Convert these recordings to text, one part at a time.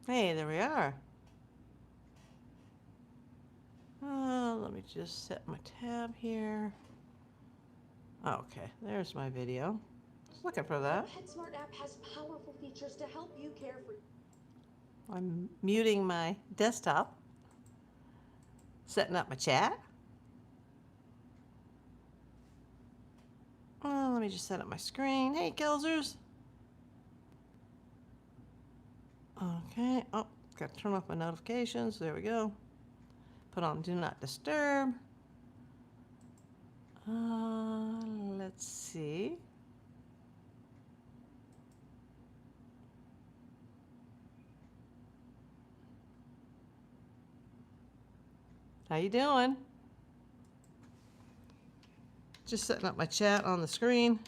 Hey, there we are. Let me just set my tab here. Okay, there's my video. Just looking for that. The PetSmart app has powerful features to help you care for. I'm muting my desktop. Setting up my chat. Let me just set up my screen. Hey, Kelsers. Okay. Oh, got to turn off my notifications. There we go. Put on Do Not Disturb. Let's see. How you doing? Just setting up my chat on the screen.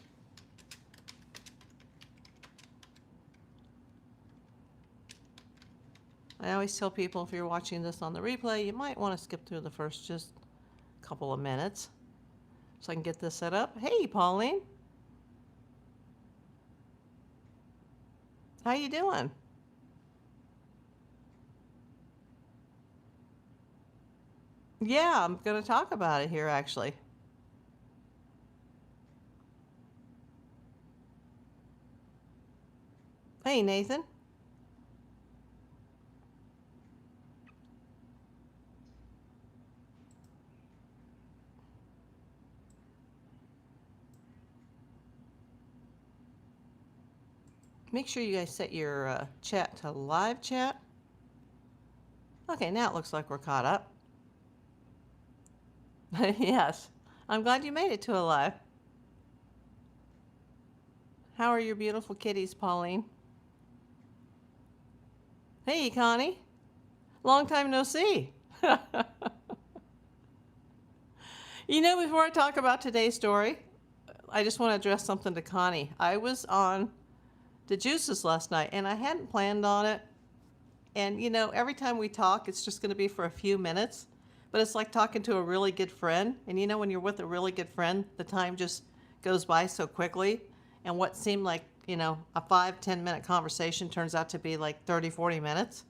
I always tell people if you're watching this on the replay, you might want to skip through the first just couple of minutes so I can get this set up. Hey, Pauline. How you doing? Yeah, I'm going to talk about it here actually. Hey, Nathan. Make sure you guys set your chat to live chat. Okay, now it looks like we're caught up. Yes, I'm glad you made it to a live. How are your beautiful kitties, Pauline? Hey, Connie. Long time no see. You know, before I talk about today's story, I just want to address something to Connie. I was on the juices last night and I hadn't planned on it. And you know, every time we talk, it's just going to be for a few minutes. But it's like talking to a really good friend. And you know, when you're with a really good friend, the time just goes by so quickly. And what seemed like, you know, a 5-10 minute conversation turns out to be like 30-40 minutes.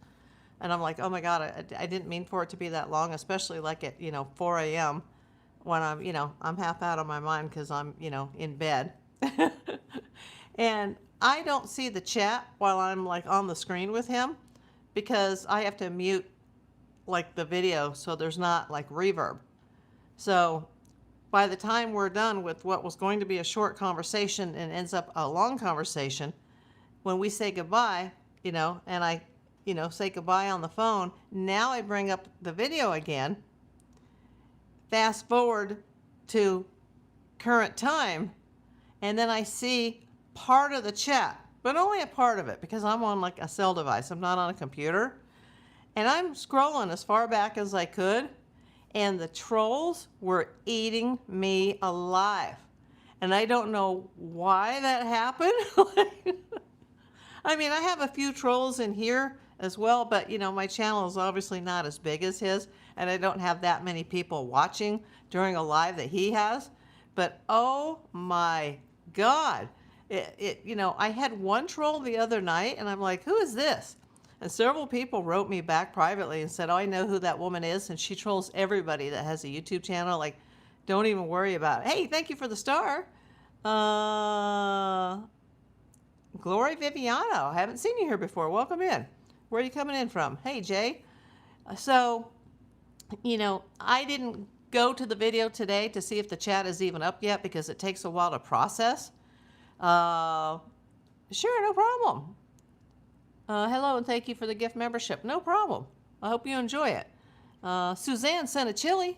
And I'm like, oh my God, I didn't mean for it to be that long, especially like at, you know, 4 a.m. when I'm, you know, I'm half out of my mind because I'm, you know, in bed. And I don't see the chat while I'm like on the screen with him because I have to mute like the video so there's not like reverb. So by the time we're done with what was going to be a short conversation and ends up a long conversation, when we say goodbye, you know, and I, you know, say goodbye on the phone, now I bring up the video again, fast forward to current time, and then I see part of the chat, but only a part of it because I'm on like a cell device. I'm not on a computer. And I'm scrolling as far back as I could, and the trolls were eating me alive. And I don't know why that happened. I mean, I have a few trolls in here as well, but you know, my channel is obviously not as big as his, and I don't have that many people watching during a live that he has. But oh my God, you know, I had one troll the other night, and I'm like, who is this? And several people wrote me back privately and said, oh, I know who that woman is, and she trolls everybody that has a YouTube channel. Like, don't even worry about it. Hey, thank you for the star. Glory Viviano. I haven't seen you here before. Welcome in. Where are you coming in from? Hey, Jay. So, you know, I didn't go to the video today to see if the chat is even up yet because it takes a while to process. Sure, no problem. Hello and thank you for the gift membership. No problem. I hope you enjoy it. Suzanne sent a chili.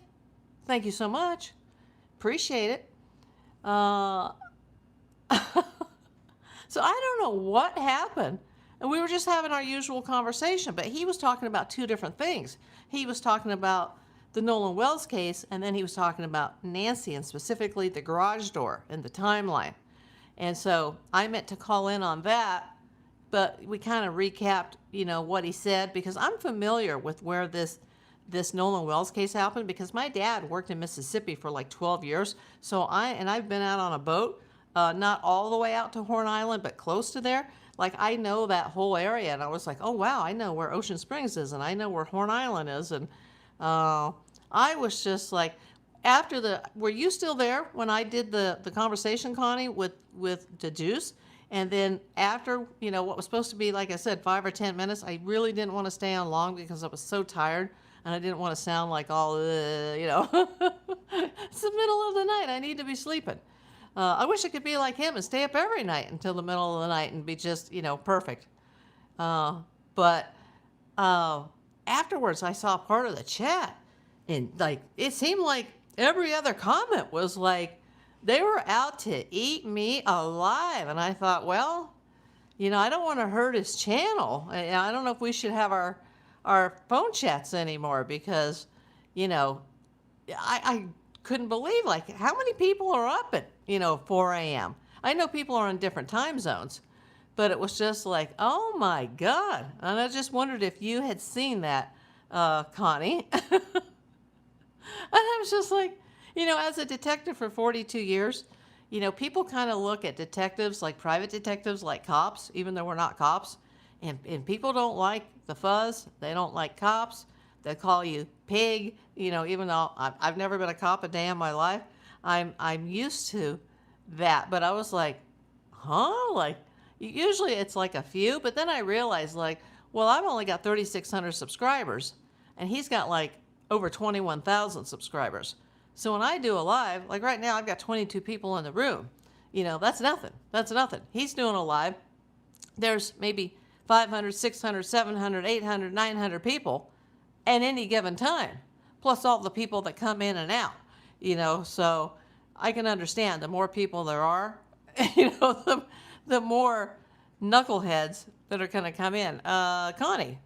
Thank you so much. Appreciate it. So I don't know what happened. And we were just having our usual conversation, but he was talking about two different things. He was talking about the Nolan Wells case, and then he was talking about Nancy and specifically the garage door and the timeline. And so I meant to call in on that, but we kind of recapped, you know, what he said, because I'm familiar with where this Nolan Wells case happened because my dad worked in Mississippi for like 12 years. So I've been out on a boat, not all the way out to Horn Island, but close to there. like I know that whole area, and I was like, oh wow, I know where Ocean Springs is, and I know where Horn Island is, and I was just like, after were you still there when I did the conversation, Connie, with the juice? And then after, what was supposed to be, like I said, 5 or 10 minutes, I really didn't want to stay on long because I was so tired and I didn't want to sound like all, it's the middle of the night. I need to be sleeping. I wish I could be like him and stay up every night until the middle of the night and be just, perfect. But afterwards, I saw part of the chat, and like it seemed like every other comment was like they were out to eat me alive. And I thought, well, I don't want to hurt his channel. I don't know if we should have our phone chats anymore because, I couldn't believe like how many people are up at 4 a.m. I know people are in different time zones, but it was just like, oh my God. And I just wondered if you had seen that, Connie. And I was just like, as a detective for 42 years, people kind of look at detectives like private detectives like cops, even though we're not cops. And people don't like the fuzz. They don't like cops. They call you pig, even though I've never been a cop a day in my life. I'm used to that. But I was like, huh? Like, usually it's like a few. But then I realized, like, well, I've only got 3,600 subscribers. And he's got like over 21,000 subscribers. So when I do a live, like right now, I've got 22 people in the room. That's nothing. That's nothing. He's doing a live. There's maybe 500, 600, 700, 800, 900 people at any given time, plus all the people that come in and out, so I can understand the more people there are, the more knuckleheads that are going to come in. Connie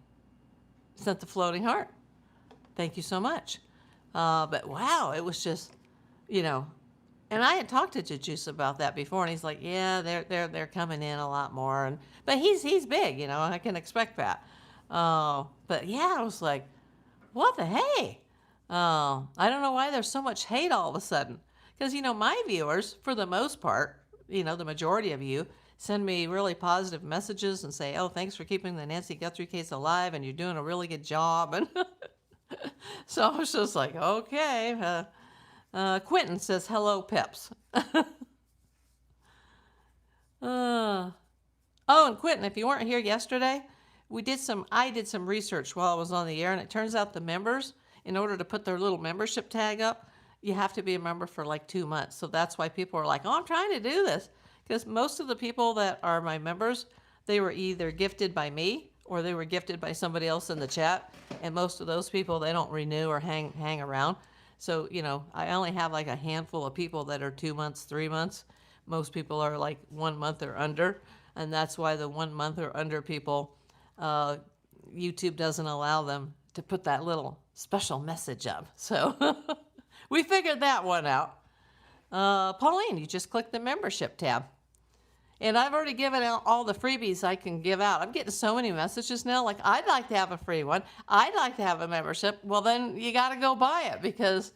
sent the floating heart. Thank you so much. But wow, it was just, and I had talked to Juice about that before, and he's like, yeah, they're coming in a lot more, but he's big, I can expect that. But yeah, I was like, what the hey? I don't know why there's so much hate all of a sudden, because my viewers, for the most part, the majority of you send me really positive messages and say, oh, thanks for keeping the Nancy Guthrie case alive, and you're doing a really good job, and. So I was just like, okay. Quentin says, hello, Pips. Oh, and Quentin, if you weren't here yesterday, I did some research while I was on the air, and it turns out the members, in order to put their little membership tag up, you have to be a member for like 2 months. So that's why people are like, oh, I'm trying to do this. Because most of the people that are my members, they were either gifted by me or they were gifted by somebody else in the chat. And most of those people, they don't renew or hang around. So, I only have like a handful of people that are 2 months, 3 months. Most people are like 1 month or under. And that's why the 1 month or under people, YouTube doesn't allow them to put that little special message up. So we figured that one out. Pauline, you just click the membership tab. And I've already given out all the freebies I can give out. I'm getting so many messages now, like, I'd like to have a free one. I'd like to have a membership. Well, then you got to go buy it because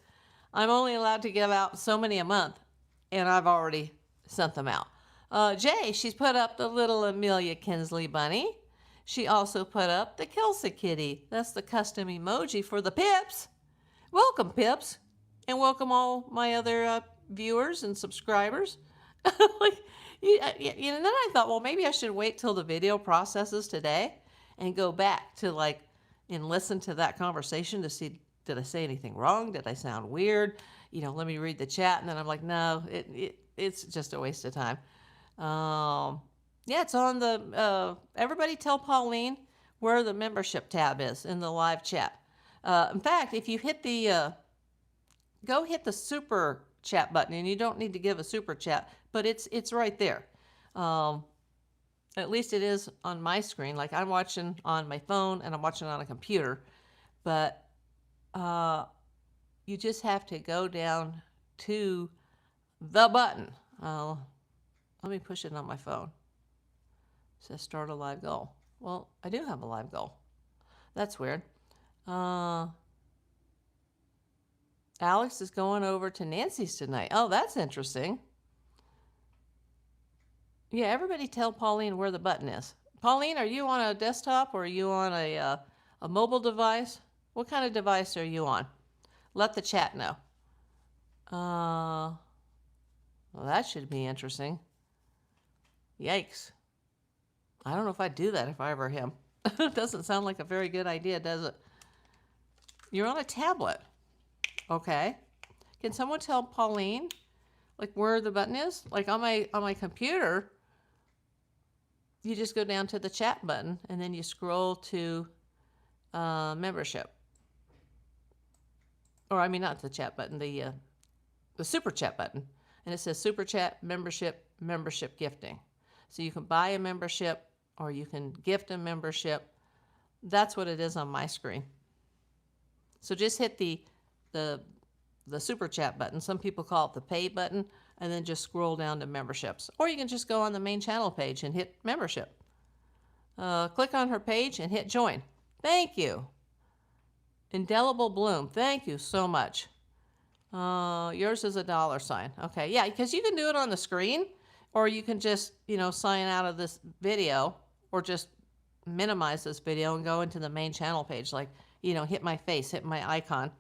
I'm only allowed to give out so many a month, and I've already sent them out. Jay, she's put up the little Amelia Kinsley bunny. She also put up the Kelsa kitty. That's the custom emoji for the Pips. Welcome, Pips. And welcome all my other viewers and subscribers. And then I thought, well, maybe I should wait till the video processes today and go back to and listen to that conversation to see, did I say anything wrong? Did I sound weird? Let me read the chat. And then I'm like, no, it's just a waste of time. Yeah, it's on the, everybody tell Pauline where the membership tab is in the live chat. In fact, if you hit go hit the super chat button, and you don't need to give a super chat, but it's right there. At least it is on my screen. Like I'm watching on my phone and I'm watching on a computer, but you just have to go down to the button. Let me push it on my phone. It says start a live goal. Well, I do have a live goal. That's weird. Alex is going over to Nancy's tonight. Oh, that's interesting. Yeah, everybody tell Pauline where the button is. Pauline, are you on a desktop or are you on a mobile device? What kind of device are you on? Let the chat know. Well, that should be interesting. Yikes. I don't know if I'd do that if I were him. It doesn't sound like a very good idea, does it? You're on a tablet. Okay. Can someone tell Pauline, like, where the button is? Like, on my computer, you just go down to the chat button, and then you scroll to membership. Or, I mean, not the chat button, the super chat button. And it says super chat, membership, membership gifting. So you can buy a membership or you can gift a membership. That's what it is on my screen. So just hit the super chat button. Some people call it the pay button, and then just scroll down to memberships. Or you can just go on the main channel page and hit membership. Click on her page and hit join. Thank you. Indelible Bloom, thank you so much. Yours is $. Okay, yeah, because you can do it on the screen, or you can just, sign out of this video, or just minimize this video and go into the main channel page, like, hit my face, hit my icon,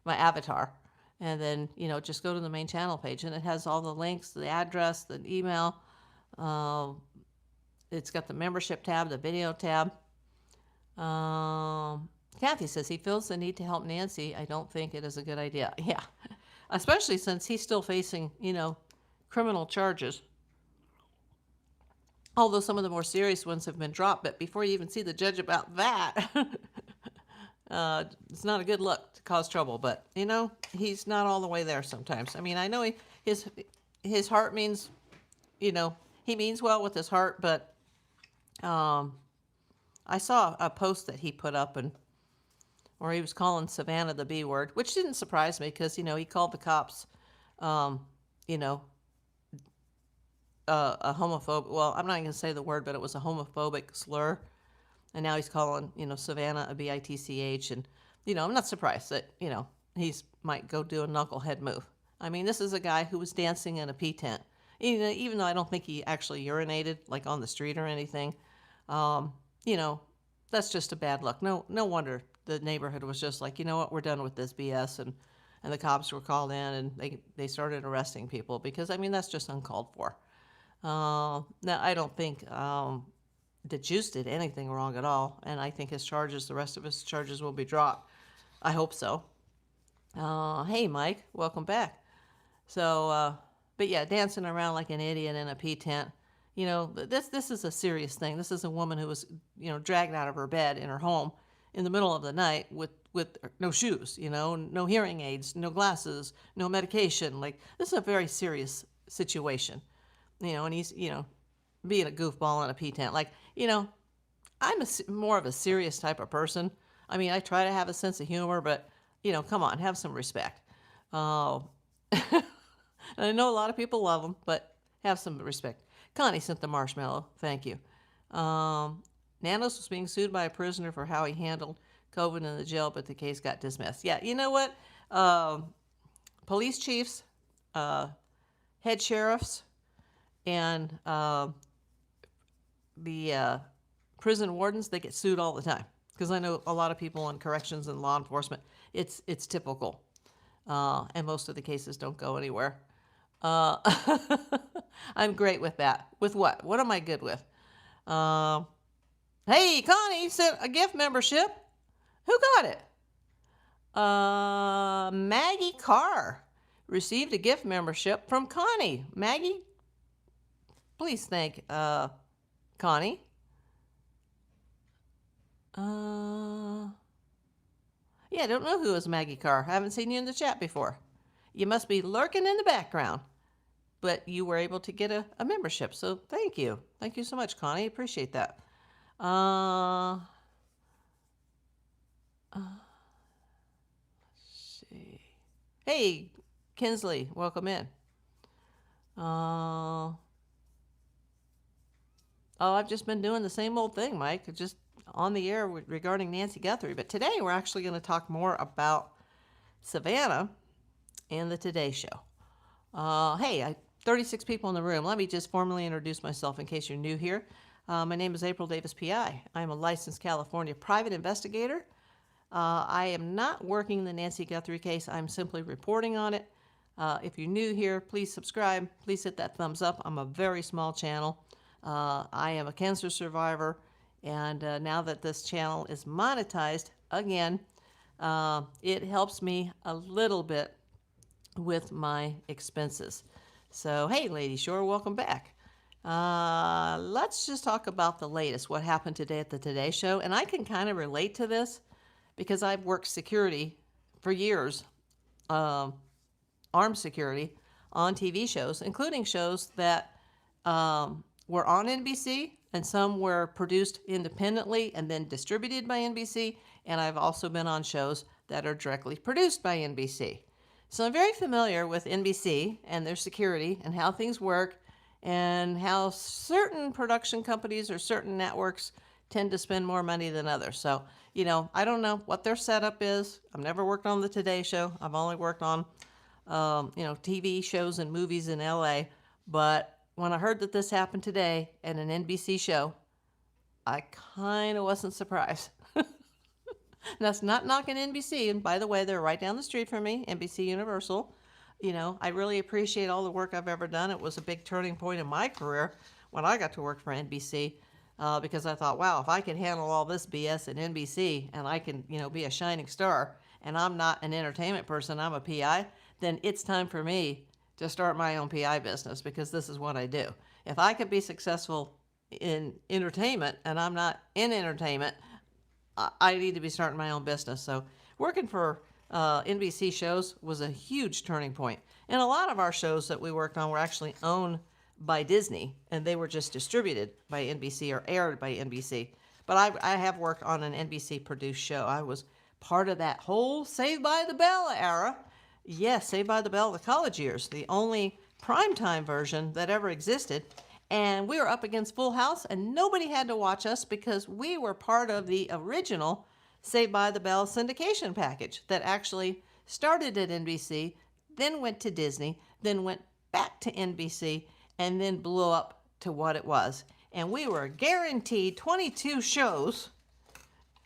my avatar, and then, just go to the main channel page, and it has all the links, the address, the email. It's got the membership tab, the video tab. Kathy says he feels the need to help Nancy. I don't think it is a good idea. Yeah, especially since he's still facing, criminal charges. Although some of the more serious ones have been dropped. But before you even see the judge about that, it's not a good look to cause trouble. But, he's not all the way there sometimes. I mean, I know his heart means, he means well with his heart. But I saw a post that he put up or he was calling Savannah the B word, which didn't surprise me because, he called the cops, a homophobic, well, I'm not going to say the word, but it was a homophobic slur. And now he's calling, Savannah a bitch. And, I'm not surprised that, he's might go do a knucklehead move. I mean, this is a guy who was dancing in a pee tent. Even though I don't think he actually urinated, like on the street or anything, that's just a bad look. No wonder the neighborhood was just like, you know what, we're done with this BS. And the cops were called in and they started arresting people because, I mean, that's just uncalled for. Now, I don't think the Juice did anything wrong at all. And I think the rest of his charges will be dropped. I hope so. Hey, Mike, welcome back. So, but yeah, dancing around like an idiot in a pee tent. This is a serious thing. This is a woman who was, dragged out of her bed in her home in the middle of the night with no shoes, no hearing aids, no glasses, no medication. Like, this is a very serious situation, and he's, being a goofball in a pee tent. Like, I'm more of a serious type of person. I mean, I try to have a sense of humor, but, come on, have some respect. And I know a lot of people love him, but have some respect. Connie sent the marshmallow. Thank you. Nanos was being sued by a prisoner for how he handled COVID in the jail, but the case got dismissed. Yeah, you know what? Police chiefs, head sheriffs, and the prison wardens, they get sued all the time. Because I know a lot of people in corrections and law enforcement, it's typical. And most of the cases don't go anywhere. I'm great with that. With what? What am I good with? Hey, Connie sent a gift membership. Who got it? Maggie Carr received a gift membership from Connie. Maggie, please thank Connie. Yeah, I don't know who is Maggie Carr. I haven't seen you in the chat before. You must be lurking in the background. But you were able to get a membership, so thank you. Thank you so much, Connie. Appreciate that. Let's see. Hey, Kinsley, welcome in. I've just been doing the same old thing, Mike. Just on the air regarding Nancy Guthrie. But today we're actually going to talk more about Savannah and the Today Show. Hey, 36 people in the room. Let me just formally introduce myself in case you're new here. My name is April Davis, PI. I'm a licensed California private investigator. I am not working the Nancy Guthrie case. I'm simply reporting on it. If you're new here, please subscribe. Please hit that thumbs up. I'm a very small channel. I am a cancer survivor, and now that this channel is monetized again, it helps me a little bit with my expenses. So, hey, Lady Shore, welcome back. Let's just talk about the latest, what happened today at the Today Show. And I can kind of relate to this because I've worked security for years, armed security, on TV shows, including shows that were on NBC, and some were produced independently and then distributed by NBC. And I've also been on shows that are directly produced by NBC. So I'm very familiar with NBC and their security and how things work and how certain production companies or certain networks tend to spend more money than others. So, I don't know what their setup is. I've never worked on the Today Show. I've only worked on, TV shows and movies in LA. But when I heard that this happened today at an NBC show, I kind of wasn't surprised. That's not knocking NBC. And by the way, they're right down the street from me, NBC Universal. I really appreciate all the work I've ever done. It was a big turning point in my career when I got to work for NBC because I thought, wow, if I can handle all this BS at NBC and I can, be a shining star, and I'm not an entertainment person, I'm a PI, then it's time for me to start my own PI business because this is what I do. If I could be successful in entertainment and I'm not in entertainment, I need to be starting my own business. So working for NBC shows was a huge turning point. And a lot of our shows that we worked on were actually owned by Disney, and they were just distributed by NBC or aired by NBC. But I have worked on an NBC produced show. I was part of that whole Saved by the Bell era. Yes, Saved by the Bell, the college years, the only primetime version that ever existed. And we were up against Full House, and nobody had to watch us because we were part of the original Saved by the Bell syndication package that actually started at NBC, then went to Disney, then went back to NBC, and then blew up to what it was. And we were guaranteed 22 shows,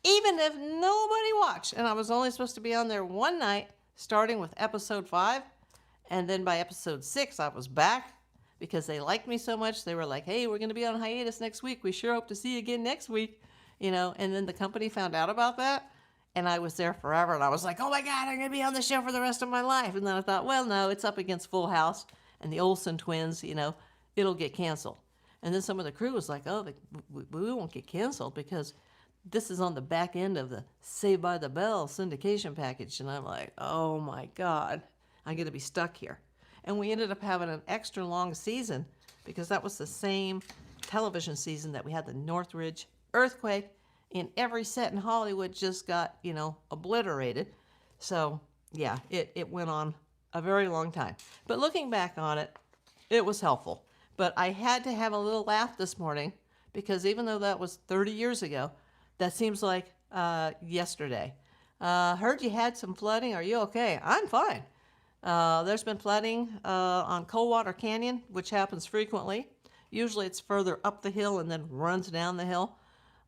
even if nobody watched. And I was only supposed to be on there one night, starting with episode 5. And then by episode 6, I was back. Because they liked me so much, they were like, hey, we're going to be on hiatus next week. We sure hope to see you again next week. And then the company found out about that, and I was there forever. And I was like, oh my God, I'm going to be on the show for the rest of my life. And then I thought, well, no, it's up against Full House and the Olsen twins, it'll get canceled. And then some of the crew was like, oh, we won't get canceled because this is on the back end of the Saved by the Bell syndication package. And I'm like, oh my God, I'm going to be stuck here. And we ended up having an extra long season because that was the same television season that we had the Northridge earthquake, and every set in Hollywood just got, obliterated. So, yeah, it went on a very long time. But looking back on it, it was helpful. But I had to have a little laugh this morning because even though that was 30 years ago, that seems like yesterday. Heard you had some flooding. Are you okay? I'm fine. There's been flooding on Coldwater Canyon, which happens frequently. Usually it's further up the hill and then runs down the hill.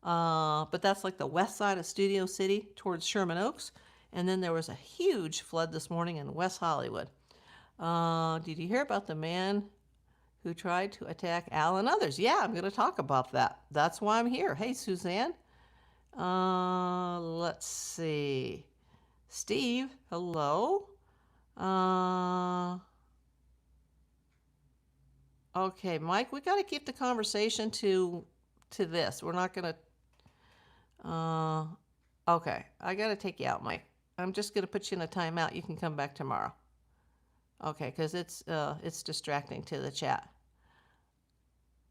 But that's like the west side of Studio City towards Sherman Oaks. And then there was a huge flood this morning in West Hollywood. Did you hear about the man who tried to attack Al and others? Yeah, I'm going to talk about that. That's why I'm here. Hey, Suzanne. Let's see. Steve, hello. Okay, Mike, we got to keep the conversation to this. We're not going to, okay, I got to take you out, Mike. I'm just going to put you in a timeout. You can come back tomorrow. Okay, because it's distracting to the chat.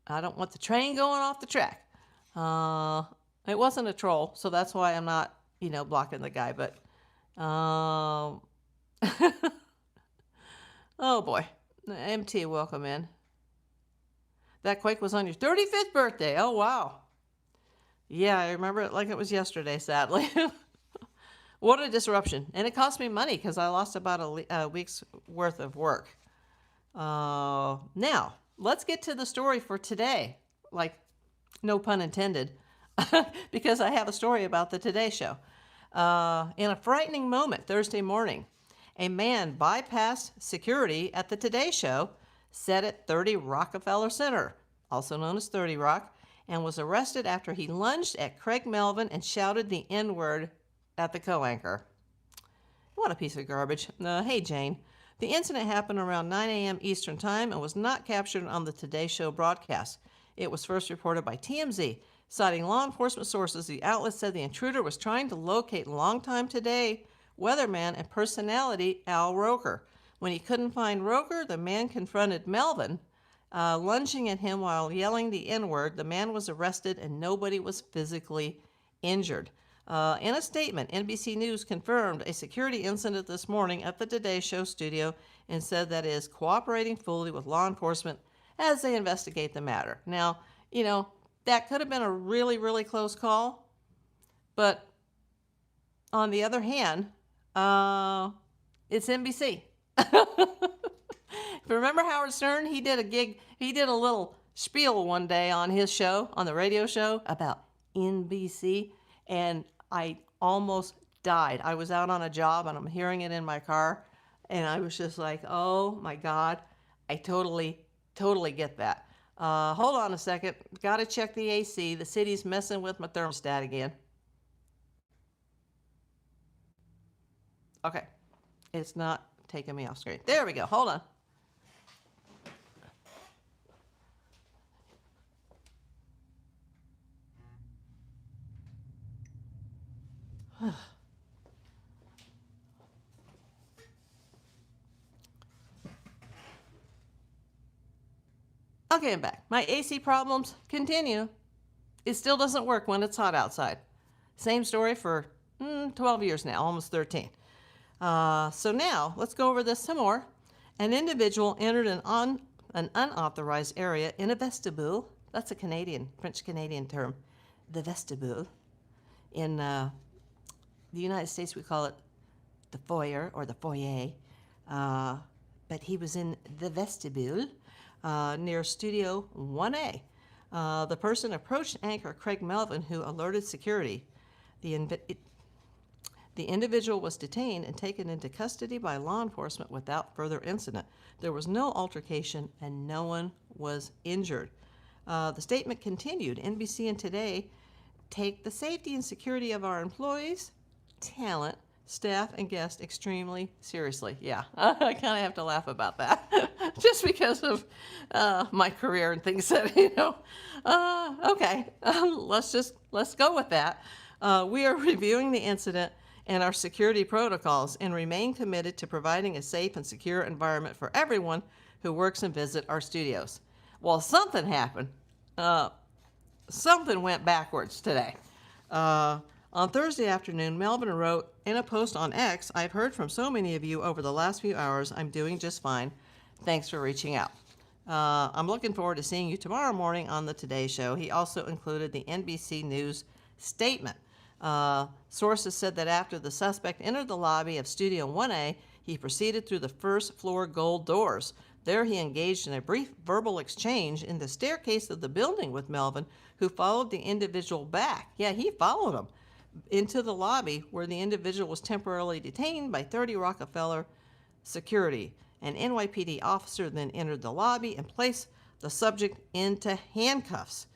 I don't want the train going off the track. It wasn't a troll, so that's why I'm not, blocking the guy, but, oh boy. MT, welcome in. That quake was on your 35th birthday. Oh, wow. Yeah, I remember it like it was yesterday, sadly. What a disruption. And it cost me money because I lost about a week's worth of work. Now, let's get to the story for today. Like, no pun intended, because I have a story about the Today Show. In a frightening moment Thursday morning, a man bypassed security at the Today Show, set at 30 Rockefeller Center, also known as 30 Rock, and was arrested after he lunged at Craig Melvin and shouted the N-word at the co-anchor. What a piece of garbage. Hey, Jane. The incident happened around 9 a.m. Eastern Time and was not captured on the Today Show broadcast. It was first reported by TMZ. Citing law enforcement sources, the outlet said the intruder was trying to locate longtime Today weatherman and personality Al Roker. When he couldn't find Roker, the man confronted Melvin, lunging at him while yelling the N-word. The man was arrested and nobody was physically injured. In a statement, NBC News confirmed a security incident this morning at the Today Show studio and said that it is cooperating fully with law enforcement as they investigate the matter. Now, that could have been a really, really close call, but on the other hand, it's NBC. If you remember Howard Stern, he did a little spiel one day on his show, on the radio show, about NBC, and I almost died. I was out on a job and I'm hearing it in my car, and I was just like, oh my God, I totally get that. Hold on a second. Got to check the AC. The city's messing with my thermostat again. Okay. It's not taking me off screen. There we go. Hold on. Okay, I'm back. My AC problems continue. It still doesn't work when it's hot outside. Same story for 12 years now, almost 13. So now, let's go over this some more. An individual entered an unauthorized area in a vestibule. That's a French-Canadian term, the vestibule. In the United States, we call it the foyer or the foyer. But he was in the vestibule near Studio 1A. The person approached anchor Craig Melvin, who alerted security. The individual was detained and taken into custody by law enforcement without further incident. There was no altercation and no one was injured. The statement continued. NBC and Today take the safety and security of our employees, talent, staff, and guests extremely seriously. Yeah, I kind of have to laugh about that. Just because of my career and things that, okay, let's go with that. We are reviewing the incident and our security protocols and remain committed to providing a safe and secure environment for everyone who works and visits our studios. Well, something happened. Something went backwards today. On Thursday afternoon, Melvin wrote in a post on X, "I've heard from so many of you over the last few hours. I'm doing just fine. Thanks for reaching out. I'm looking forward to seeing you tomorrow morning on the Today Show." He also included the NBC News statement. Sources said that after the suspect entered the lobby of Studio 1A, he proceeded through the first floor gold doors. There he engaged in a brief verbal exchange in the staircase of the building with Melvin, who followed the individual back. Yeah, he followed him into the lobby where the individual was temporarily detained by 30 Rockefeller security. An NYPD officer then entered the lobby and placed the subject into handcuffs.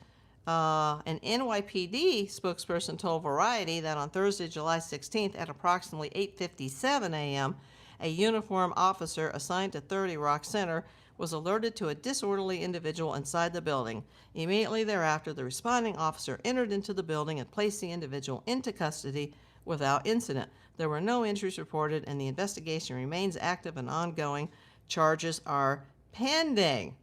An NYPD spokesperson told Variety that on Thursday, July 16th at approximately 8:57 a.m., a uniformed officer assigned to 30 Rock Center was alerted to a disorderly individual inside the building. Immediately thereafter, the responding officer entered into the building and placed the individual into custody without incident. There were no injuries reported, and the investigation remains active and ongoing. Charges are pending.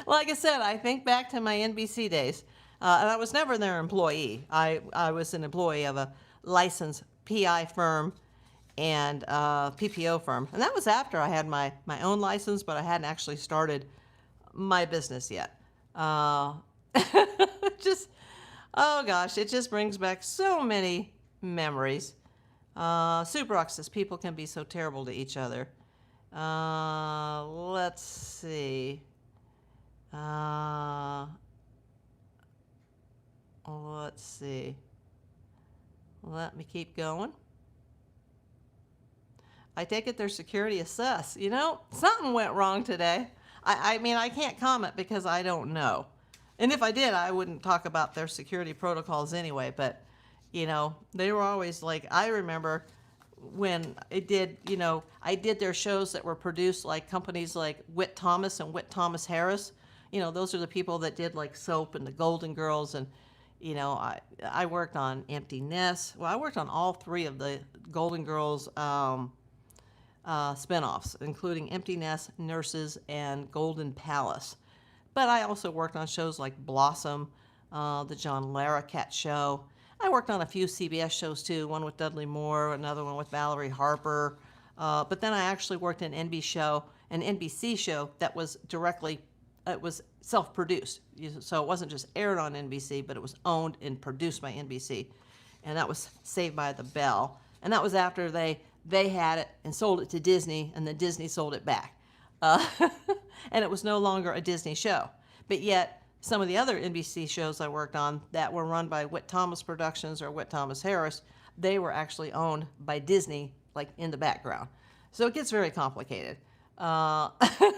Like I said, I think back to my NBC days, and I was never their employee. I was an employee of a licensed PI firm and PPO firm, and that was after I had my own license, but I hadn't actually started my business yet. Just, oh gosh, it just brings back so many memories. Superrock says people can be so terrible to each other. Let's see. Let's see. Let me keep going. I take it their security assess. You know, something went wrong today. I mean, I can't comment because I don't know. And if I did, I wouldn't talk about their security protocols anyway. But, you know, they were always like, I remember when it did, you know, I did their shows that were produced like companies like Whit Thomas and Whit Thomas Harris. You know, those are the people that did like Soap and the Golden Girls. And, you know, I worked on Empty Nest. Well, I worked on all three of the Golden Girls spinoffs, including Empty Nest, Nurses, and Golden Palace. But I also worked on shows like Blossom, the John Larroquette Show. I worked on a few CBS shows too, one with Dudley Moore, another one with Valerie Harper. But then I actually worked an NBC show that was it was self-produced. So it wasn't just aired on NBC, but it was owned and produced by NBC. And that was Saved by the Bell. And that was after they had it and sold it to Disney, and then Disney sold it back. And it was no longer a Disney show. But yet, some of the other NBC shows I worked on that were run by Whit Thomas Productions or Whit Thomas Harris, they were actually owned by Disney, like in the background. So it gets very complicated.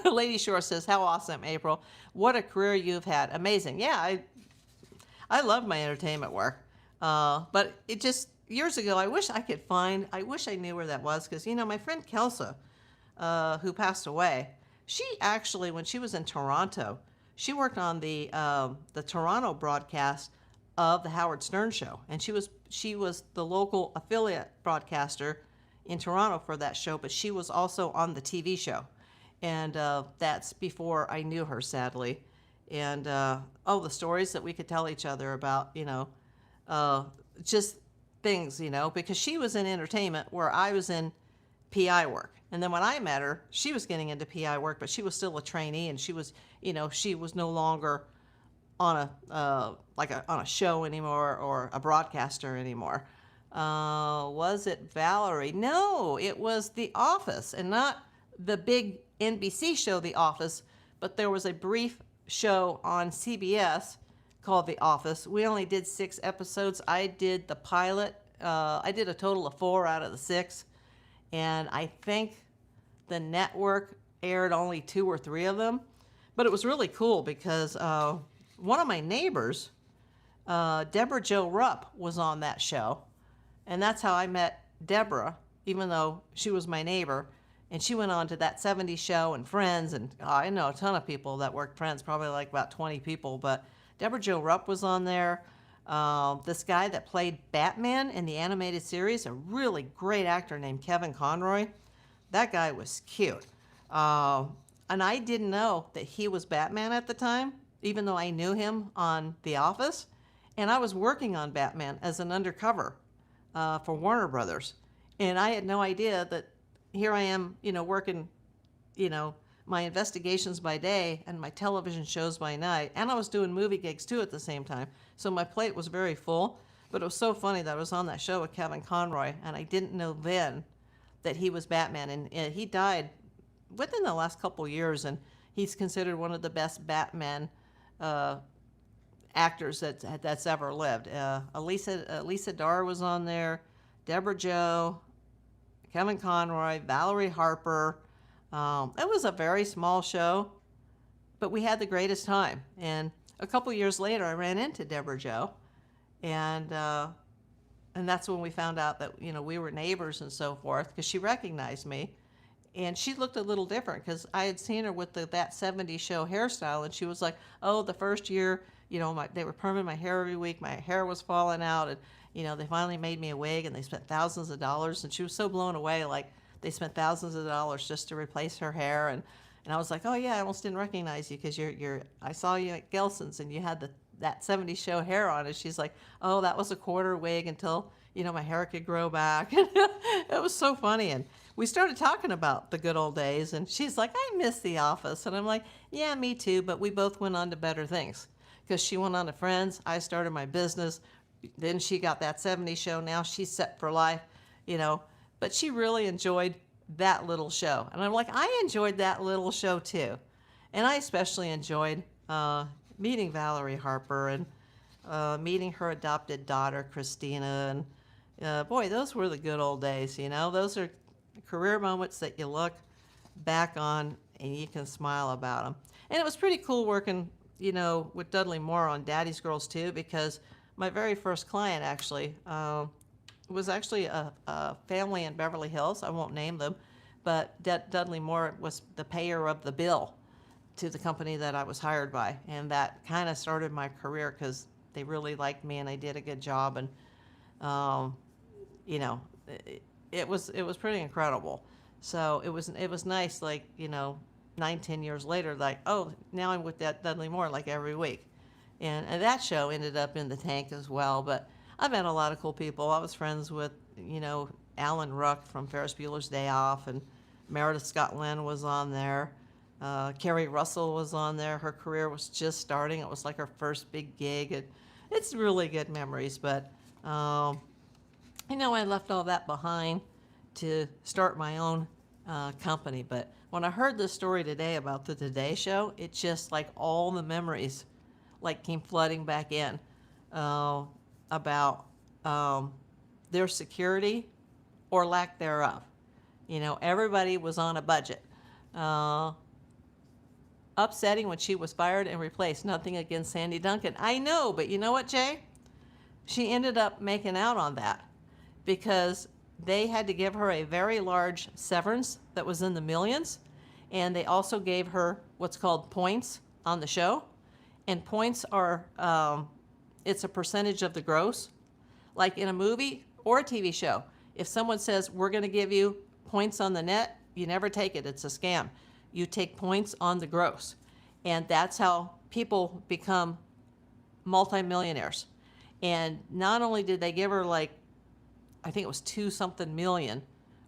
Lady Shore says, how awesome, April. What a career you've had. Amazing. Yeah, I love my entertainment work. But it just, years ago, I wish I knew where that was, because, you know, my friend Kelsa, who passed away, she actually, when she was in Toronto, she worked on the Toronto broadcast of the Howard Stern Show, and she was the local affiliate broadcaster in Toronto for that show, but she was also on the TV show, and that's before I knew her, sadly. And the stories that we could tell each other about, you know, just things, you know, because she was in entertainment where I was in PI work. And then when I met her, she was getting into PI work, but she was still a trainee, and she was, you know, she was no longer on a show anymore or a broadcaster anymore. Was it Valerie? No, it was The Office, and not the big NBC show The Office, but there was a brief show on CBS called The Office. We only did 6 episodes. I did the pilot. I did a total of 4 out of the 6. And I think the network aired only 2 or 3 of them. But it was really cool because one of my neighbors, Deborah Jo Rupp, was on that show. And that's how I met Deborah, even though she was my neighbor. And she went on to That 70s Show and Friends. And I know a ton of people that worked Friends, probably like about 20 people. But Deborah Jo Rupp was on there. This guy that played Batman in the animated series, a really great actor named Kevin Conroy. That guy was cute. And I didn't know that he was Batman at the time, even though I knew him on The Office. And I was working on Batman as an undercover for Warner Brothers. And I had no idea that here I am, you know, working, you know, my investigations by day and my television shows by night. And I was doing movie gigs too at the same time. So my plate was very full. But it was so funny that I was on that show with Kevin Conroy, and I didn't know then that he was Batman. And he died within the last couple years, and he's considered one of the best Batman actors that's ever lived. Lisa Dar was on there, Deborah Jo, Kevin Conroy, Valerie Harper. It was a very small show, but we had the greatest time. And a couple years later, I ran into Deborah Jo, and that's when we found out that, you know, we were neighbors and so forth, because she recognized me. And she looked a little different because I had seen her with That 70s Show hairstyle, and she was like, oh, the first year, you know, they were perming my hair every week. My hair was falling out, and, you know, they finally made me a wig, and they spent thousands of dollars. And she was so blown away, like they spent thousands of dollars just to replace her hair. And I was like, oh, yeah, I almost didn't recognize you because I saw you at Gelson's, and you had That 70s Show hair on. And she's like, oh, that was a quarter wig until, you know, my hair could grow back. It was so funny. And we started talking about the good old days, and she's like, I miss The Office. And I'm like, yeah, me too, but we both went on to better things, because she went on to Friends, I started my business, then she got That 70s Show, now she's set for life, you know. But she really enjoyed that little show. And I'm like, I enjoyed that little show too. And I especially enjoyed meeting Valerie Harper and meeting her adopted daughter, Christina. And boy, those were the good old days, you know? Those are career moments that you look back on and you can smile about them. And it was pretty cool working, you know, with Dudley Moore on Daddy's Girls too, because my very first client actually was actually a family in Beverly Hills. I won't name them, but Dudley Moore was the payer of the bill to the company that I was hired by. And that kind of started my career because they really liked me and I did a good job. And, you know, it was pretty incredible. So it was nice, like, you know, 9-10 years later, like, oh, now I'm with that Dudley Moore like every week. And that show ended up in the tank as well. But I met a lot of cool people. I was friends with, you know, Alan Ruck from Ferris Bueller's Day Off, and Meredith Scott Lynn was on there. Carrie Russell was on there. Her career was just starting. It was like her first big gig. It's really good memories. But, you know, I left all that behind to start my own company. But when I heard this story today about the Today Show, it just like all the memories like came flooding back in about their security or lack thereof. You know, everybody was on a budget. Upsetting when she was fired and replaced. Nothing against Sandy Duncan. I know, but you know what, Jay? She ended up making out on that because they had to give her a very large severance that was in the millions, and they also gave her what's called points on the show. And points are, it's a percentage of the gross. Like in a movie or a TV show, if someone says, we're going to give you points on the net, you never take it. It's a scam. You take points on the gross. And that's how people become multimillionaires. And not only did they give her like, I think it was 2-something million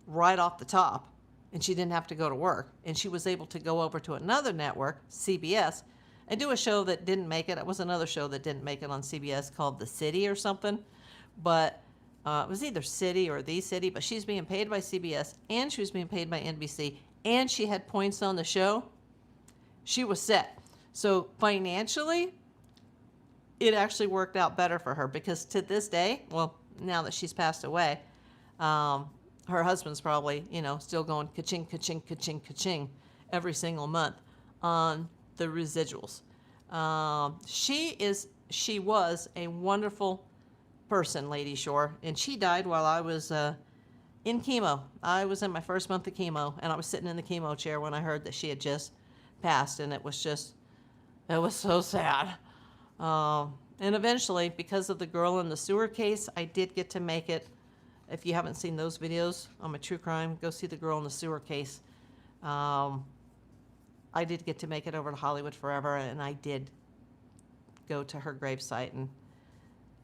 right off the top, and she didn't have to go to work. And she was able to go over to another network, CBS, and do a show that didn't make it. It was another show that didn't make it on CBS called The City or something. But it was either City or The City, but she's being paid by CBS, and she was being paid by NBC, and she had points on the show. She was set. So financially, it actually worked out better for her because to this day, well, now that she's passed away, her husband's probably, you know, still going ka-ching, ka-ching, ka-ching, ka-ching every single month on the residuals. She was a wonderful person, Lady Shore, and she died while I was in chemo. I was in my first month of chemo, and I was sitting in the chemo chair when I heard that she had just passed, and it was so sad. And eventually, because of the girl in the sewer case, I did get to make it. If you haven't seen those videos on my true crime, go see the girl in the sewer case. I did get to make it over to Hollywood Forever, and I did go to her gravesite and,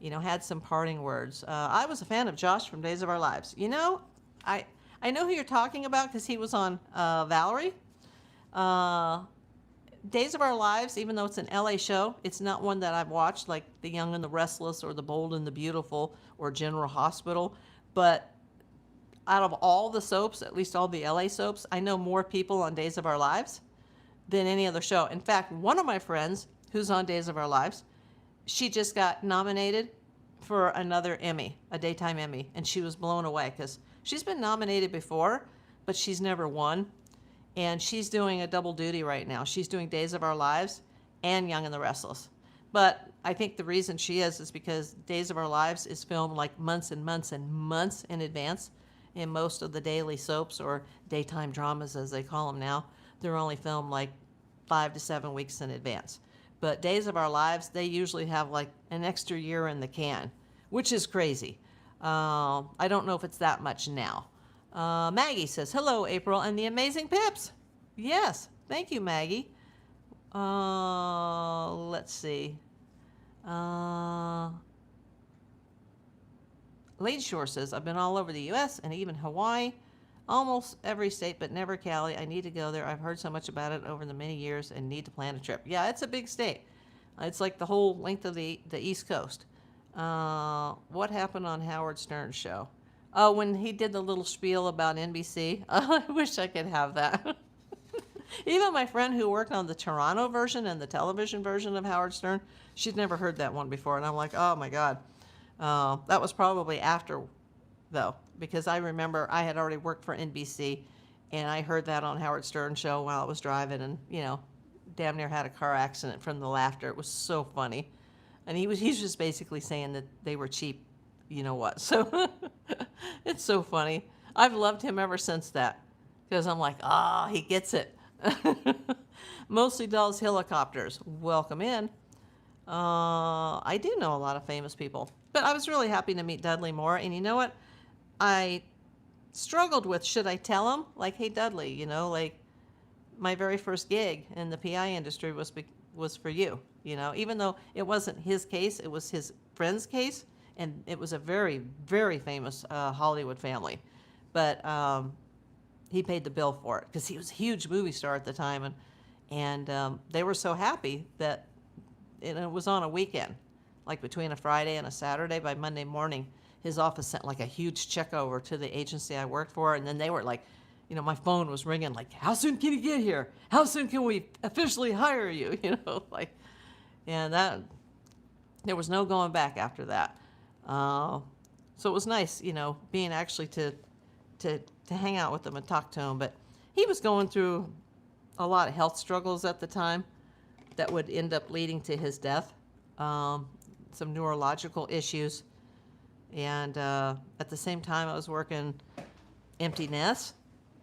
you know, had some parting words. I was a fan of Josh from Days of Our Lives. You know, I know who you're talking about because he was on Valerie. Days of Our Lives, even though it's an LA show, it's not one that I've watched like The Young and the Restless or The Bold and the Beautiful or General Hospital. But out of all the soaps, at least all the LA soaps, I know more people on Days of Our Lives than any other show. In fact, one of my friends who's on Days of Our Lives, she just got nominated for another Emmy, a daytime Emmy, and she was blown away because she's been nominated before, but she's never won. And she's doing a double duty right now. She's doing Days of Our Lives and Young and the Restless. But I think the reason she is because Days of Our Lives is filmed like months and months and months in advance. In most of the daily soaps or daytime dramas, as they call them now, they're only filmed like 5 to 7 weeks in advance. But Days of Our Lives, they usually have like an extra year in the can, which is crazy. I don't know if it's that much now. Maggie says, hello, April and the amazing Pips. Yes, thank you, Maggie. Let's see. Lady Shore says, I've been all over the U.S. and even Hawaii, almost every state, but never Cali. I need to go there. I've heard so much about it over the many years and need to plan a trip. Yeah, it's a big state. It's like the whole length of the East Coast. What happened on Howard Stern's show? Oh, when he did the little spiel about NBC, I wish I could have that. Even my friend who worked on the Toronto version and the television version of Howard Stern, she'd never heard that one before. And I'm like, oh my God. That was probably after, though, because I remember I had already worked for NBC and I heard that on Howard Stern show while I was driving and, damn near had a car accident from the laughter. It was so funny. And he's just basically saying that they were cheap, you know what. So it's so funny. I've loved him ever since that because I'm like, he gets it. Mostly Dolls Helicopters. Welcome in. I do know a lot of famous people, but I was really happy to meet Dudley Moore. And you know what? I struggled with, should I tell him? Like, hey, Dudley, like my very first gig in the PI industry was for you, even though it wasn't his case, it was his friend's case. And it was a very, very famous Hollywood family. But he paid the bill for it because he was a huge movie star at the time. And they were so happy that it was on a weekend, like between a Friday and a Saturday. By Monday morning, his office sent like a huge check over to the agency I worked for. And then they were like, my phone was ringing like, how soon can you get here? How soon can we officially hire you? And there was no going back after that. So it was nice, being actually to hang out with him and talk to him. But he was going through a lot of health struggles at the time that would end up leading to his death. Some neurological issues. And at the same time, I was working Empty Nest.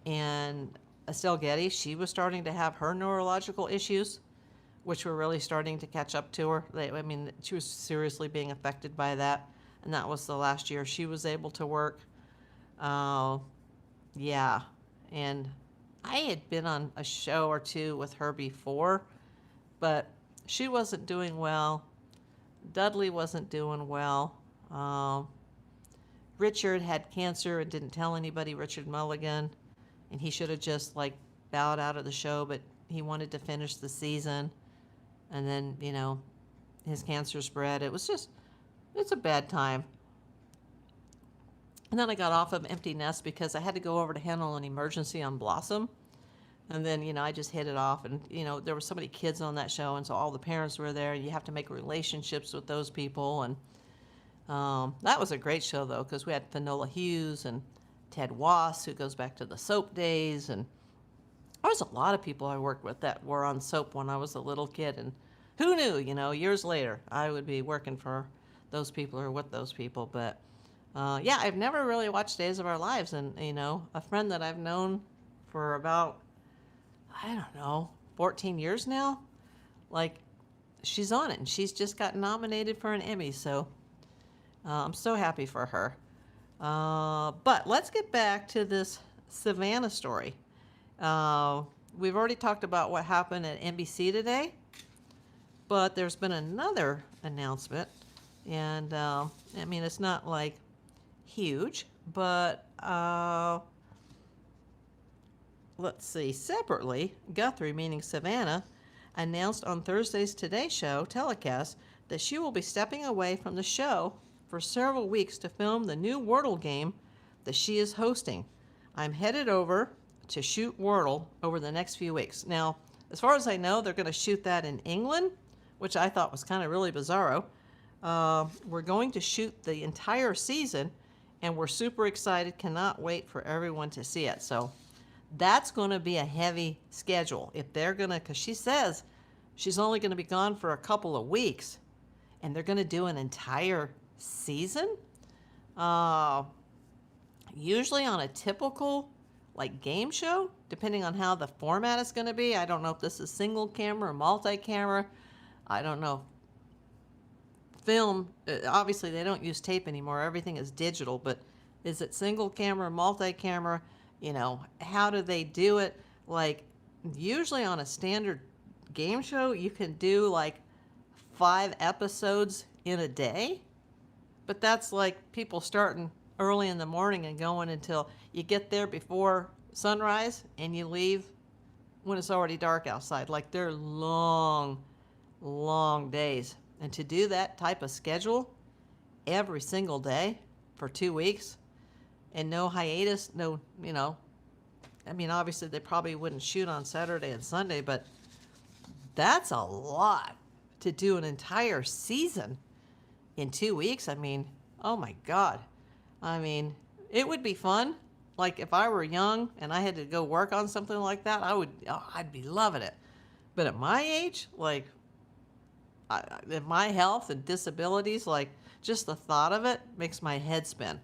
And Estelle Getty, she was starting to have her neurological issues, which were really starting to catch up to her. She was seriously being affected by that. And that was the last year she was able to work. Yeah. And I had been on a show or two with her before, but she wasn't doing well. Dudley wasn't doing well. Richard had cancer and didn't tell anybody, Richard Mulligan. And he should have just bowed out of the show, but he wanted to finish the season. And then, his cancer spread. It's a bad time. And then I got off of Empty Nest because I had to go over to handle an emergency on Blossom. And then, I just hit it off. And, there were so many kids on that show. And so all the parents were there. And you have to make relationships with those people. And that was a great show, though, because we had Finola Hughes and Ted Wass, who goes back to the soap days. And there was a lot of people I worked with that were on soap when I was a little kid. And who knew, years later, I would be working for those people or with those people. But, yeah, I've never really watched Days of Our Lives. And, a friend that I've known for about, 14 years now, she's on it. And she's just got nominated for an Emmy. So I'm so happy for her. But let's get back to this Savannah story. We've already talked about what happened at NBC today, but there's been another announcement, and it's not huge, but let's see. Separately, Guthrie, meaning Savannah, announced on Thursday's Today Show telecast that she will be stepping away from the show for several weeks to film the new Wordle game that she is hosting. I'm headed over to shoot Wordle over the next few weeks. Now, as far as I know, they're going to shoot that in England, which I thought was kind of really bizarro. We're going to shoot the entire season, and we're super excited. Cannot wait for everyone to see it. So that's going to be a heavy schedule. If they're going to, because she says she's only going to be gone for a couple of weeks, and they're going to do an entire season. Usually on a typical game show, depending on how the format is going to be. I don't know if this is single camera or multi-camera. I don't know. Film, obviously they don't use tape anymore. Everything is digital, but is it single camera, multi-camera? How do they do it? Usually on a standard game show, you can do 5 episodes in a day. But that's people starting early in the morning and going until you get there before sunrise and you leave when it's already dark outside. They're long, long days. And to do that type of schedule every single day for 2 weeks, and no hiatus, no, you know, I mean, obviously they probably wouldn't shoot on Saturday and Sunday, but that's a lot to do an entire season in 2 weeks. I mean, oh my God. I mean, it would be fun. Like if I were young and I had to go work on something like that, I'd be loving it. But at my age, like, in my health and disabilities, like, just the thought of it makes my head spin.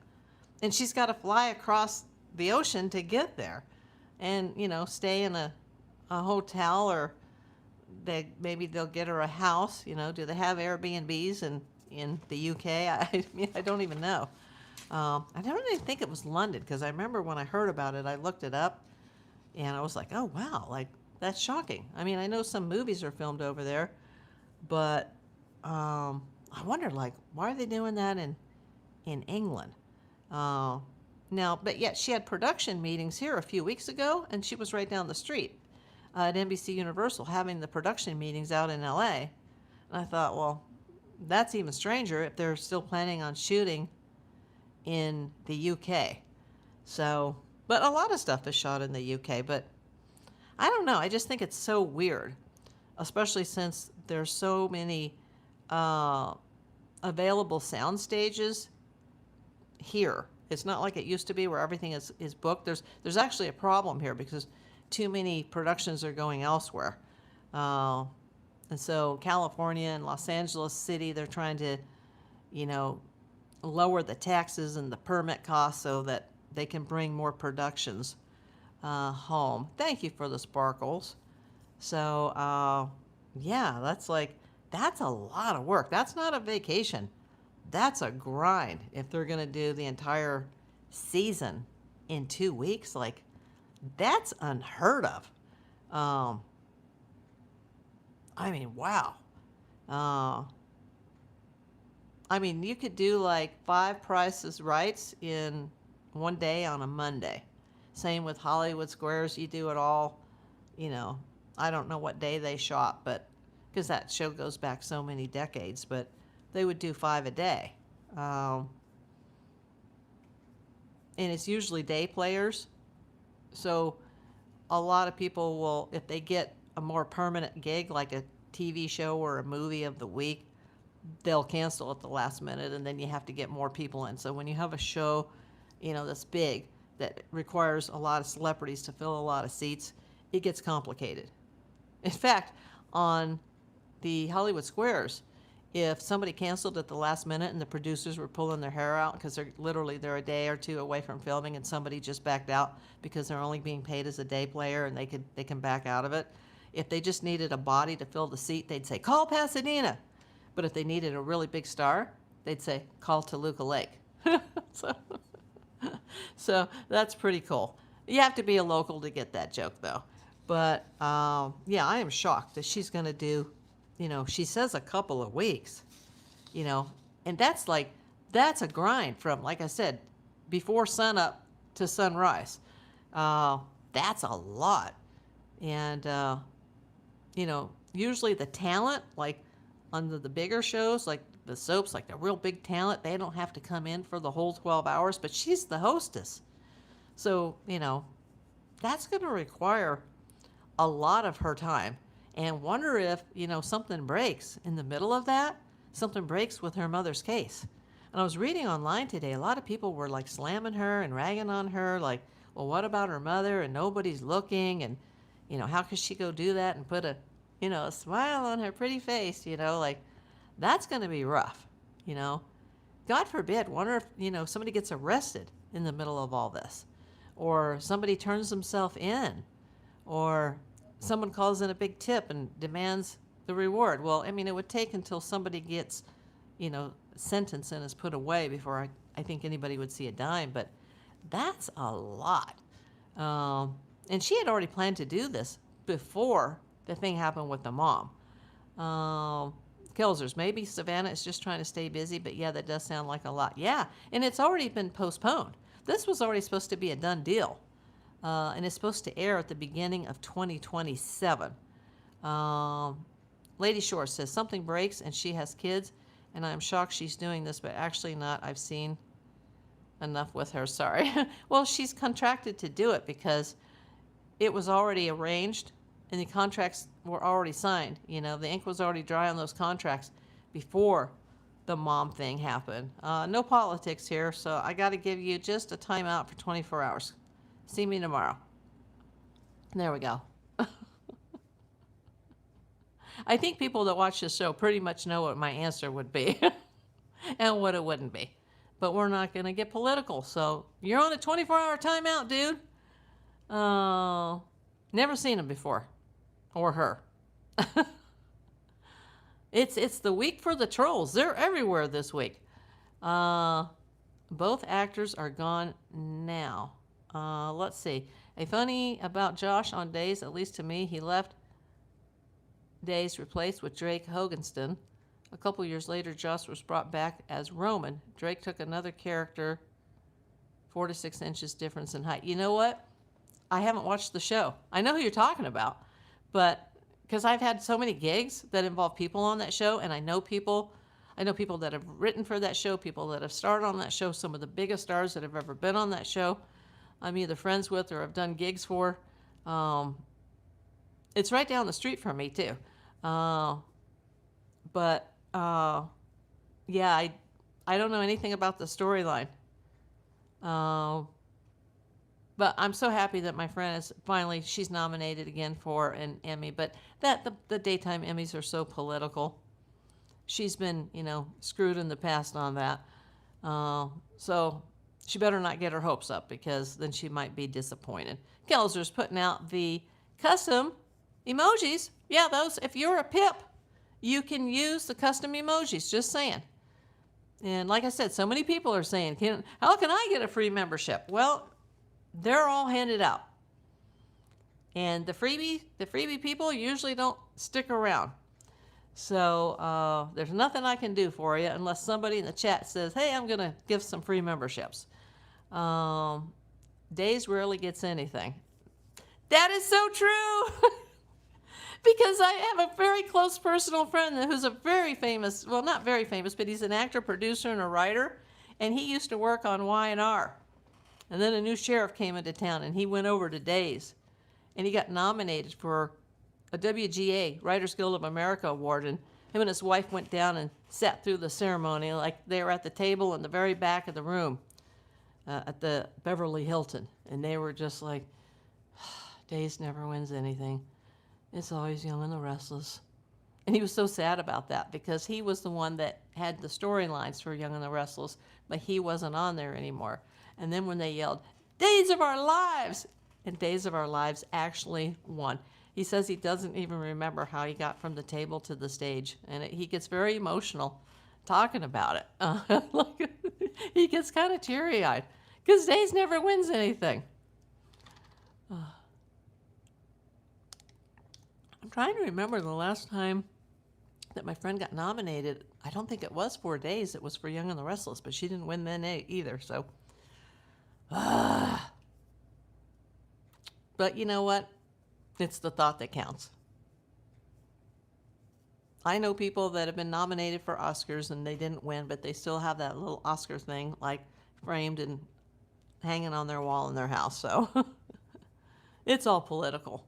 And she's got to fly across the ocean to get there, and you know, stay in a hotel, or maybe they'll get her a house. You know, do they have Airbnbs in the UK? I mean, I don't even know. I don't even think it was London, because I remember when I heard about it, I looked it up, and I was like, oh wow, like that's shocking. I mean, I know some movies are filmed over there, but I wonder, like, why are they doing that in England? Now, but yet she had production meetings here a few weeks ago, and she was right down the street at NBC Universal having the production meetings out in LA. And I thought, well, that's even stranger if they're still planning on shooting in the UK. So, but a lot of stuff is shot in the UK, but I don't know. I just think it's so weird, especially since there's so many available sound stages here. It's not like it used to be where everything is booked. There's actually a problem here because too many productions are going elsewhere. And so California and Los Angeles City, they're trying to, you know, lower the taxes and the permit costs so that they can bring more productions home. Thank you for the sparkles. So, yeah, that's a lot of work. That's not a vacation. That's a grind if they're going to do the entire season in 2 weeks. Like, that's unheard of. I mean, wow. I mean, you could do like 5 Prices Rights in one day on a Monday. Same with Hollywood Squares. You do it all, you know, I don't know what day they shot, but because that show goes back so many decades, but they would do 5 a day. And it's usually day players. So a lot of people will, if they get a more permanent gig, like a TV show or a movie of the week, they'll cancel at the last minute, and then you have to get more people in. So when you have a show, you know, that's big, that requires a lot of celebrities to fill a lot of seats, it gets complicated. In fact, on the Hollywood Squares, if somebody canceled at the last minute and the producers were pulling their hair out because they're a day or 2 away from filming, and somebody just backed out because they're only being paid as a day player and they can back out of it. If they just needed a body to fill the seat, they'd say, call Pasadena. But if they needed a really big star, they'd say, call Toluca Lake. So that's pretty cool. You have to be a local to get that joke, though. But, yeah, I am shocked that she's going to do, you know, she says a couple of weeks, you know, and that's a grind from, like I said, before sunup to sunrise. That's a lot. And, you know, usually the talent, like under the bigger shows, like the soaps, like the real big talent, they don't have to come in for the whole 12 hours, but she's the hostess. So, you know, that's going to require a lot of her time. And wonder if, you know, something breaks in the middle of that, something breaks with her mother's case. And I was reading online today, a lot of people were like slamming her and ragging on her, like, well, what about her mother, and nobody's looking, and, you know, how could she go do that and put a, you know, a smile on her pretty face, you know, like, that's going to be rough, you know. God forbid, wonder if, you know, somebody gets arrested in the middle of all this, or somebody turns themselves in, or someone calls in a big tip and demands the reward. Well, I mean, it would take until somebody gets, you know, sentenced and is put away before I think anybody would see a dime, but that's a lot. And she had already planned to do this before the thing happened with the mom. Kelzers, maybe Savannah is just trying to stay busy, but yeah, that does sound like a lot. Yeah, and it's already been postponed. This was already supposed to be a done deal. And it's supposed to air at the beginning of 2027. Lady Shore says, something breaks and she has kids, and I'm shocked she's doing this, but actually not. I've seen enough with her, sorry. Well, she's contracted to do it because it was already arranged and the contracts were already signed. You know, the ink was already dry on those contracts before the mom thing happened. No politics here, so I got to give you just a timeout for 24 hours. See me tomorrow. There we go. I think people that watch this show pretty much know what my answer would be and what it wouldn't be. But we're not going to get political, so you're on a 24-hour timeout, dude. Never seen him before. Or her. It's the week for the trolls. They're everywhere this week. Both actors are gone now. Let's see. A funny about Josh on Days, at least to me, he left Days replaced with Drake Hogenston. A couple years later, Josh was brought back as Roman. Drake took another character, 4 to 6 inches difference in height. You know what? I haven't watched the show. I know who you're talking about, but because I've had so many gigs that involve people on that show, and I know people that have written for that show, people that have starred on that show, some of the biggest stars that have ever been on that show, I'm either friends with or have done gigs for. It's right down the street from me, too. Yeah, I don't know anything about the storyline. But I'm so happy that my friend is finally, she's nominated again for an Emmy. But the daytime Emmys are so political. She's been, screwed in the past on that. So she better not get her hopes up because then she might be disappointed. Kelsa's putting out the custom emojis. Yeah, those, if you're a pip, you can use the custom emojis, just saying. And like I said, so many people are saying, how can I get a free membership? Well, they're all handed out. And the freebie people usually don't stick around. So there's nothing I can do for you unless somebody in the chat says, hey, I'm going to give some free memberships. Days rarely gets anything. That is so true. Because I have a very close personal friend who's a very famous, well, not very famous, but he's an actor, producer, and a writer. And he used to work on Y&R. And then a new sheriff came into town, and he went over to Days. And he got nominated for a WGA, Writers Guild of America award. And him and his wife went down and sat through the ceremony like they were at the table in the very back of the room at the Beverly Hilton. And they were just like, Days never wins anything. It's always Young and the Restless. And he was so sad about that because he was the one that had the storylines for Young and the Restless, but he wasn't on there anymore. And then when they yelled, Days of Our Lives, and Days of Our Lives actually won. He says he doesn't even remember how he got from the table to the stage. And he gets very emotional talking about it. He gets kind of teary-eyed because Days never wins anything. I'm trying to remember the last time that my friend got nominated. I don't think it was for Days. It was for Young and the Restless, but she didn't win then either. So, but you know what? It's the thought that counts. I know people that have been nominated for Oscars and they didn't win, but they still have that little Oscar thing like framed and hanging on their wall in their house. So it's all political.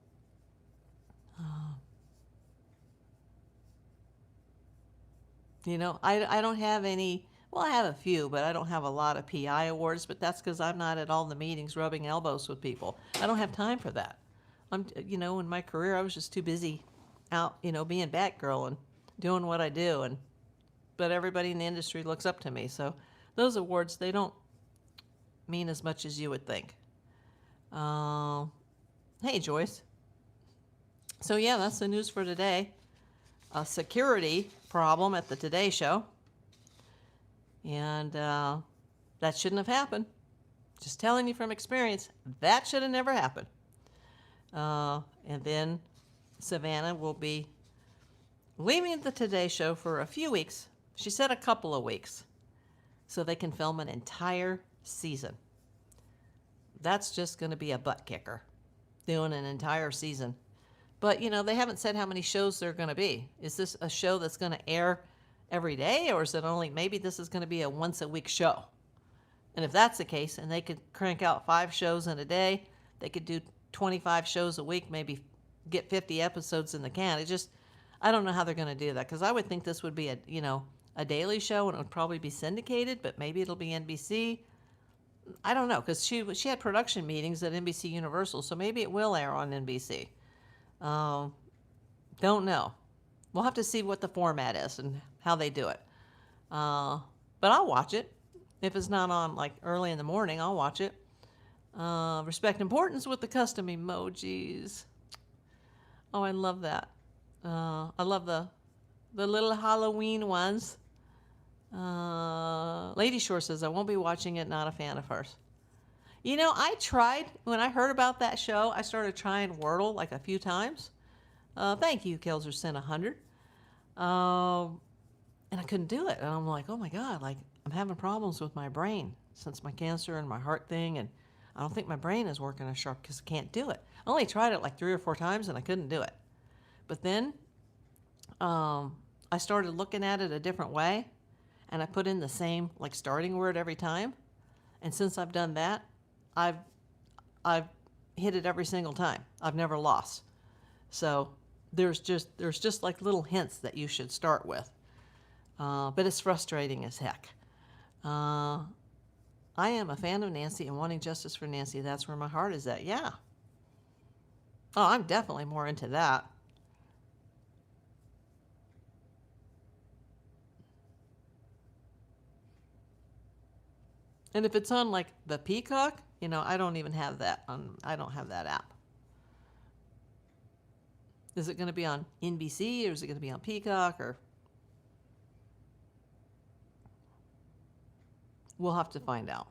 I don't have any, well, I have a few, but I don't have a lot of PI awards, but that's because I'm not at all the meetings rubbing elbows with people. I don't have time for that. In my career, I was just too busy out, being Batgirl and doing what I do. But everybody in the industry looks up to me. So those awards, they don't mean as much as you would think. Hey, Joyce. So yeah, that's the news for today. A security problem at the Today Show. And that shouldn't have happened. Just telling you from experience, that should have never happened. And then Savannah will be leaving the Today Show for a few weeks. She said a couple of weeks. So they can film an entire season. That's just going to be a butt kicker. Doing an entire season. But, they haven't said how many shows there are going to be. Is this a show that's going to air every day? Or is it only, maybe this is going to be a once-a-week show? And if that's the case, and they could crank out 5 shows in a day, they could do 25 shows a week, maybe get 50 episodes in the can. I don't know how they're going to do that, because I would think this would be a daily show, and it would probably be syndicated, but maybe it'll be NBC. I don't know, because she had production meetings at NBC Universal, so maybe it will air on NBC. Don't know. We'll have to see what the format is and how they do it. But I'll watch it. If it's not on like early in the morning, I'll watch it. Respect Importance with the custom emojis. Oh, I love that. I love the little Halloween ones. Lady Shore says, I won't be watching it, not a fan of hers. I tried, when I heard about that show, I started trying Wordle like a few times. Thank you, Kelsa sent 100. And I couldn't do it. And I'm like, oh my God, like I'm having problems with my brain since my cancer and my heart thing. And I don't think my brain is working as sharp because I can't do it. I only tried it like 3 or 4 times and I couldn't do it. But then I started looking at it a different way. And I put in the same like starting word every time. And since I've done that, I've hit it every single time. I've never lost. So there's just like little hints that you should start with. But it's frustrating as heck. I am a fan of Nancy and wanting justice for Nancy. That's where my heart is at. Yeah. Oh, I'm definitely more into that. And if it's on like the Peacock, I don't even have that on. I don't have that app. Is it going to be on NBC or is it going to be on Peacock or? We'll have to find out.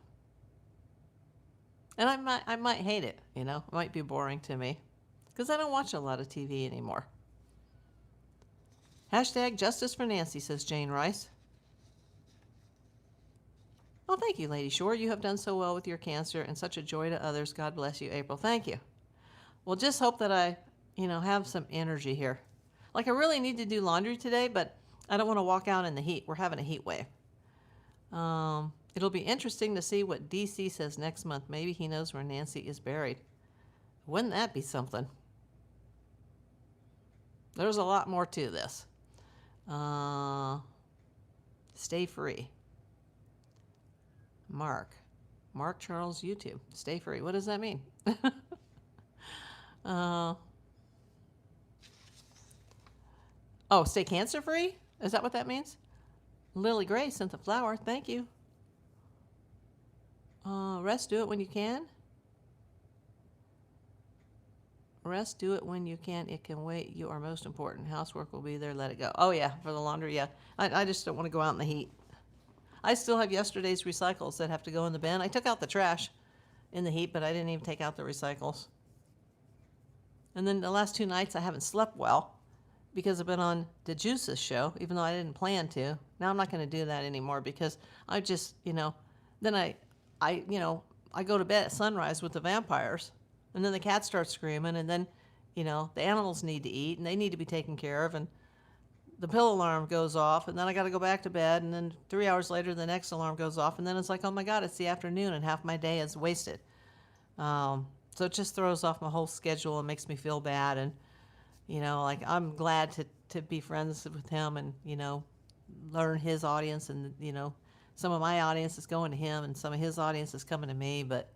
And I might hate it, It might be boring to me because I don't watch a lot of TV anymore. Hashtag Justice for Nancy, says Jane Rice. Well, thank you, Lady Shore. You have done so well with your cancer and such a joy to others. God bless you, April. Thank you. Well, just hope that I, have some energy here. Like I really need to do laundry today, but I don't want to walk out in the heat. We're having a heat wave. It'll be interesting to see what DC says next month. Maybe he knows where Nancy is buried. Wouldn't that be something? There's a lot more to this. Stay free. Mark Charles YouTube. Stay free. What does that mean? Stay cancer free? Is that what that means? Lily Gray sent the flower. Thank you. Rest, do it when you can. Rest, do it when you can. It can wait. You are most important. Housework will be there. Let it go. Oh, yeah, for the laundry, yeah. I just don't want to go out in the heat. I still have yesterday's recycles that have to go in the bin. I took out the trash in the heat, but I didn't even take out the recycles. And then the last 2 nights I haven't slept well because I've been on the Juices show, even though I didn't plan to. Now I'm not going to do that anymore because I just, then I go to bed at sunrise with the vampires, and then the cats start screaming, and then, the animals need to eat, and they need to be taken care of, and the pill alarm goes off, and then I got to go back to bed, and then 3 hours later, the next alarm goes off, and then it's like, oh my God, it's the afternoon, and half my day is wasted. So it just throws off my whole schedule and makes me feel bad, and, like I'm glad to be friends with him and, learn his audience, and, some of my audience is going to him, and some of his audience is coming to me, but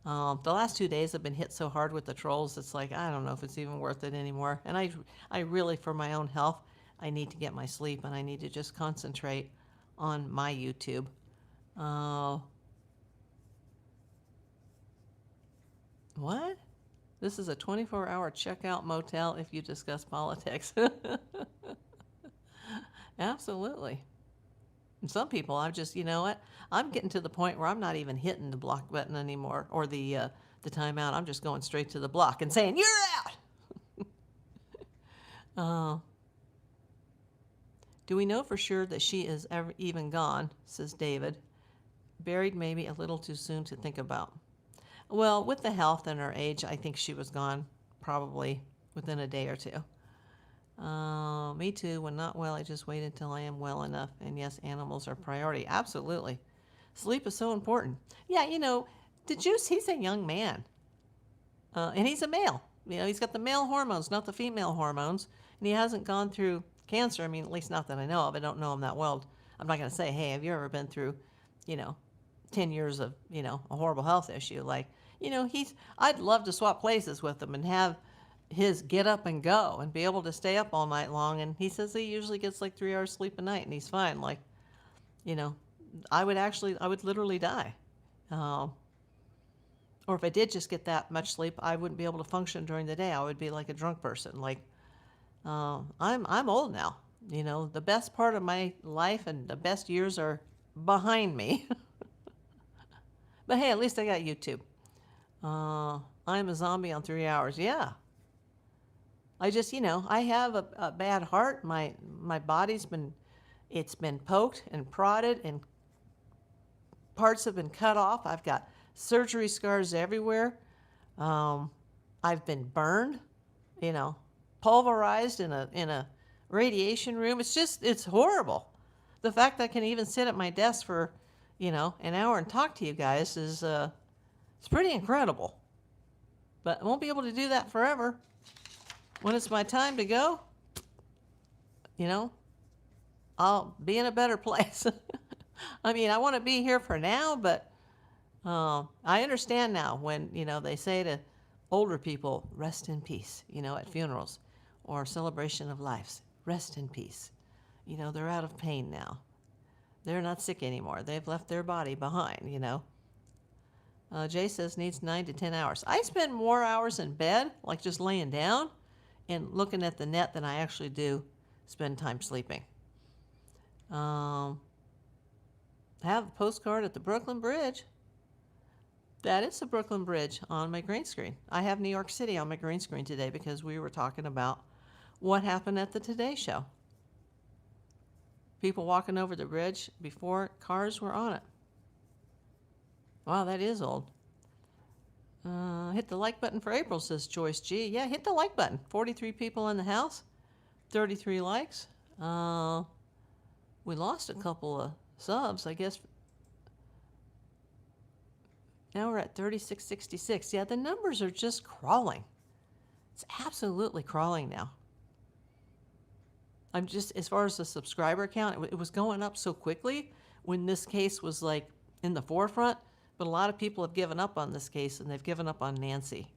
the last 2 days I've been hit so hard with the trolls, it's like, I don't know if it's even worth it anymore, and I really, for my own health, I need to get my sleep, and I need to just concentrate on my YouTube. What? This is a 24-hour checkout motel if you discuss politics. Absolutely. And some people, I'm just, you know what? I'm getting to the point where I'm not even hitting the block button anymore or the timeout. I'm just going straight to the block and saying, you're out! Do we know for sure that she is ever even gone, says David. Buried maybe a little too soon to think about. Well, with the health and her age, I think she was gone probably within a day or 2. Me too. When not well, I just wait until I am well enough. And yes, animals are priority. Absolutely. Sleep is so important. Yeah, the Juice, he's a young man. And he's a male. He's got the male hormones, not the female hormones. And he hasn't gone through cancer. I mean, at least not that I know of. I don't know him that well. I'm not going to say, hey, have you ever been through, 10 years of, a horrible health issue? Like, I'd love to swap places with him and have his get up and go and be able to stay up all night long. And he says he usually gets like 3 hours sleep a night and he's fine. Like, I would literally die. Or if I did just get that much sleep, I wouldn't be able to function during the day. I would be like a drunk person. Like, I'm old now. The best part of my life and the best years are behind me. But hey, at least I got YouTube. I'm a zombie on 3 hours. Yeah. I just, I have a bad heart. My body's been poked and prodded and parts have been cut off. I've got surgery scars everywhere. I've been burned, pulverized in a radiation room. It's horrible. The fact that I can even sit at my desk for, an hour and talk to you guys is, it's pretty incredible. But I won't be able to do that forever. When it's my time to go, I'll be in a better place. I mean, I want to be here for now, but I understand now when, they say to older people, rest in peace, at funerals or celebration of lives, rest in peace. They're out of pain now. They're not sick anymore. They've left their body behind, Jay says needs 9 to 10 hours. I spend more hours in bed, like just laying down and looking at the net than I actually do spend time sleeping. I have a postcard at the Brooklyn Bridge. That is the Brooklyn Bridge on my green screen. I have New York City on my green screen today because we were talking about what happened at the Today Show. People walking over the bridge before cars were on it. Wow, that is old. Hit the like button for April, says Joyce G. Yeah, hit the like button. 43 people in the house, 33 likes. We lost a couple of subs, I guess. Now we're at 3666. Yeah, the numbers are just crawling. It's absolutely crawling now. I'm just, as far as the subscriber count, it was going up so quickly when this case was like in the forefront, but a lot of people have given up on this case and they've given up on Nancy.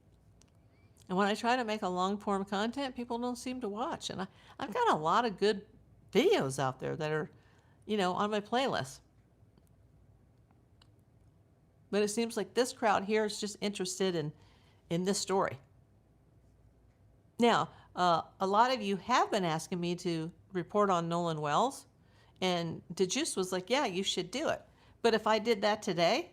And when I try to make a long form content, people don't seem to watch. And I've got a lot of good videos out there that are, on my playlist. But it seems like this crowd here is just interested in this story. Now, a lot of you have been asking me to report on Nolan Wells, and DeJuice was like, yeah, you should do it. But if I did that today,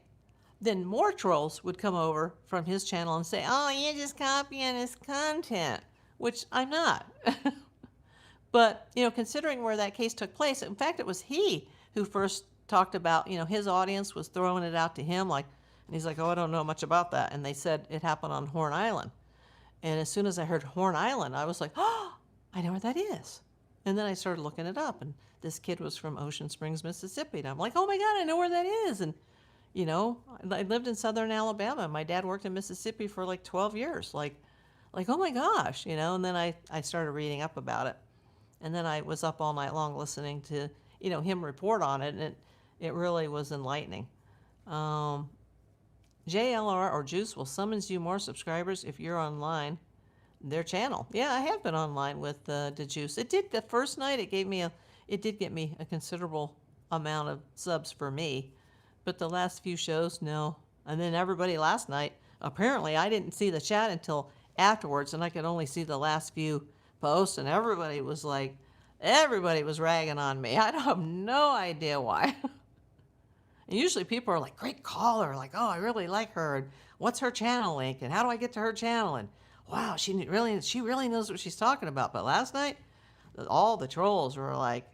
then more trolls would come over from his channel and say, oh, you're just copying his content, which I'm not. But, considering where that case took place, in fact, it was he who first talked about, his audience was throwing it out to him, and he's like, oh, I don't know much about that. And they said it happened on Horn Island. And as soon as I heard Horn Island, I was like, oh, I know where that is. And then I started looking it up, and this kid was from Ocean Springs, Mississippi. And I'm like, oh my God, I know where that is. And, I lived in southern Alabama. My dad worked in Mississippi for like 12 years. Like, oh my gosh, and then I started reading up about it. And then I was up all night long listening to, him report on it, and it really was enlightening. JLR or Juice will summons you more subscribers if you're online their channel. Yeah, I have been online with the Juice. It did the first night. It did get me a considerable amount of subs for me, but the last few shows, no. And then everybody last night, apparently I didn't see the chat until afterwards, and I could only see the last few posts, and everybody was ragging on me. I have no idea why. And usually people are like, great caller, like, oh, I really like her. And what's her channel link? And how do I get to her channel? And wow, she really knows what she's talking about. But last night, all the trolls were like,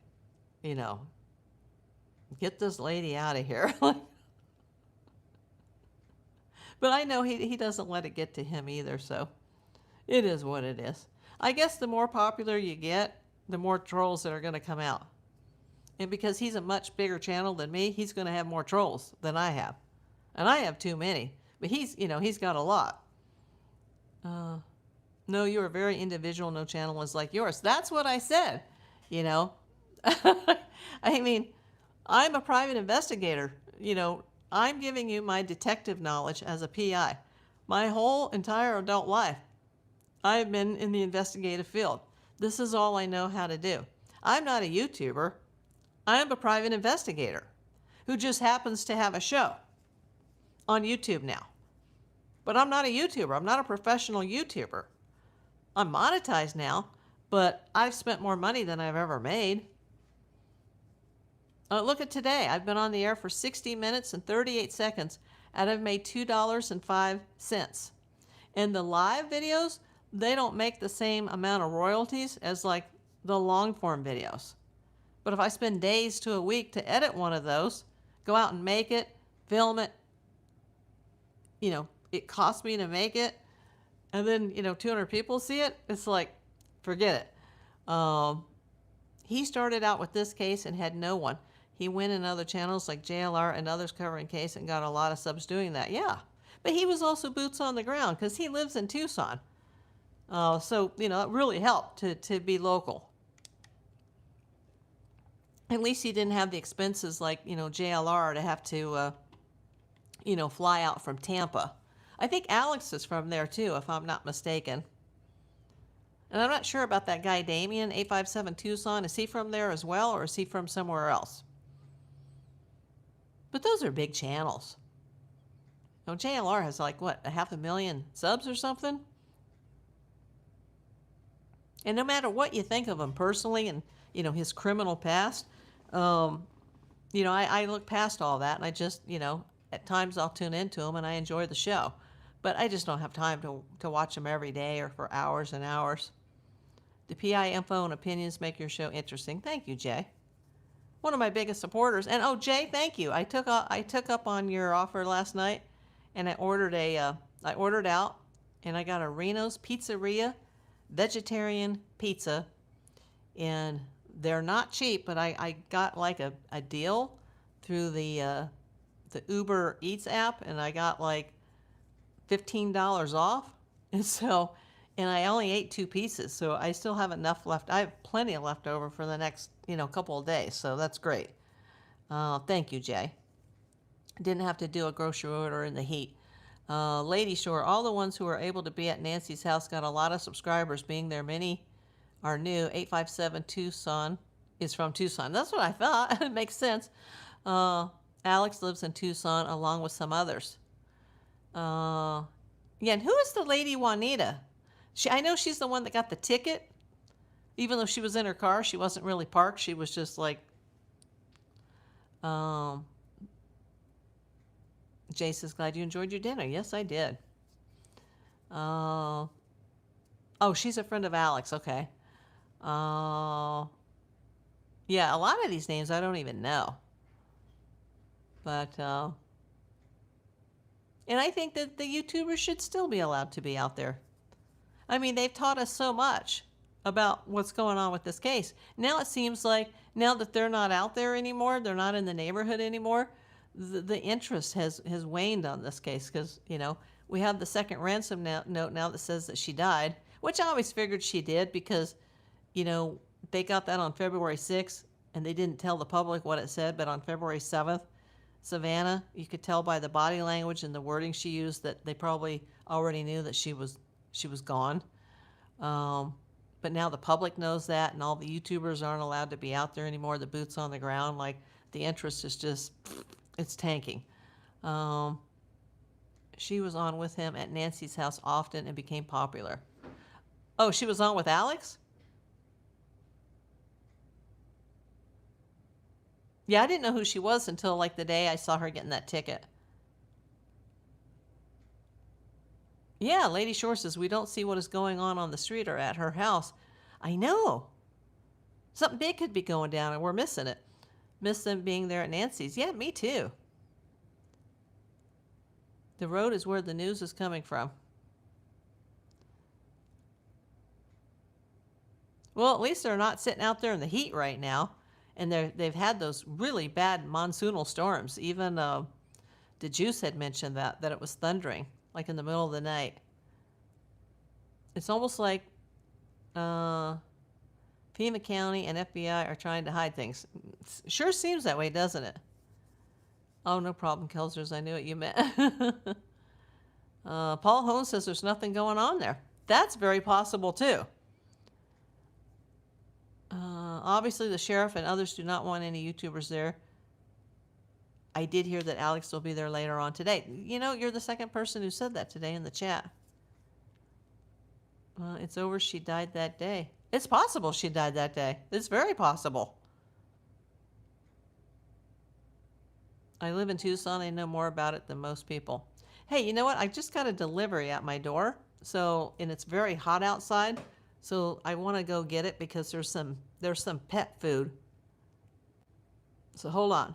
get this lady out of here. But I know he doesn't let it get to him either. So it is what it is. I guess the more popular you get, the more trolls that are going to come out. And because he's a much bigger channel than me, he's going to have more trolls than I have. And I have too many. But he's, he's got a lot. No, you are very individual. No channel is like yours. That's what I said, I mean, I'm a private investigator. I'm giving you my detective knowledge as a PI. My whole entire adult life, I've been in the investigative field. This is all I know how to do. I'm not a YouTuber. I'm a private investigator who just happens to have a show on YouTube now. But I'm not a YouTuber. I'm not a professional YouTuber. I'm monetized now, but I've spent more money than I've ever made. Look at today. I've been on the air for 60 minutes and 38 seconds, and I've made $2.05. And the live videos, they don't make the same amount of royalties as like the long form videos. But if I spend days to a week to edit one of those, go out and make it, film it, it costs me to make it, and then, 200 people see it, it's like, forget it. He started out with this case and had no one. He went in other channels like JLR and others covering case and got a lot of subs doing that. Yeah. But he was also boots on the ground because he lives in Tucson. So, it really helped to be local. At least he didn't have the expenses like, JLR to have to, fly out from Tampa. I think Alex is from there too, if I'm not mistaken. And I'm not sure about that guy, Damien, 857 Tucson. Is he from there as well, or is he from somewhere else? But those are big channels. JLR has like, what, 500,000 subs or something? And no matter what you think of him personally and, his criminal past, I look past all that, and I just, at times I'll tune into him and I enjoy the show. But I just don't have time to watch him every day or for hours and hours. The PI info and opinions make your show interesting. Thank you, Jay. One of my biggest supporters. And oh, Jay, thank you. I took up on your offer last night, and I ordered out, and I got a Reno's Pizzeria vegetarian pizza, and they're not cheap, but I got like a deal through the Uber Eats app, and I got like $15 off, and I only ate 2 pieces, so I still have enough left. I have plenty of leftover for the next couple of days, so that's great. Thank you, Jay. Didn't have to do a grocery order in the heat. Lady Shore, all the ones who were able to be at Nancy's house got a lot of subscribers. Being there, many are new. 857 Tucson is from Tucson. That's what I thought. It makes sense. Alex lives in Tucson along with some others. Yeah, and who is the lady Juanita? I know she's the one that got the ticket. Even though she was in her car, she wasn't really parked. She was just like, Jay says, glad you enjoyed your dinner. Yes, I did. Oh, she's a friend of Alex. Okay. Yeah, a lot of these names I don't even know. But, and I think that the YouTubers should still be allowed to be out there. I mean, they've taught us so much about what's going on with this case. Now it seems like, now that they're not out there anymore, they're not in the neighborhood anymore, the interest has waned on this case because, we have the second ransom note now that says that she died, which I always figured she did because, they got that on February 6th and they didn't tell the public what it said, but on February 7th, Savannah, you could tell by the body language and the wording she used that they probably already knew that she was gone. But now the public knows that, and all the YouTubers aren't allowed to be out there anymore. The boots on the ground, like the interest is just, it's tanking. She was on with him at Nancy's house often and became popular. Oh, she was on with Alex? Yeah, I didn't know who she was until like the day I saw her getting that ticket. Yeah, Lady Shore says, we don't see what is going on the street or at her house. I know. Something big could be going down and we're missing it. Miss them being there at Nancy's. Yeah, me too. The road is where the news is coming from. Well, at least they're not sitting out there in the heat right now. And they've had those really bad monsoonal storms. Even the Juice had mentioned that it was thundering, like in the middle of the night. It's almost like FEMA County and FBI are trying to hide things. It sure seems that way, doesn't it? Oh, no problem, Kelsers. I knew what you meant. Paul Holmes says there's nothing going on there. That's very possible, too. Obviously, the sheriff and others do not want any YouTubers there. I did hear that Alex will be there later on today. You know, you're the second person who said that today in the chat. It's over. She died that day. It's possible she died that day. It's very possible. I live in Tucson. I know more about it than most people. Hey, you know what? I just got a delivery at my door. And it's very hot outside. So I want to go get it because there's some pet food. So hold on.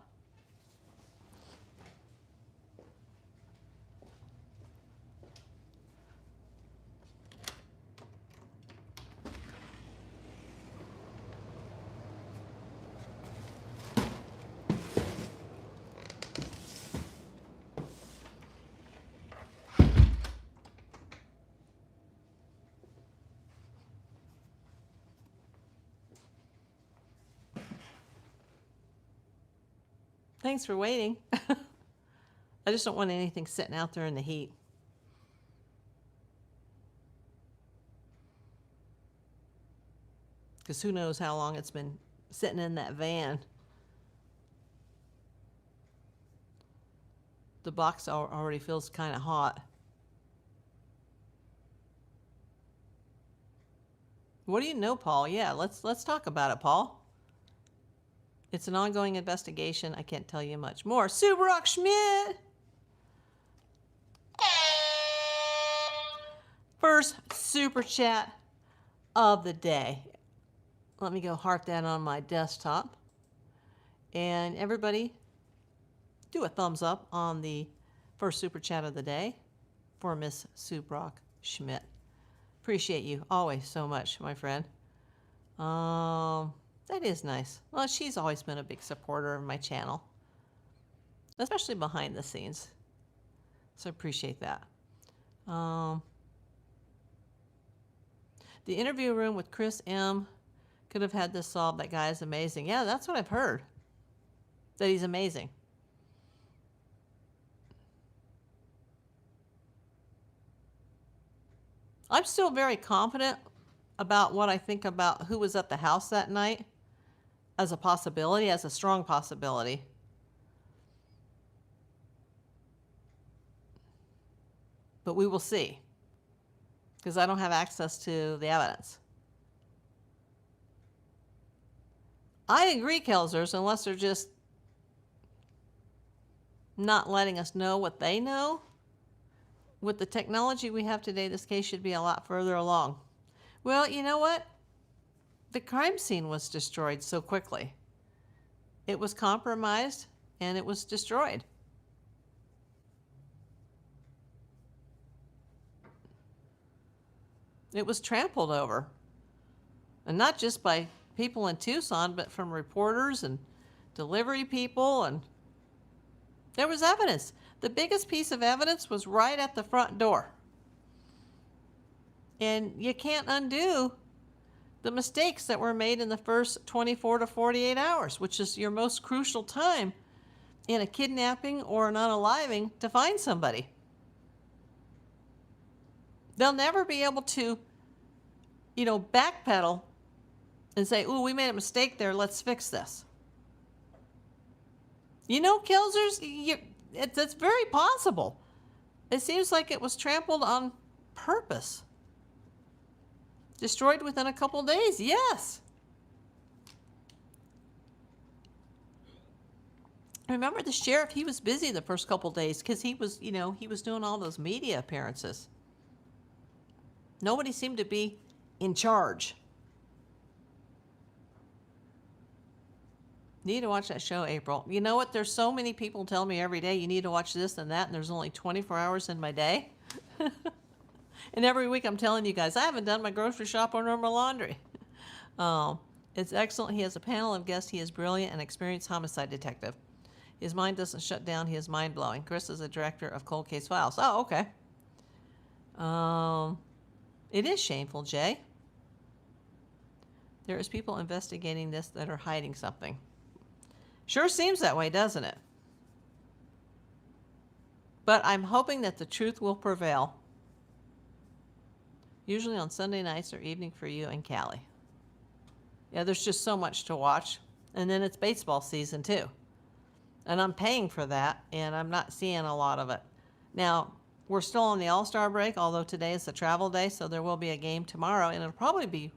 Thanks for waiting. I just don't want anything sitting out there in the heat. Because who knows how long it's been sitting in that van. The box already feels kind of hot. What do you know, Paul? Yeah, let's talk about it, Paul. It's an ongoing investigation. I can't tell you much more. Subrock Schmidt! First super chat of the day. Let me go heart that on my desktop. And everybody, do a thumbs up on the first super chat of the day for Miss Subrock Schmidt. Appreciate you always so much, my friend. That is nice. Well, she's always been a big supporter of my channel, especially behind the scenes. So I appreciate that. The interview room with Chris M. could have had this solved. That guy is amazing. Yeah, that's what I've heard. That he's amazing. I'm still very confident about what I think about who was at the house that night as a possibility, as a strong possibility. But we will see, because I don't have access to the evidence. I agree, Kelsers, unless they're just not letting us know what they know. With the technology we have today, this case should be a lot further along. Well, you know what? The crime scene was destroyed so quickly. It was compromised and it was destroyed. It was trampled over. And not just by people in Tucson, but from reporters and delivery people, and there was evidence. The biggest piece of evidence was right at the front door. And you can't undo the mistakes that were made in the first 24 to 48 hours, which is your most crucial time in a kidnapping or an unaliving to find somebody. They'll never be able to, backpedal and say, ooh, we made a mistake there, let's fix this. Kelsers, it's very possible. It seems like it was trampled on purpose. Destroyed within a couple days, yes. Remember the sheriff, he was busy the first couple days because he was doing all those media appearances. Nobody seemed to be in charge. Need to watch that show, April. You know what? There's so many people tell me every day, you need to watch this and that, and there's only 24 hours in my day. And every week I'm telling you guys, I haven't done my grocery shop or my laundry. It's excellent. He has a panel of guests. He is brilliant and experienced homicide detective. His mind doesn't shut down. He is mind-blowing. Chris is a director of Cold Case Files. Oh, okay. It is shameful, Jay. There is people investigating this that are hiding something. Sure seems that way, doesn't it? But I'm hoping that the truth will prevail. Usually on Sunday nights or evening for you and Callie. Yeah, there's just so much to watch. And then it's baseball season too. And I'm paying for that, and I'm not seeing a lot of it. Now, we're still on the All-Star break, although today is the travel day, so there will be a game tomorrow, and it'll probably be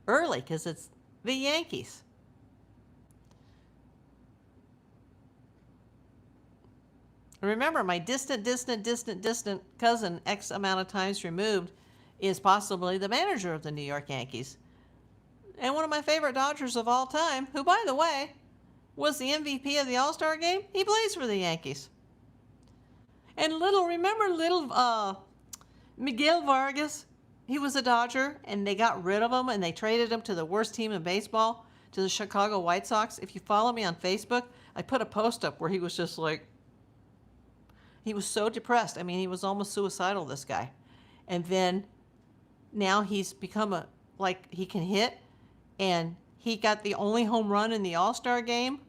early because it's the Yankees. Remember, my distant cousin, X amount of times removed, is possibly the manager of the New York Yankees. And one of my favorite Dodgers of all time, who, by the way, was the MVP of the All-Star game. He plays for the Yankees. And remember Miguel Vargas? He was a Dodger, and they got rid of him, and they traded him to the worst team in baseball, to the Chicago White Sox. If you follow me on Facebook, I put a post up where he was just like, he was so depressed. I mean, he was almost suicidal, this guy. And then now he's become he can hit, and he got the only home run in the All-Star game.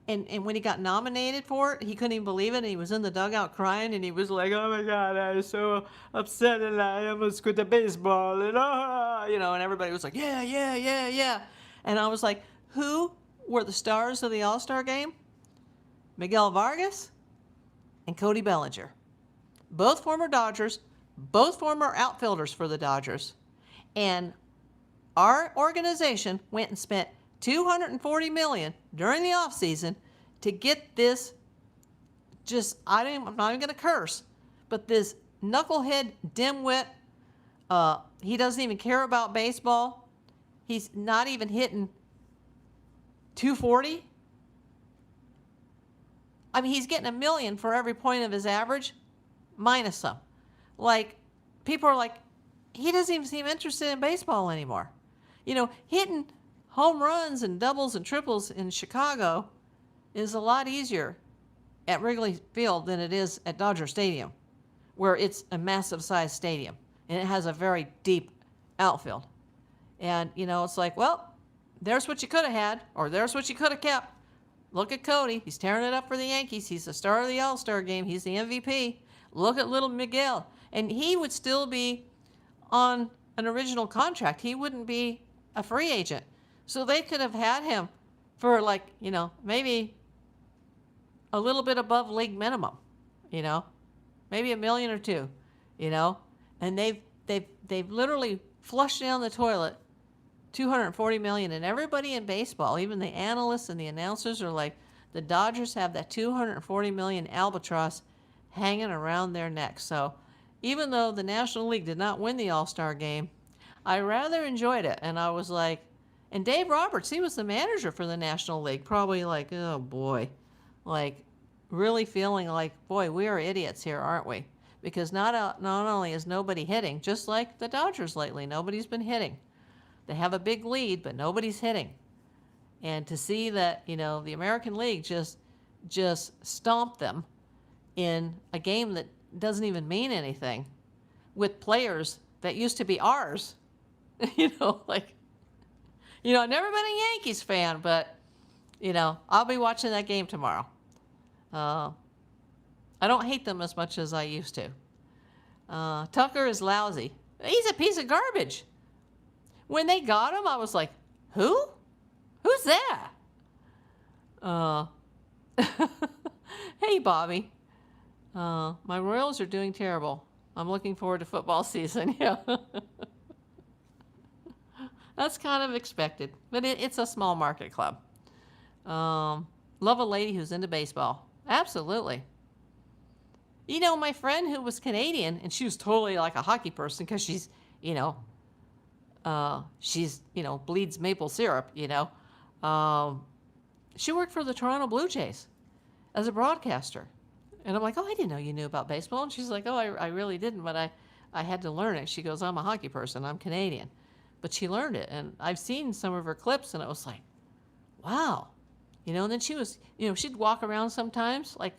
And when he got nominated for it, he couldn't even believe it. And he was in the dugout crying, and he was like, "Oh my God, I was so upset, and I almost quit the baseball." And and everybody was like, "Yeah." And I was like, who were the stars of the All-Star game? Miguel Vargas and Cody Bellinger, both former Dodgers, both former outfielders for the Dodgers, and our organization went and spent $240 million during the offseason to get this I'm not even going to curse, but this knucklehead dimwit, he doesn't even care about baseball. He's not even hitting 240. I mean, he's getting $1 million for every point of his average, minus some. People are like, he doesn't even seem interested in baseball anymore. Hitting home runs and doubles and triples in Chicago is a lot easier at Wrigley Field than it is at Dodger Stadium, where it's a massive size stadium and it has a very deep outfield. And, it's like, well, there's what you could have had, or there's what you could have kept. Look at Cody. He's tearing it up for the Yankees. He's the star of the All-Star game. He's the MVP. Look at little Miguel. And he would still be on an original contract. He wouldn't be a free agent. So they could have had him for maybe a little bit above league minimum, maybe $1 million or $2 million, and they've literally flushed down the toilet $240 million, and everybody in baseball, even the analysts and the announcers, are like, the Dodgers have that $240 million albatross hanging around their neck. So even though the National League did not win the All-Star game, I rather enjoyed it, and I was like. And Dave Roberts, he was the manager for the National League, probably like, oh boy, really feeling like, boy, we are idiots here, aren't we? Because not only is nobody hitting, just like the Dodgers lately, nobody's been hitting. They have a big lead, but nobody's hitting. And to see that, the American League just stomped them in a game that doesn't even mean anything with players that used to be ours, I've never been a Yankees fan, but, I'll be watching that game tomorrow. I don't hate them as much as I used to. Tucker is lousy. He's a piece of garbage. When they got him, I was like, who? Who's that? Hey, Bobby. My Royals are doing terrible. I'm looking forward to football season. Yeah. That's kind of expected, but it's a small market club. Love a lady who's into baseball. Absolutely. My friend who was Canadian, and she was totally like a hockey person because she's bleeds maple syrup, she worked for the Toronto Blue Jays as a broadcaster. And I'm like, oh, I didn't know you knew about baseball. And she's like, oh, I really didn't, but I had to learn it. She goes, I'm a hockey person. I'm Canadian. but she learned it. And I've seen some of her clips, and it was like, wow. And then she was, she'd walk around sometimes, like,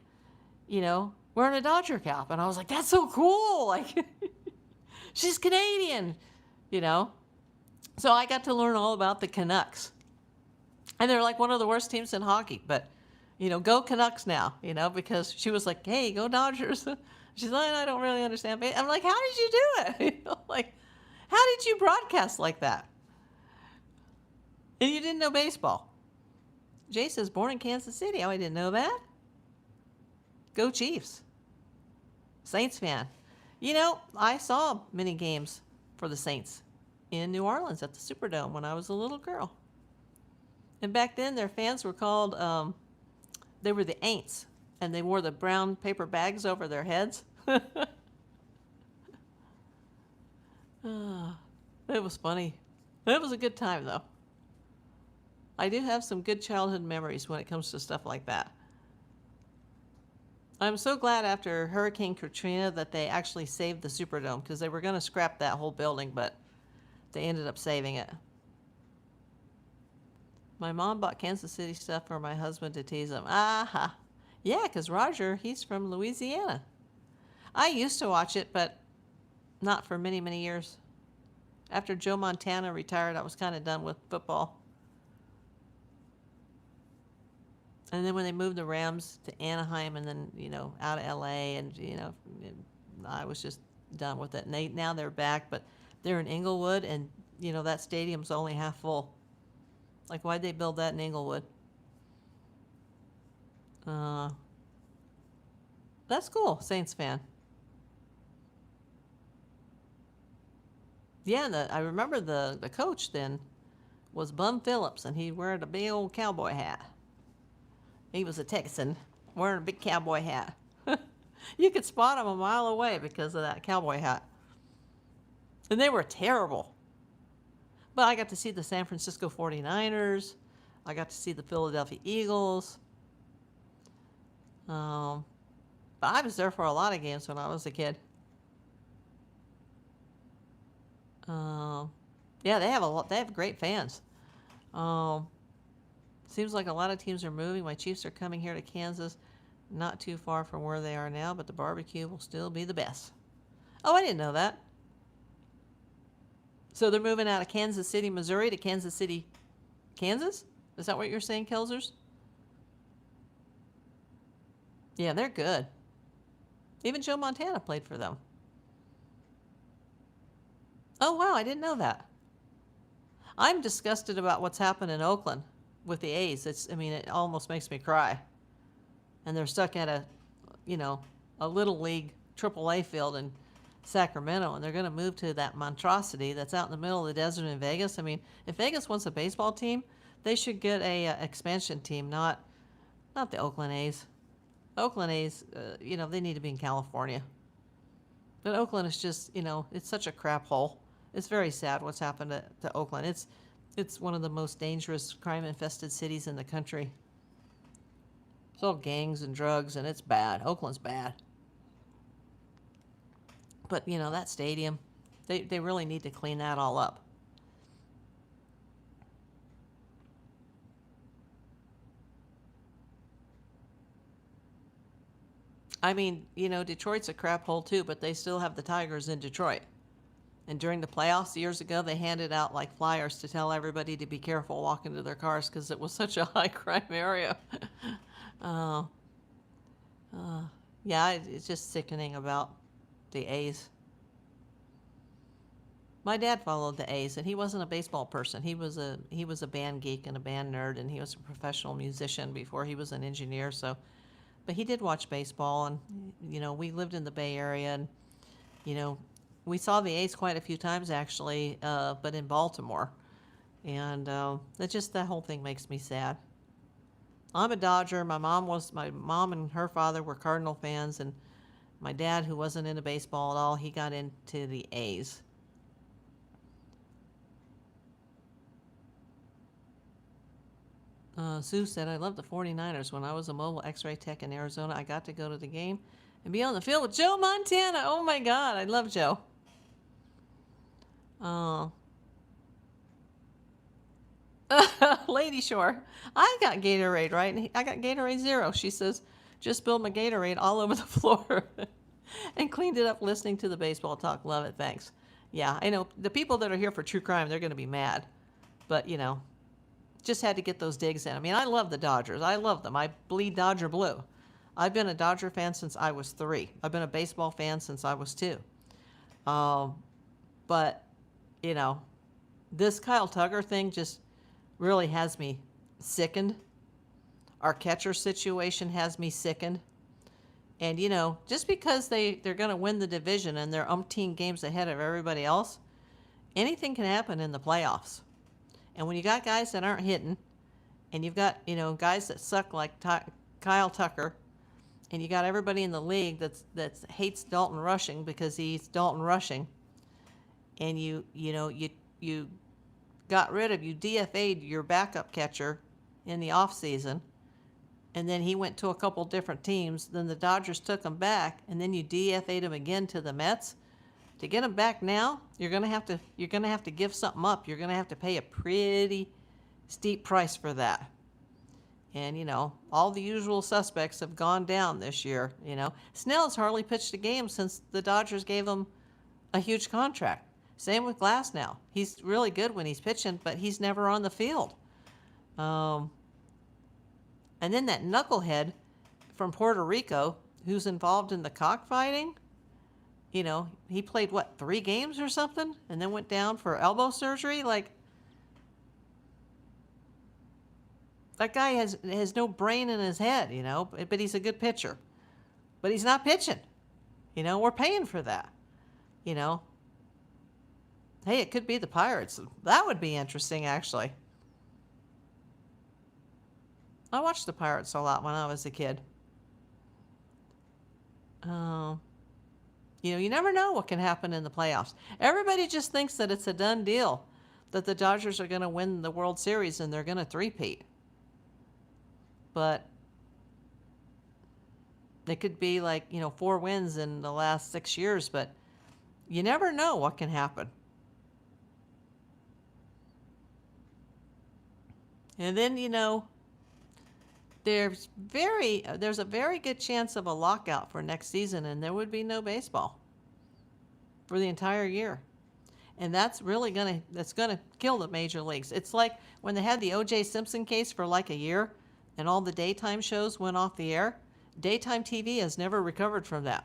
wearing a Dodger cap. And I was like, that's so cool. Like, she's Canadian, So I got to learn all about the Canucks. And they're like one of the worst teams in hockey. But, go Canucks now, because she was like, hey, go Dodgers. She's like, I don't really understand. I'm like, how did you do it? Like, how did you broadcast like that? And you didn't know baseball. Jay says, born in Kansas City. Oh, I didn't know that. Go Chiefs. Saints fan. I saw many games for the Saints in New Orleans at the Superdome when I was a little girl. And back then, their fans were called, they were the Aints. And they wore the brown paper bags over their heads. It was funny. It was a good time, though. I do have some good childhood memories when it comes to stuff like that. I'm so glad after Hurricane Katrina that they actually saved the Superdome, because they were going to scrap that whole building, but they ended up saving it. My mom bought Kansas City stuff for my husband to tease him. Aha. Yeah, because Roger, he's from Louisiana. I used to watch it, but not for many, many years. After Joe Montana retired, I was kind of done with football. And then when they moved the Rams to Anaheim and then, out of L.A., and, I was just done with it. And now they're back, but they're in Inglewood, and, that stadium's only half full. Like, why'd they build that in Inglewood? That's cool, Saints fan. Yeah, I remember the coach then was Bum Phillips, and he wore a big old cowboy hat. He was a Texan wearing a big cowboy hat. You could spot him a mile away because of that cowboy hat. And they were terrible. But I got to see the San Francisco 49ers. I got to see the Philadelphia Eagles. But I was there for a lot of games when I was a kid. Yeah, they have great fans. Seems like a lot of teams are moving. My Chiefs are coming here to Kansas, not too far from where they are now, but the barbecue will still be the best. Oh, I didn't know that. So they're moving out of Kansas City, Missouri to Kansas City, Kansas? Is that what you're saying, Kelsers? Yeah, they're good. Even Joe Montana played for them. Oh, wow, I didn't know that. I'm disgusted about what's happened in Oakland with the A's. It almost makes me cry. And they're stuck at a Little League AAA field in Sacramento, and they're going to move to that monstrosity that's out in the middle of the desert in Vegas. If Vegas wants a baseball team, they should get a expansion team, not the Oakland A's. Oakland A's, they need to be in California. But Oakland is just, it's such a crap hole. It's very sad what's happened to Oakland. It's one of the most dangerous, crime-infested cities in the country. It's all gangs and drugs, and it's bad. Oakland's bad. But, that stadium, they really need to clean that all up. Detroit's a crap hole too, but they still have the Tigers in Detroit. And during the playoffs years ago, they handed out like flyers to tell everybody to be careful walking to their cars because it was such a high crime area. Yeah, it's just sickening about the A's. My dad followed the A's, and he wasn't a baseball person. He was a band geek and a band nerd, and he was a professional musician before he was an engineer. But he did watch baseball, and we lived in the Bay Area, and we saw the A's quite a few times actually, but in Baltimore, and that whole thing makes me sad. I'm a Dodger. My mom and her father were Cardinal fans, and my dad, who wasn't into baseball at all, he got into the A's. Sue said, I loved the 49ers. When I was a mobile x-ray tech in Arizona, I got to go to the game and be on the field with Joe Montana. Oh my God, I love Joe. Lady Shore, I got Gatorade, right? And I got Gatorade Zero. She says, just spilled my Gatorade all over the floor and cleaned it up listening to the baseball talk. Love it. Thanks. Yeah, I know the people that are here for true crime, they're going to be mad. But, just had to get those digs in. I mean, I love the Dodgers. I love them. I bleed Dodger blue. I've been a Dodger fan since I was 3. I've been a baseball fan since I was 2. But, this Kyle Tugger thing just really has me sickened. Our catcher situation has me sickened. And, just because they're going to win the division and they're umpteen games ahead of everybody else, anything can happen in the playoffs. And when you got guys that aren't hitting, and you've got, guys that suck like Kyle Tucker, and you got everybody in the league that hates Dalton Rushing because he's Dalton Rushing, and you got rid of, you DFA'd your backup catcher in the offseason, and then he went to a couple different teams. Then the Dodgers took him back, and then you DFA'd him again to the Mets. To get him back now, you're gonna have to give something up. You're gonna have to pay a pretty steep price for that. And all the usual suspects have gone down this year. Snell's hardly pitched a game since the Dodgers gave him a huge contract. Same with Glasnow. He's really good when he's pitching, but he's never on the field. And then that knucklehead from Puerto Rico who's involved in the cockfighting, he played, 3 games or something? And then went down for elbow surgery? Like, that guy has no brain in his head, but he's a good pitcher. But he's not pitching. We're paying for that. Hey, it could be the Pirates. That would be interesting, actually. I watched the Pirates a lot when I was a kid. You never know what can happen in the playoffs. Everybody just thinks that it's a done deal, that the Dodgers are going to win the World Series and they're going to three-peat. But it could be 4 wins in the last 6 years, but you never know what can happen. And then, there's a very good chance of a lockout for next season, and there would be no baseball for the entire year. And that's really gonna kill the major leagues. It's like when they had the O.J. Simpson case for a year, and all the daytime shows went off the air. Daytime TV has never recovered from that.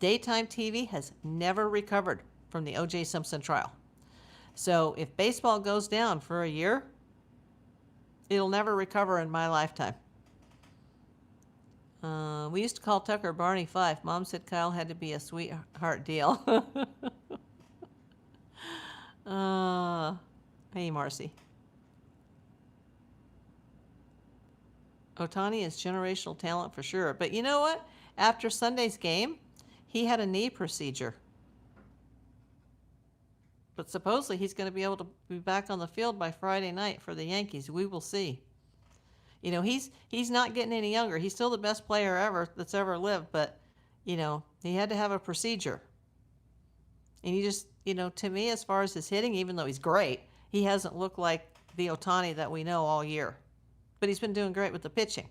Daytime TV has never recovered from the O.J. Simpson trial. So if baseball goes down for a year, it'll never recover in my lifetime. We used to call Tucker Barney Fife. Mom said Kyle had to be a sweetheart deal. Hey, Marcy. Ohtani is generational talent for sure. But you know what? After Sunday's game, he had a knee procedure. But supposedly he's going to be able to be back on the field by Friday night for the Yankees. We will see. He's not getting any younger. He's still the best player ever that's ever lived, but, he had to have a procedure. And he just, to me, as far as his hitting, even though he's great, he hasn't looked like the Ohtani that we know all year. But he's been doing great with the pitching.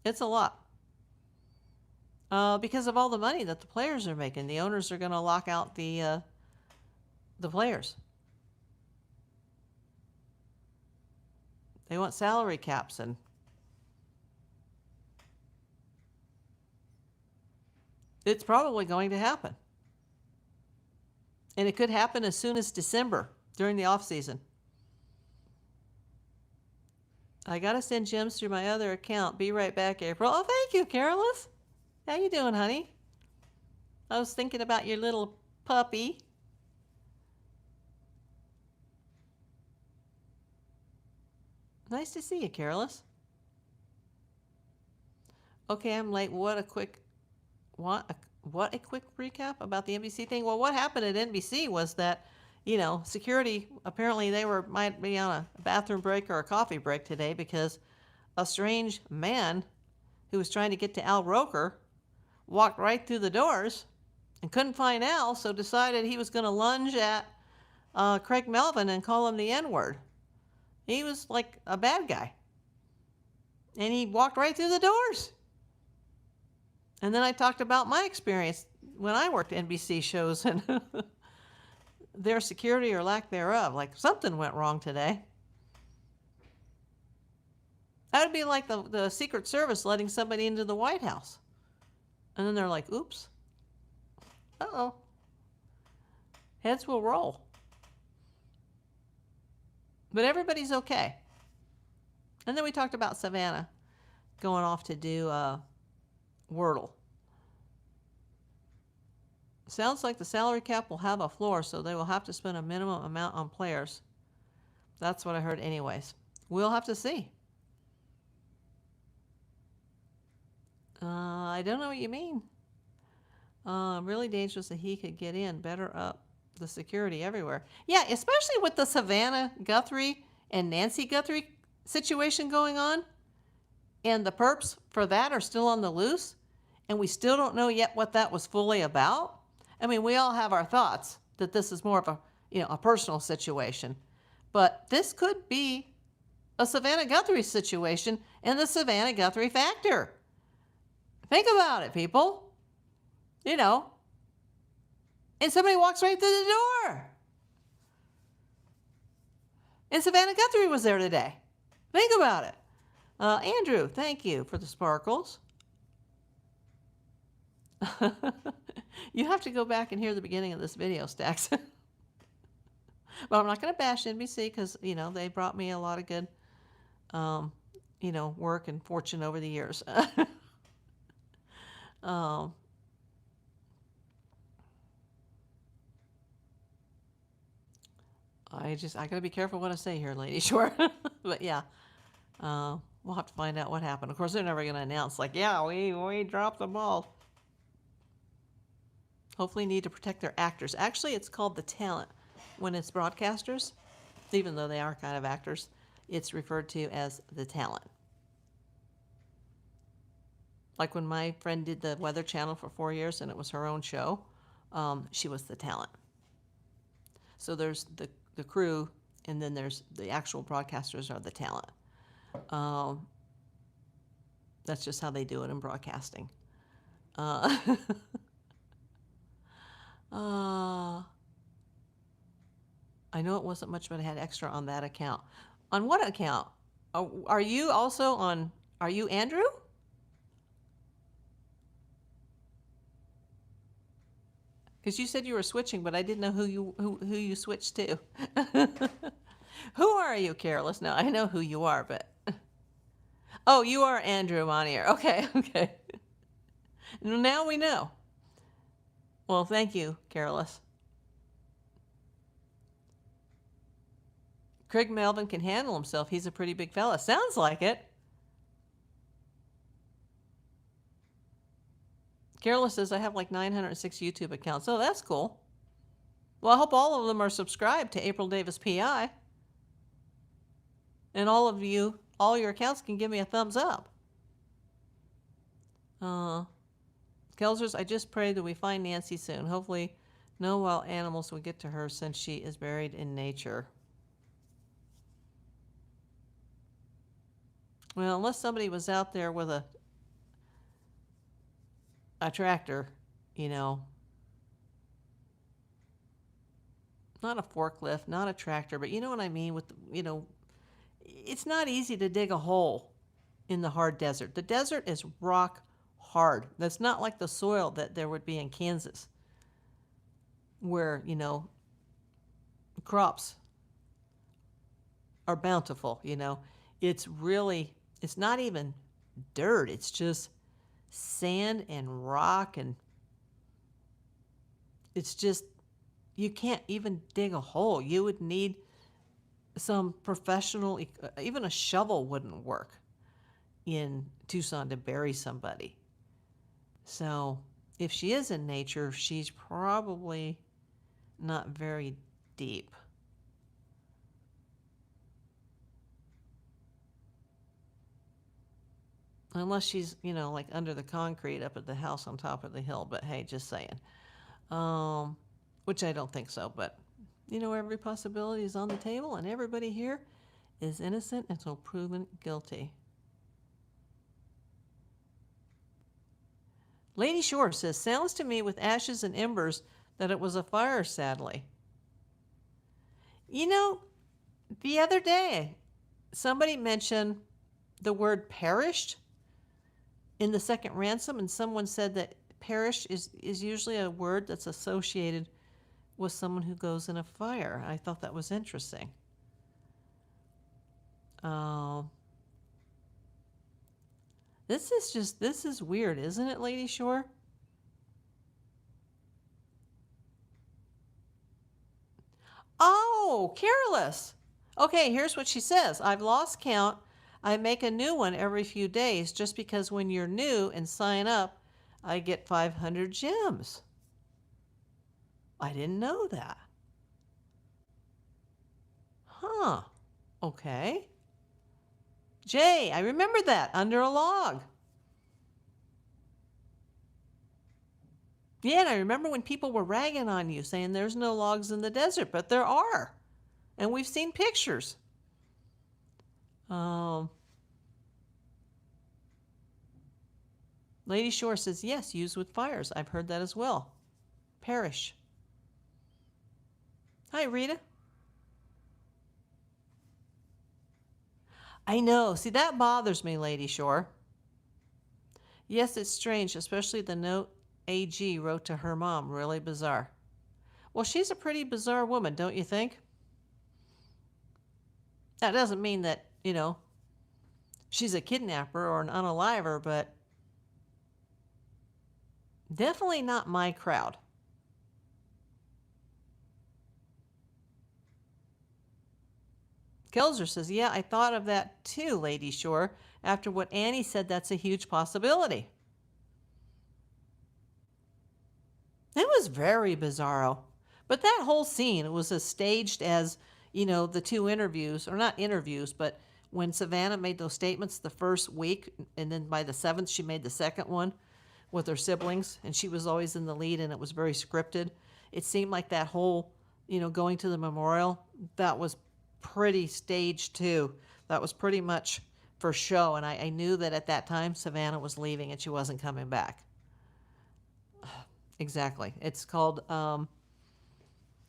It's a lot. Because of all the money that the players are making. The owners are going to lock out the players. They want salary caps, and it's probably going to happen. And it could happen as soon as December during the off season. I got to send gems through my other account. Be right back, April. Oh, thank you, Carolus. How you doing, honey? I was thinking about your little puppy. Nice to see you, Carolus. Okay, I'm late. What a quick recap about the NBC thing. Well, what happened at NBC was that, security, apparently might be on a bathroom break or a coffee break today because a strange man who was trying to get to Al Roker walked right through the doors and couldn't find Al, so decided he was going to lunge at Craig Melvin and call him the N-word. He was like a bad guy. And he walked right through the doors. And then I talked about my experience when I worked NBC shows and their security or lack thereof. Like, something went wrong today. That would be like the Secret Service letting somebody into the White House. And then they're like, oops. Uh-oh. Heads will roll. But everybody's okay. And then we talked about Savannah going off to do Wordle. Sounds like the salary cap will have a floor, so they will have to spend a minimum amount on players. That's what I heard anyways. We'll have to see. I don't know what you mean. Really dangerous that he could get in. Better up the security everywhere. Yeah, especially with the Savannah Guthrie and Nancy Guthrie situation going on. And the perps for that are still on the loose. And we still don't know yet what that was fully about. I mean, we all have our thoughts that this is more of a personal situation. But this could be a Savannah Guthrie situation and the Savannah Guthrie factor. Think about it, people. And somebody walks right through the door. And Savannah Guthrie was there today. Think about it. Andrew, thank you for the sparkles. You have to go back and hear the beginning of this video, Stacks. But I'm not going to bash NBC because, they brought me a lot of good, work and fortune over the years. I got to be careful what I say here, Lady Shore. But yeah, we'll have to find out what happened. Of course, they're never going to announce, like, yeah, we dropped the ball. Hopefully need to protect their actors. Actually, it's called the talent when it's broadcasters. Even though they are kind of actors, it's referred to as the talent. Like when my friend did the Weather Channel for 4 years and it was her own show, she was the talent. So there's the crew, and then there's the actual broadcasters are the talent. That's just how they do it in broadcasting. I know it wasn't much, but I had extra on that account. On what account? Are you also on, are you Andrew? Because you said you were switching, but I didn't know who you switched to. Who are you, Careless? No, I know who you are, but... Oh, you are Andrew Monier. Okay. Now we know. Well, thank you, Careless. Craig Melvin can handle himself. He's a pretty big fella. Sounds like it. Careless says, I have like 906 YouTube accounts. Oh, that's cool. Well, I hope all of them are subscribed to April Davis PI. And all of you, all your accounts can give me a thumbs up. Kelsers, I just pray that we find Nancy soon. Hopefully no wild animals will get to her since she is buried in nature. Well, unless somebody was out there with a tractor, not a forklift, not a tractor, but you know what I mean with, it's not easy to dig a hole in the hard desert. The desert is rock hard. That's not like the soil that there would be in Kansas where, crops are bountiful, It's really, it's not even dirt. It's just sand and rock, and it's just, you can't even dig a hole. You would need some professional, even a shovel wouldn't work in Tucson to bury somebody. So if she is in nature, she's probably not very deep. Unless she's, like under the concrete up at the house on top of the hill. But hey, just saying. Which I don't think so, but You know, every possibility is on the table, and everybody here is innocent until proven guilty. Lady Shore says, sounds to me with ashes and embers that it was a fire, sadly. You know, the other day, somebody mentioned the word perished in the second ransom, and someone said that perish is usually a word that's associated with someone who goes in a fire. I thought that was interesting. This is weird, isn't it, Lady Shore? Oh, careless. Okay, here's what she says. I've lost count. I make a new one every few days just because when you're new and sign up, I get 500 gems. I didn't know that. Huh. Okay. Jay, I remember that under a log. Yeah, and I remember when people were ragging on you saying there's no logs in the desert, but there are. And we've seen pictures. Lady Shore says, yes, used with fires. I've heard that as well. Perish. Hi, Rita. I know. See, that bothers me, Lady Shore. Yes, it's strange, especially the note AG wrote to her mom. Really bizarre. Well, she's a pretty bizarre woman, don't you think? That doesn't mean that, you know, she's a kidnapper or an unaliver, but definitely not my crowd. Kelsa says, yeah, I thought of that too, Lady Shore. After what Annie said, that's a huge possibility. It was very bizarro. But that whole scene was as staged as, you know, the two interviews, or not interviews, but when Savannah made those statements the first week, and then by the 7th, she made the second one with her siblings, and she was always in the lead, and it was very scripted. It seemed like that whole, you know, going to the memorial, that was pretty staged too. That was pretty much for show, and I knew that at that time Savannah was leaving and she wasn't coming back. Exactly. It's called,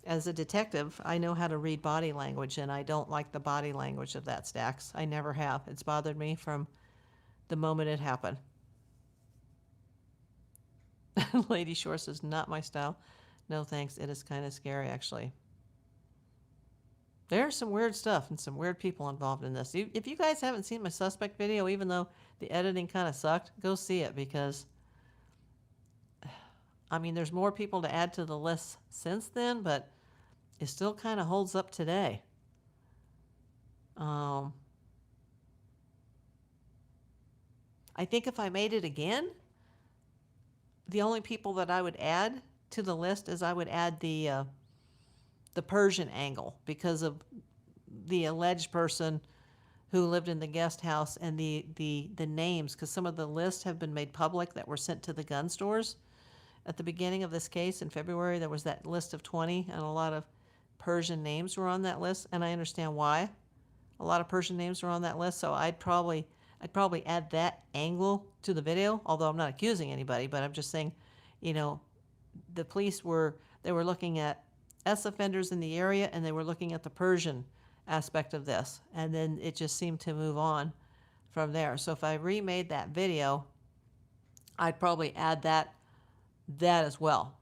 as a detective, I know how to read body language, and I don't like the body language of that, Stax. I never have. It's bothered me from the moment it happened. Lady Shore says, not my style. No thanks. It is kind of scary, actually. There's some weird stuff and some weird people involved in this. If you guys haven't seen my suspect video, even though the editing kind of sucked, go see it, because I mean, there's more people to add to the list since then, but it still kind of holds up today. I think if I made it again, the only people that I would add to the list is I would add the Persian angle, because of the alleged person who lived in the guest house, and the names, because some of the lists have been made public that were sent to the gun stores. At the beginning of this case in February, there was that list of 20, and a lot of Persian names were on that list, and I understand why. A lot of Persian names were on that list, so I'd probably add that angle to the video, although I'm not accusing anybody, but I'm just saying, you know, the police were looking at S offenders in the area, and they were looking at the Persian aspect of this, and then it just seemed to move on from there. So if I remade that video, I'd probably add that as well.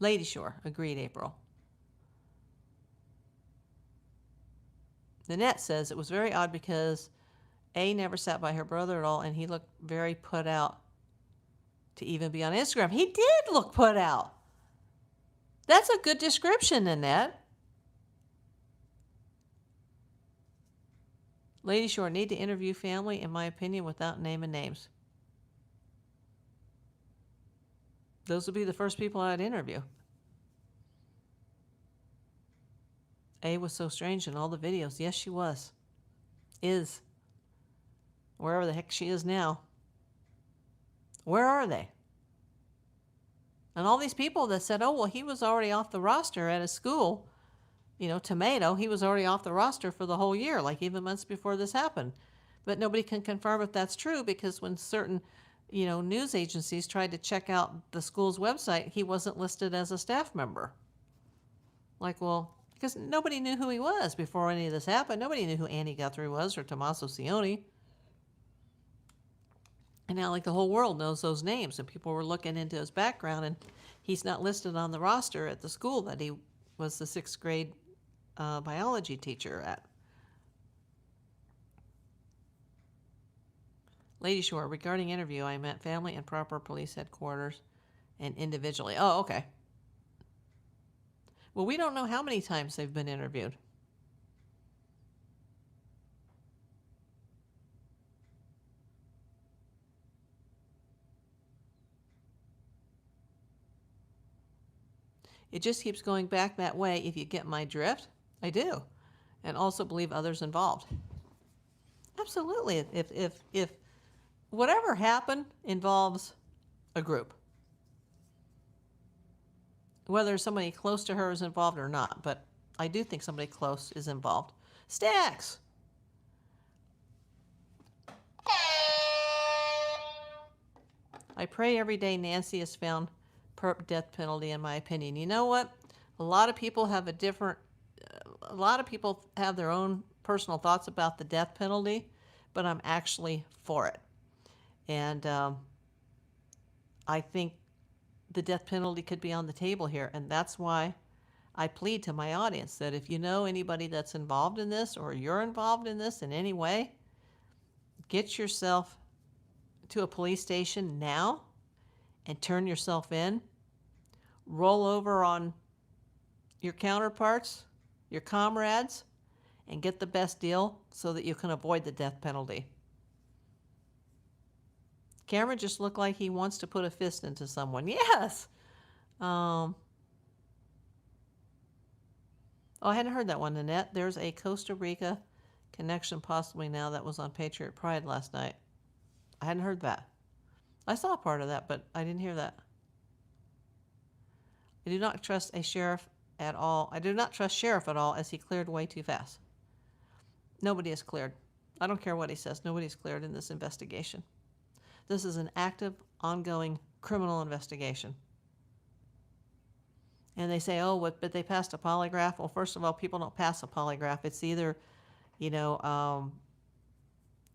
Lady Shore, agreed, April. Nanette says it was very odd because A never sat by her brother at all, and he looked very put out to even be on Instagram. He did look put out. That's a good description, Nanette. Lady Shore, need to interview family, in my opinion, without naming names. Those would be the first people I'd interview. A was so strange in all the videos. Yes, she was. Is. Wherever the heck she is now. Where are they? And all these people that said, oh, well, he was already off the roster at his school, Tomato, he was already off the roster for the whole year, like even months before this happened. But nobody can confirm if that's true, because when certain, news agencies tried to check out the school's website, he wasn't listed as a staff member. Like, well, because nobody knew who he was before any of this happened. Nobody knew who Annie Guthrie was or Tommaso Cioni. And now, like, the whole world knows those names, and people were looking into his background, and he's not listed on the roster at the school that he was the 6th grade biology teacher at. Lady Shore, regarding interview, I meant family and proper police headquarters and individually. Oh, okay. Well, we don't know how many times they've been interviewed. It just keeps going back that way, if you get my drift. I do. And also believe others involved. Absolutely. If whatever happened involves a group. Whether somebody close to her is involved or not, but I do think somebody close is involved. Stacks! I pray every day Nancy is found perp death penalty, in my opinion. You know what? A lot of people have their own personal thoughts about the death penalty, but I'm actually for it. And I think the death penalty could be on the table here, and that's why I plead to my audience that if you know anybody that's involved in this, or you're involved in this in any way, get yourself to a police station now and turn yourself in. Roll over on your counterparts, your comrades, and get the best deal so that you can avoid the death penalty. Cameron just looked like he wants to put a fist into someone. Yes! Oh, I hadn't heard that one, Nanette. There's a Costa Rica connection possibly now that was on Patriot Pride last night. I hadn't heard that. I saw part of that, but I didn't hear that. I do not trust a sheriff at all. I do not trust Sheriff at all, as he cleared way too fast. Nobody is cleared. I don't care what he says. Nobody's cleared in this investigation. This is an active, ongoing criminal investigation. And they say, oh, but they passed a polygraph. Well, first of all, people don't pass a polygraph. It's either,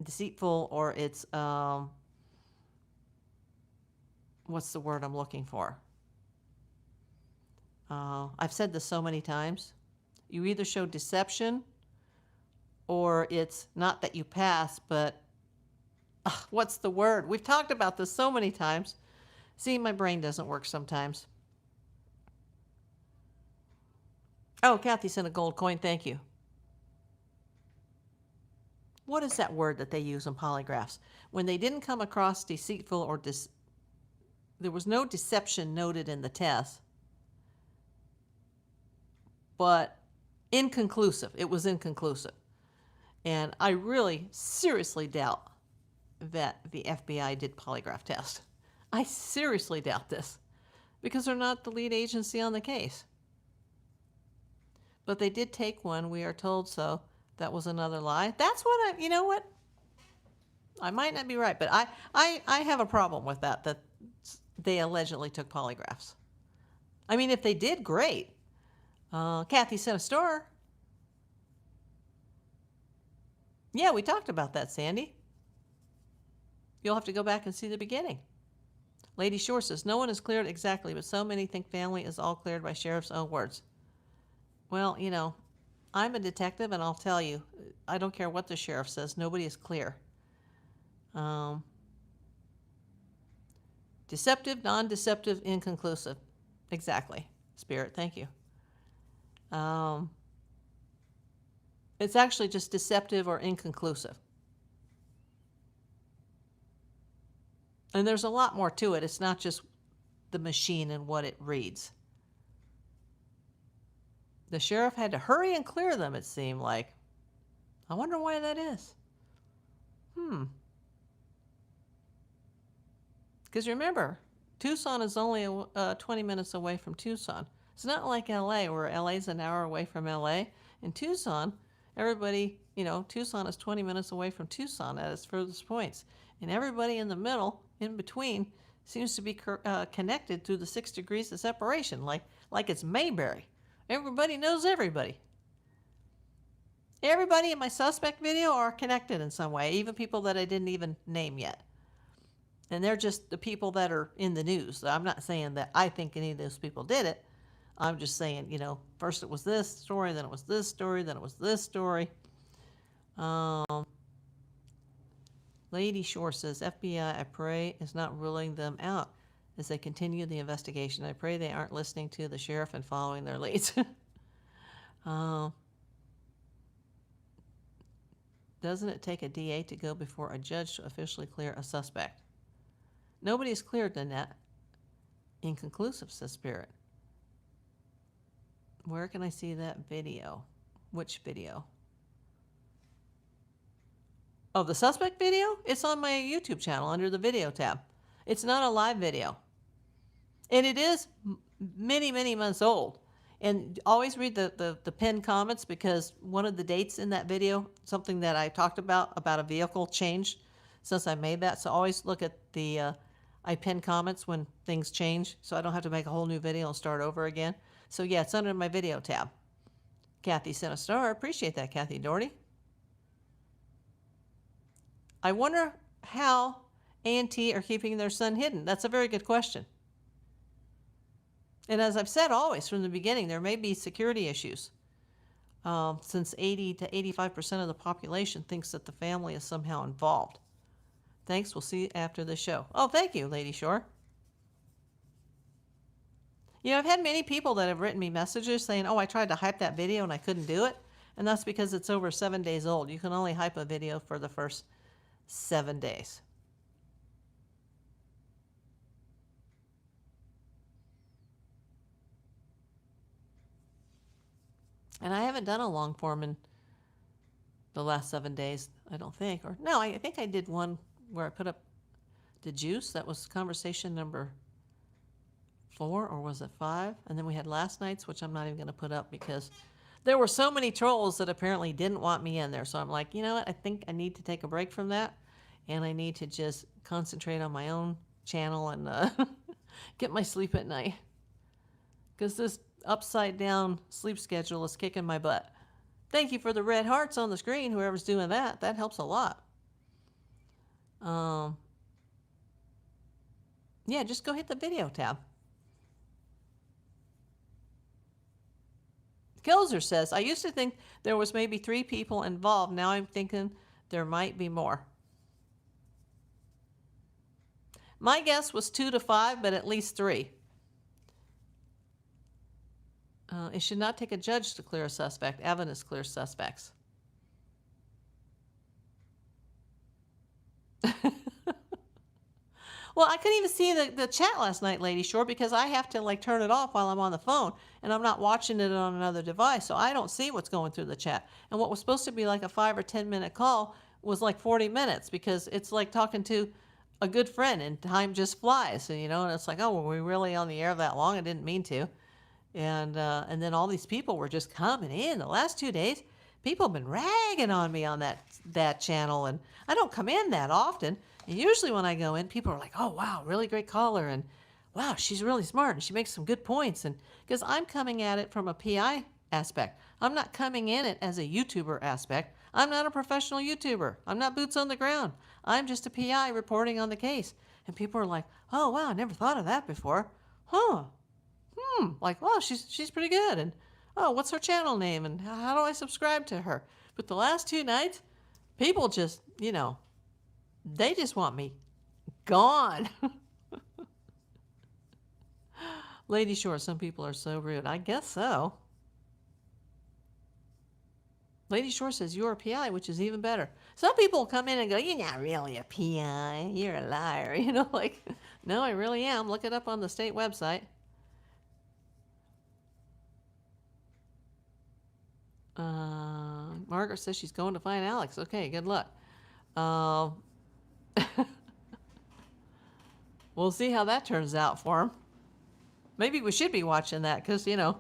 deceitful, or it's, what's the word I'm looking for? I've said this so many times. You either show deception, or it's not that you pass, but what's the word? We've talked about this so many times. See, my brain doesn't work sometimes. Oh, Kathy sent a gold coin. Thank you. What is that word that they use in polygraphs? When they didn't come across deceitful or there was no deception noted in the test, but inconclusive. It was inconclusive. And I really seriously doubt that the FBI did polygraph test. I seriously doubt this, because they're not the lead agency on the case. But they did take one, we are told so. That was another lie. That's what you know what? I might not be right, but I have a problem with that they allegedly took polygraphs. I mean, if they did, great. Kathy sent a star. Yeah, we talked about that, Sandy. You'll have to go back and see the beginning. Lady Shore says, no one is cleared exactly, but so many think family is all cleared by sheriff's own words. Well, I'm a detective, and I'll tell you, I don't care what the sheriff says, nobody is clear. Deceptive, non-deceptive, inconclusive. Exactly. Spirit, thank you. It's actually just deceptive or inconclusive. And there's a lot more to it. It's not just the machine and what it reads. The sheriff had to hurry and clear them, it seemed like. I wonder why that is. Because remember, Tucson is only 20 minutes away from Tucson. It's not like LA, where LA's an hour away from LA. In Tucson, everybody, Tucson is 20 minutes away from Tucson at its furthest points. And everybody in the middle, in between, seems to be connected through the 6 degrees of separation, like it's Mayberry. Everybody knows everybody. Everybody in my suspect video are connected in some way, even people that I didn't even name yet. And they're just the people that are in the news. I'm not saying that I think any of those people did it. I'm just saying, first it was this story, then it was this story, then it was this story. Lady Shore says, FBI, I pray, is not ruling them out as they continue the investigation. I pray they aren't listening to the sheriff and following their leads. Doesn't it take a DA to go before a judge to officially clear a suspect? Nobody is cleared than that. Inconclusive, says Spirit. Where can I see that video? Which video? Oh, the suspect video? It's on my YouTube channel under the video tab. It's not a live video. And it is many, many months old. And always read the pinned comments, because one of the dates in that video, something that I talked about a vehicle changed since I made that. So always look at the, I pin comments when things change, so I don't have to make a whole new video and start over again. So yeah, it's under my video tab. Kathy sent a star. I appreciate that, Kathy Doherty. I wonder how A&T are keeping their son hidden. That's a very good question. And as I've said always from the beginning, there may be security issues, since 80 to 85% of the population thinks that the family is somehow involved. Thanks. We'll see you after the show. Oh, thank you, Lady Shore. I've had many people that have written me messages saying, oh, I tried to hype that video and I couldn't do it. And that's because it's over 7 days old. You can only hype a video for the first 7 days. And I haven't done a long form in the last 7 days, I don't think. Or no, I think I did one where I put up the juice. That was conversation number 4, or was it 5? And then we had last night's, which I'm not even going to put up because there were so many trolls that apparently didn't want me in there. So I'm like, you know what? I think I need to take a break from that. And I need to just concentrate on my own channel and get my sleep at night. Because this upside down sleep schedule is kicking my butt. Thank you for the red hearts on the screen, whoever's doing that. That helps a lot. Yeah, just go hit the video tab. Kelsa says, I used to think there was maybe 3 people involved. Now I'm thinking there might be more. My guess was 2 to 5, but at least 3. It should not take a judge to clear a suspect. Evidence clears suspects. Well, I couldn't even see the chat last night, Lady Shore, because I have to turn it off while I'm on the phone, and I'm not watching it on another device, so I don't see what's going through the chat. And what was supposed to be like a 5 or 10 minute call was like 40 minutes, because it's like talking to a good friend, and time just flies. And it's like, oh, were we really on the air that long? I didn't mean to. And then all these people were just coming in. The last 2 days, people have been ragging on me on that channel, and I don't come in that often. And usually when I go in, people are like, oh, wow, really great caller, and wow, she's really smart, and she makes some good points. And because I'm coming at it from a PI aspect. I'm not coming in it as a YouTuber aspect. I'm not a professional YouTuber. I'm not boots on the ground. I'm just a PI reporting on the case. And people are like, oh, wow, I never thought of that before. Huh. Like, wow, she's pretty good. And, oh, what's her channel name? And how do I subscribe to her? But the last 2 nights, people just, they just want me gone. Lady Shore, some people are so rude. I guess so. Lady Shore says, you're a PI, which is even better. Some people come in and go, you're not really a PI. You're a liar. No, I really am. Look it up on the state website. Margaret says she's going to find Alex. Okay, good luck. We'll see how that turns out for him. Maybe we should be watching that because, you know,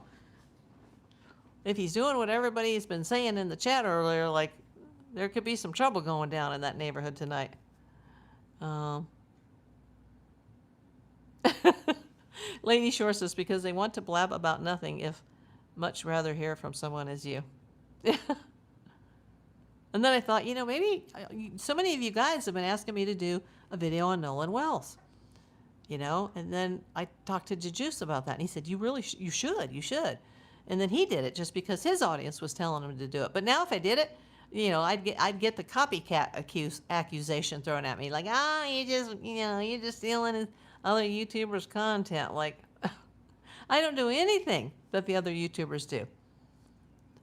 if he's doing what everybody's been saying in the chat earlier, like, there could be some trouble going down in that neighborhood tonight. Lady Shore says, because they want to blab about nothing, if much rather hear from someone as you. And then I thought, you know, maybe so many of you guys have been asking me to do a video on Nolan Wells, you know, and then I talked to Juice about that, and he said, you really, you should. And then he did it just because his audience was telling him to do it. But now if I did it, you know, I'd get the copycat accusation thrown at me, like, you're just stealing other YouTubers' content. Like, I don't do anything that the other YouTubers do.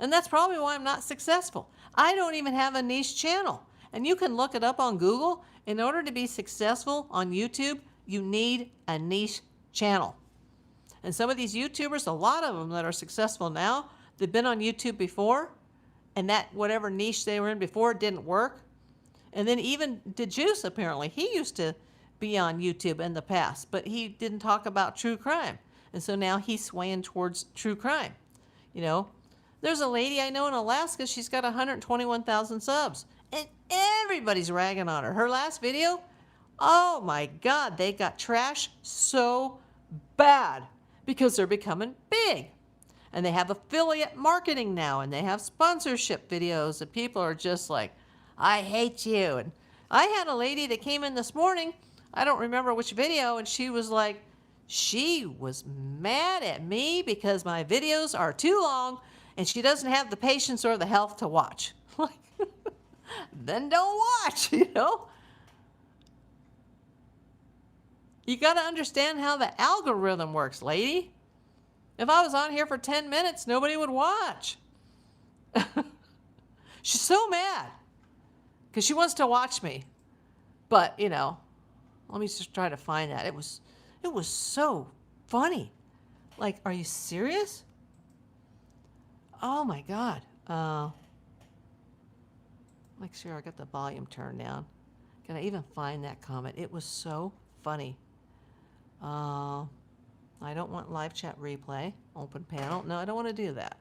And that's probably why I'm not successful. I don't even have a niche channel. And you can look it up on Google. In order to be successful on YouTube, you need a niche channel. And some of these YouTubers, a lot of them that are successful now, they've been on YouTube before, and that whatever niche they were in before didn't work. And then even DeJuice, apparently, he used to be on YouTube in the past, but he didn't talk about true crime. And so now he's swaying towards true crime. You know, there's a lady I know in Alaska, she's got 121,000 subs, and everybody's ragging on her. Her last video, oh my God, they got trash so bad because they're becoming big. And they have affiliate marketing now, and they have sponsorship videos, and people are just like, I hate you. And I had a lady that came in this morning, I don't remember which video, and she was like, she was mad at me because my videos are too long and she doesn't have the patience or the health to watch. Like, then don't watch, you know? You got to understand how the algorithm works, lady. If I was on here for 10 minutes, nobody would watch. She's so mad because she wants to watch me. But, you know, let me just try to find that. It was so funny. Like, are you serious? Oh my God. Make sure I got the volume turned down. Can I even find that comment? It was so funny. I don't want live chat replay, open panel. No, I don't want to do that.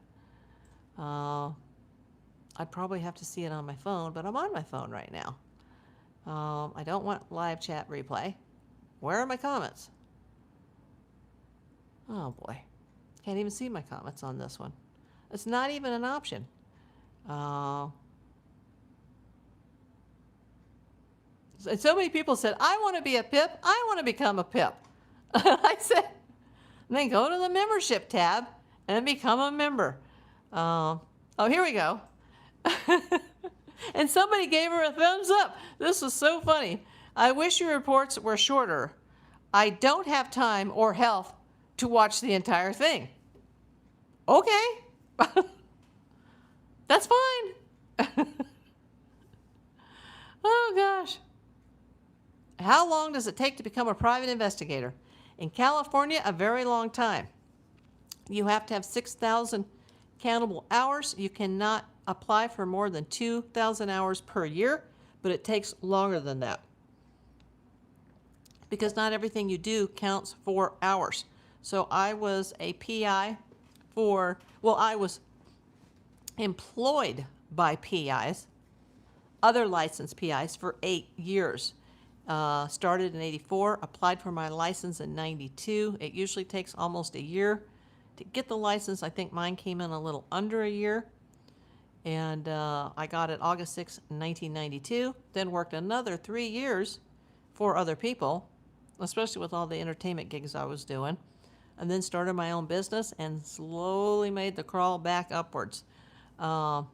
I'd probably have to see it on my phone, but I'm on my phone right now. I don't want live chat replay. Where are my comments? Oh boy. Can't even see my comments on this one. It's not even an option. And so many people said, I want to be a pip. I want to become a pip. I said, then go to the membership tab and become a member. Oh, here we go. And somebody gave her a thumbs up. This was so funny. I wish your reports were shorter. I don't have time or health to watch the entire thing. Okay. That's fine. Oh gosh. How long does it take to become a private investigator? In California, a very long time. You have to have 6,000 countable hours. You cannot apply for more than 2,000 hours per year, but it takes longer than that. Because not everything you do counts for hours. So I was a PI I was employed by PIs, other licensed PIs, for 8 years. Started in 84, applied for my license in 92. It usually takes almost a year to get the license. I think mine came in a little under a year. And I got it August 6, 1992. Then worked another 3 years for other people, especially with all the entertainment gigs I was doing. And then started my own business and slowly made the crawl back upwards. Now,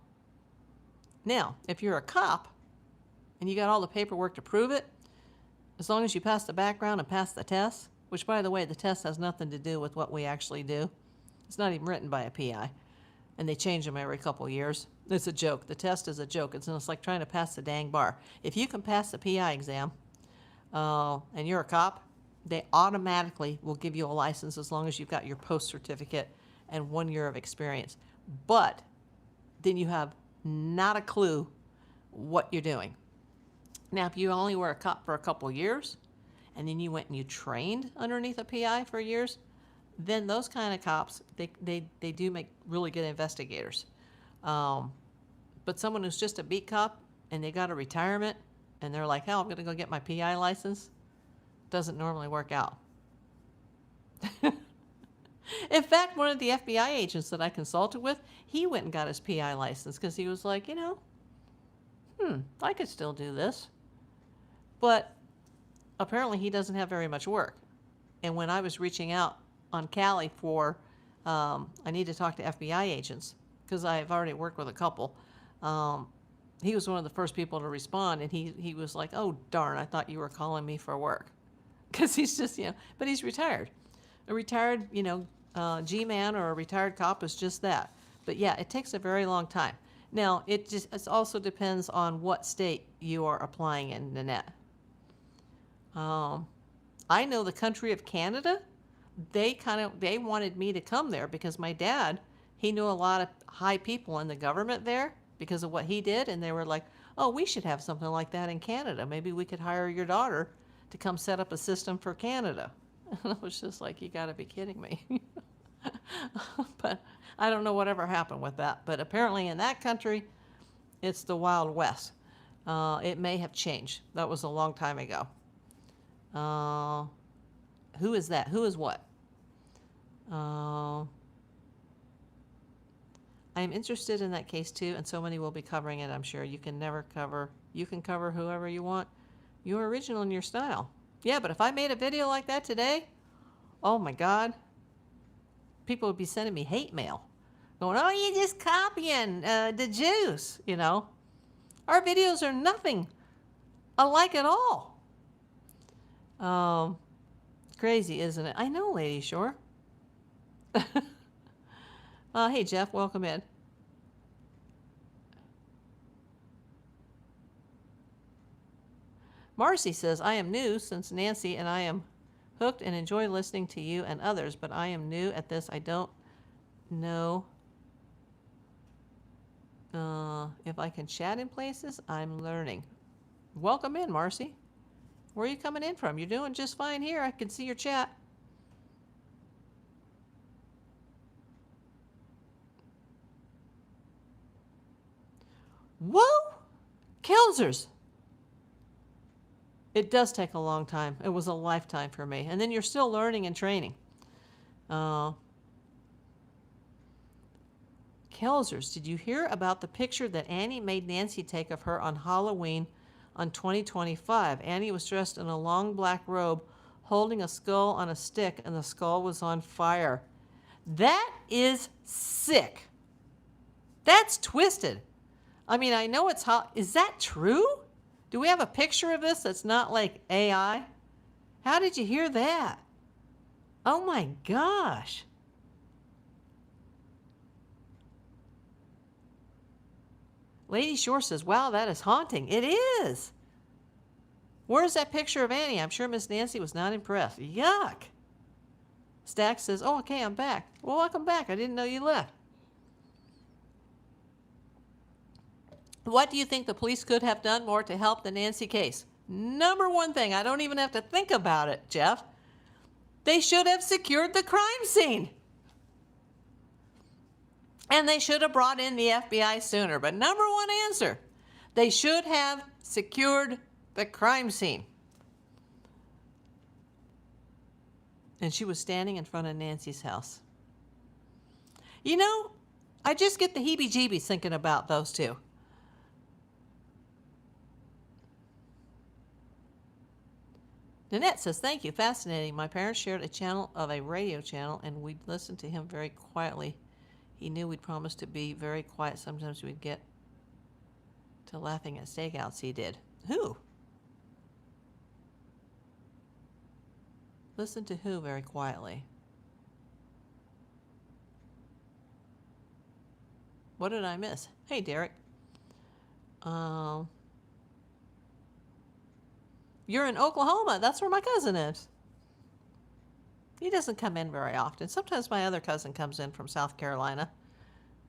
if you're a cop and you got all the paperwork to prove it, as long as you pass the background and pass the test, which, by the way, the test has nothing to do with what we actually do. It's not even written by a PI. And they change them every couple years. It's a joke. The test is a joke. It's like trying to pass the dang bar. If you can pass the PI exam and you're a cop, they automatically will give you a license as long as you've got your post certificate and 1 year of experience. But then you have not a clue what you're doing. Now, if you only were a cop for a couple years and then you went and you trained underneath a PI for years, then those kind of cops, they do make really good investigators. But someone who's just a beat cop and they got a retirement and they're like, hell, I'm going to go get my PI license, doesn't normally work out. In fact, one of the FBI agents that I consulted with, he went and got his PI license because he was like, I could still do this. But apparently he doesn't have very much work. And when I was reaching out on Cali for, I need to talk to FBI agents because I've already worked with a couple. He was one of the first people to respond, and he was like, oh, darn, I thought you were calling me for work. Because he's just, but he's retired. A retired, G-man or a retired cop is just that. But yeah, it takes a very long time. Now, it also depends on what state you are applying in, Nanette. I know the country of Canada, they wanted me to come there because my dad, he knew a lot of high people in the government there because of what he did, and they were like, oh, we should have something like that in Canada. Maybe we could hire your daughter to come set up a system for Canada. And I was just like, you got to be kidding me. But I don't know whatever happened with that. But apparently in that country, it's the Wild West. It may have changed. That was a long time ago. Who is that? Who is what? I am interested in that case too, and so many will be covering it, I'm sure. You can cover whoever you want. You're original in your style. Yeah, but if I made a video like that today, oh my God, people would be sending me hate mail. Going, oh, you're just copying the Jews, Our videos are nothing alike at all. Crazy, isn't it? I know, Lady Shore. Hey, Jeff, welcome in. Marcy says, I am new since Nancy, and I am hooked and enjoy listening to you and others, but I am new at this. I don't know if I can chat in places. I'm learning. Welcome in, Marcy. Where are you coming in from? You're doing just fine here. I can see your chat. Whoa! Kelsers! It does take a long time. It was a lifetime for me. And then you're still learning and training. Kelsers, did you hear about the picture that Annie made Nancy take of her on Halloween on 2025? Annie was dressed in a long black robe, holding a skull on a stick, and the skull was on fire. That is sick. That's twisted. I mean, I know it's hot. Is that true? Do we have a picture of this that's not like AI? How did you hear that? Oh my gosh. Lady Shore says, wow, that is haunting. It is. Where's that picture of Annie? I'm sure Miss Nancy was not impressed. Yuck. Stack says, oh, okay, I'm back. Well, welcome back. I didn't know you left. What do you think the police could have done more to help the Nancy case? Number one thing, I don't even have to think about it, Jeff. They should have secured the crime scene. And they should have brought in the FBI sooner. But number one answer, they should have secured the crime scene. And she was standing in front of Nancy's house. I just get the heebie-jeebies thinking about those two. Nanette says, thank you. Fascinating. My parents shared a channel of a radio channel, and we'd listen to him very quietly. He knew we'd promised to be very quiet. Sometimes we'd get to laughing at stakeouts he did. Who? Listen to who very quietly? What did I miss? Hey, Derek. You're in Oklahoma. That's where my cousin is. He doesn't come in very often. Sometimes my other cousin comes in from South Carolina,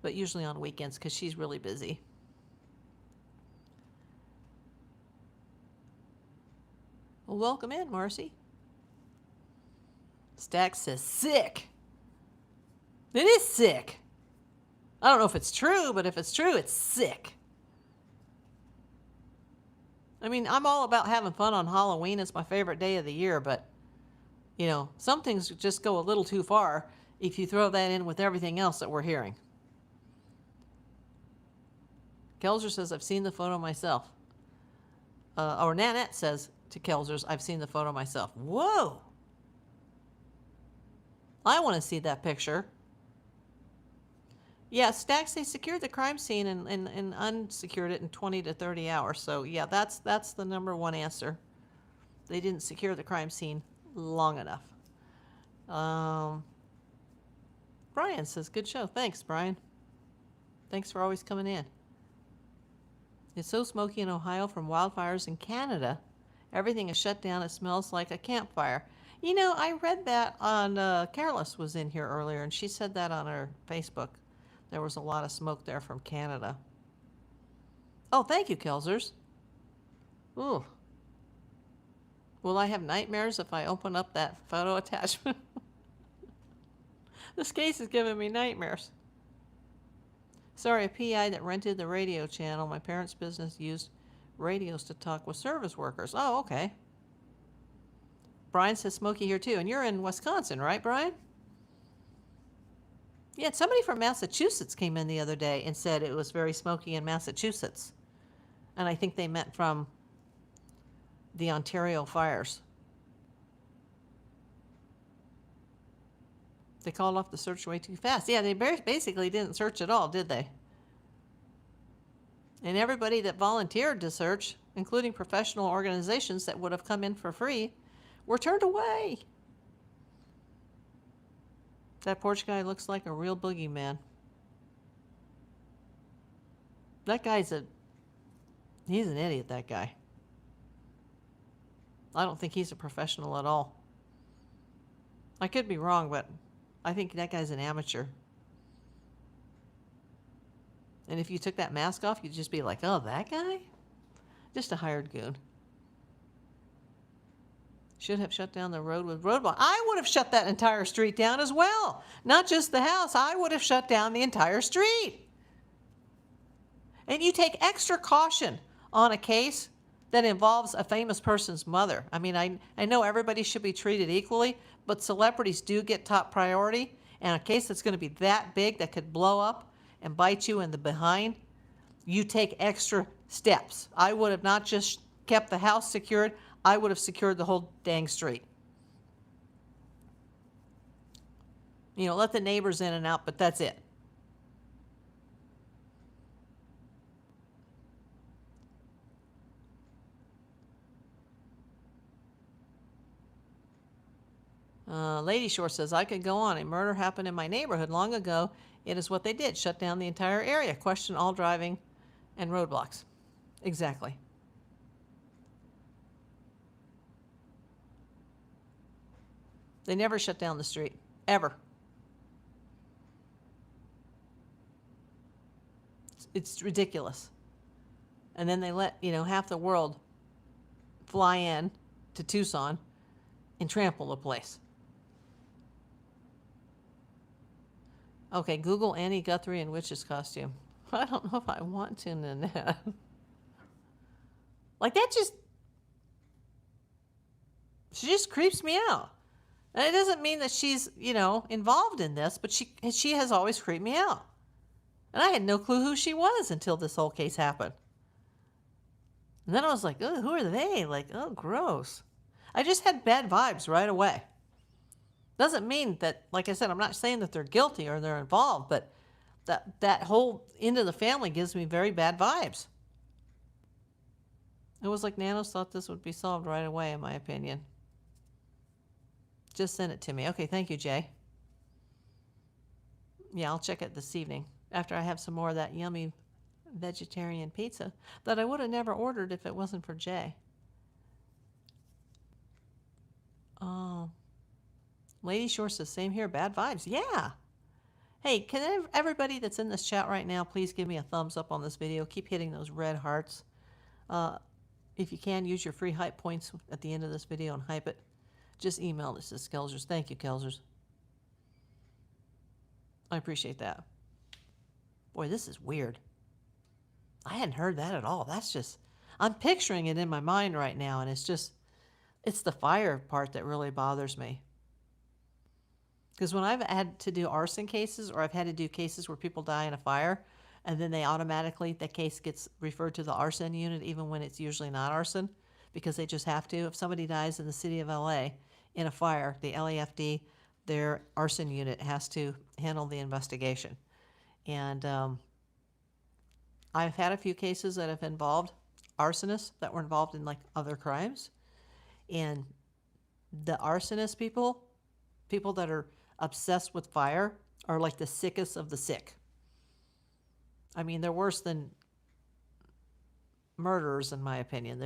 but usually on weekends because she's really busy. Well, welcome in, Marcy. Stack says sick. It is sick. I don't know if it's true, but if it's true, it's sick. I mean, I'm all about having fun on Halloween. It's my favorite day of the year, but, you know, some things just go a little too far if you throw that in with everything else that we're hearing. Kelser says, I've seen the photo myself. Or Nanette says to Kelsers, I've seen the photo myself. Whoa! I want to see that picture. Yeah, Stacks, they secured the crime scene and unsecured it in 20 to 30 hours. So, yeah, that's the number one answer. They didn't secure the crime scene long enough. Brian says, good show. Thanks, Brian. Thanks for always coming in. It's so smoky in Ohio from wildfires in Canada. Everything is shut down. It smells like a campfire. You know, I read that on, Careless was in here earlier, and she said that on her Facebook. There was a lot of smoke there from Canada. Oh, thank you, Kelsers. Ooh. Will I have nightmares if I open up that photo attachment? This case is giving me nightmares. Sorry, a PI that rented the radio channel. My parents' business used radios to talk with service workers. Oh, okay. Brian says smoky here too. And you're in Wisconsin, right, Brian? Yeah, somebody from Massachusetts came in the other day and said it was very smoky in Massachusetts. And I think they meant from the Ontario fires. They called off the search way too fast. Yeah, they basically didn't search at all, did they? And everybody that volunteered to search, including professional organizations that would have come in for free, were turned away. That porch guy looks like a real boogeyman. That guy's he's an idiot, that guy. I don't think he's a professional at all. I could be wrong, but I think that guy's an amateur. And if you took that mask off, you'd just be like, oh, that guy? Just a hired goon. Should have shut down the road with roadblock. I would have shut that entire street down as well. Not just the house. I would have shut down the entire street. And you take extra caution on a case that involves a famous person's mother. I mean, I know everybody should be treated equally, but celebrities do get top priority. And a case that's going to be that big that could blow up and bite you in the behind, you take extra steps. I would have not just kept the house secured, I would have secured the whole dang street. You know, let the neighbors in and out, but that's it. Lady Shore says, I could go on. A murder happened in my neighborhood long ago. It is what they did. Shut down the entire area. Question all driving and roadblocks. Exactly. They never shut down the street. Ever. It's ridiculous. And then they let, you know, half the world fly in to Tucson and trample the place. Okay, Google Annie Guthrie in witch's costume. I don't know if I want to, Nanette. Like, that she just creeps me out. And it doesn't mean that she's, you know, involved in this, but she has always creeped me out. And I had no clue who she was until this whole case happened. And then I was like, oh, who are they? Like, oh, gross. I just had bad vibes right away. Doesn't mean that, like I said, I'm not saying that they're guilty or they're involved, but that whole end of the family gives me very bad vibes. It was like Nanos thought this would be solved right away, in my opinion. Just send it to me. Okay, thank you, Jay. Yeah, I'll check it this evening after I have some more of that yummy vegetarian pizza that I would have never ordered if it wasn't for Jay. Oh. Lady Shore says, same here, bad vibes. Yeah. Hey, can everybody that's in this chat right now please give me a thumbs up on this video? Keep hitting those red hearts. If you can, use your free hype points at the end of this video and hype it. Just emailed. It says Kelsers. Thank you, Kelsers. I appreciate that. Boy, this is weird. I hadn't heard that at all. That's just, I'm picturing it in my mind right now, and it's the fire part that really bothers me. Because when I've had to do arson cases, or I've had to do cases where people die in a fire, and then the case gets referred to the arson unit, even when it's usually not arson, because they just have to. If somebody dies in the city of LA in a fire, the LAFD, their arson unit has to handle the investigation. And I've had a few cases that have involved arsonists that were involved in like other crimes. And the arsonist people that are obsessed with fire, are like the sickest of the sick. I mean, they're worse than murderers, in my opinion.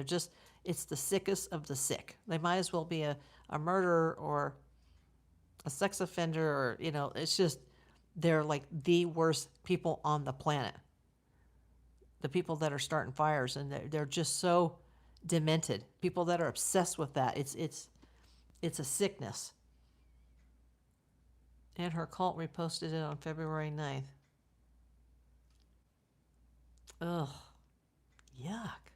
It's the sickest of the sick. They might as well be a murderer or a sex offender, or, it's just, they're like the worst people on the planet. The people that are starting fires, and they're just so demented. People that are obsessed with that. It's a sickness. And her cult reposted it on February 9th. Ugh. Yuck.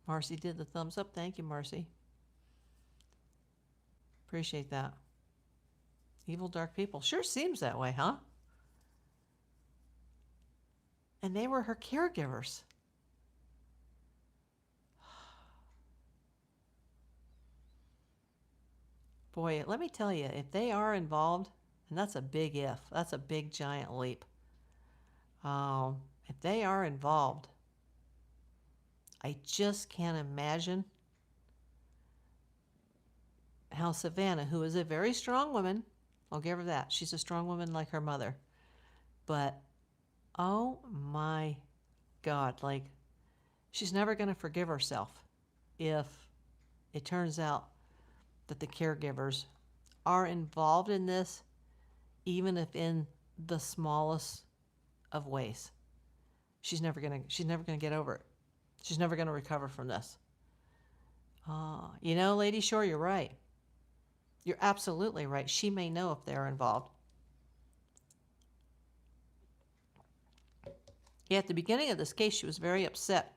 Marcy did the thumbs up. Thank you, Marcy. Appreciate that. Evil, dark people. Sure seems that way, huh? And they were her caregivers. Boy, let me tell you, if they are involved, and that's a big if, that's a big giant leap. If they are involved, I just can't imagine how Savannah, who is a very strong woman, I'll give her that. She's a strong woman like her mother. But, oh my God, like, she's never going to forgive herself if it turns out that the caregivers are involved in this, even if in the smallest of ways. She's never gonna get over it. She's never gonna recover from this. Lady Shore, you're right. You're absolutely right. She may know if they're involved. Yeah, at the beginning of this case, she was very upset.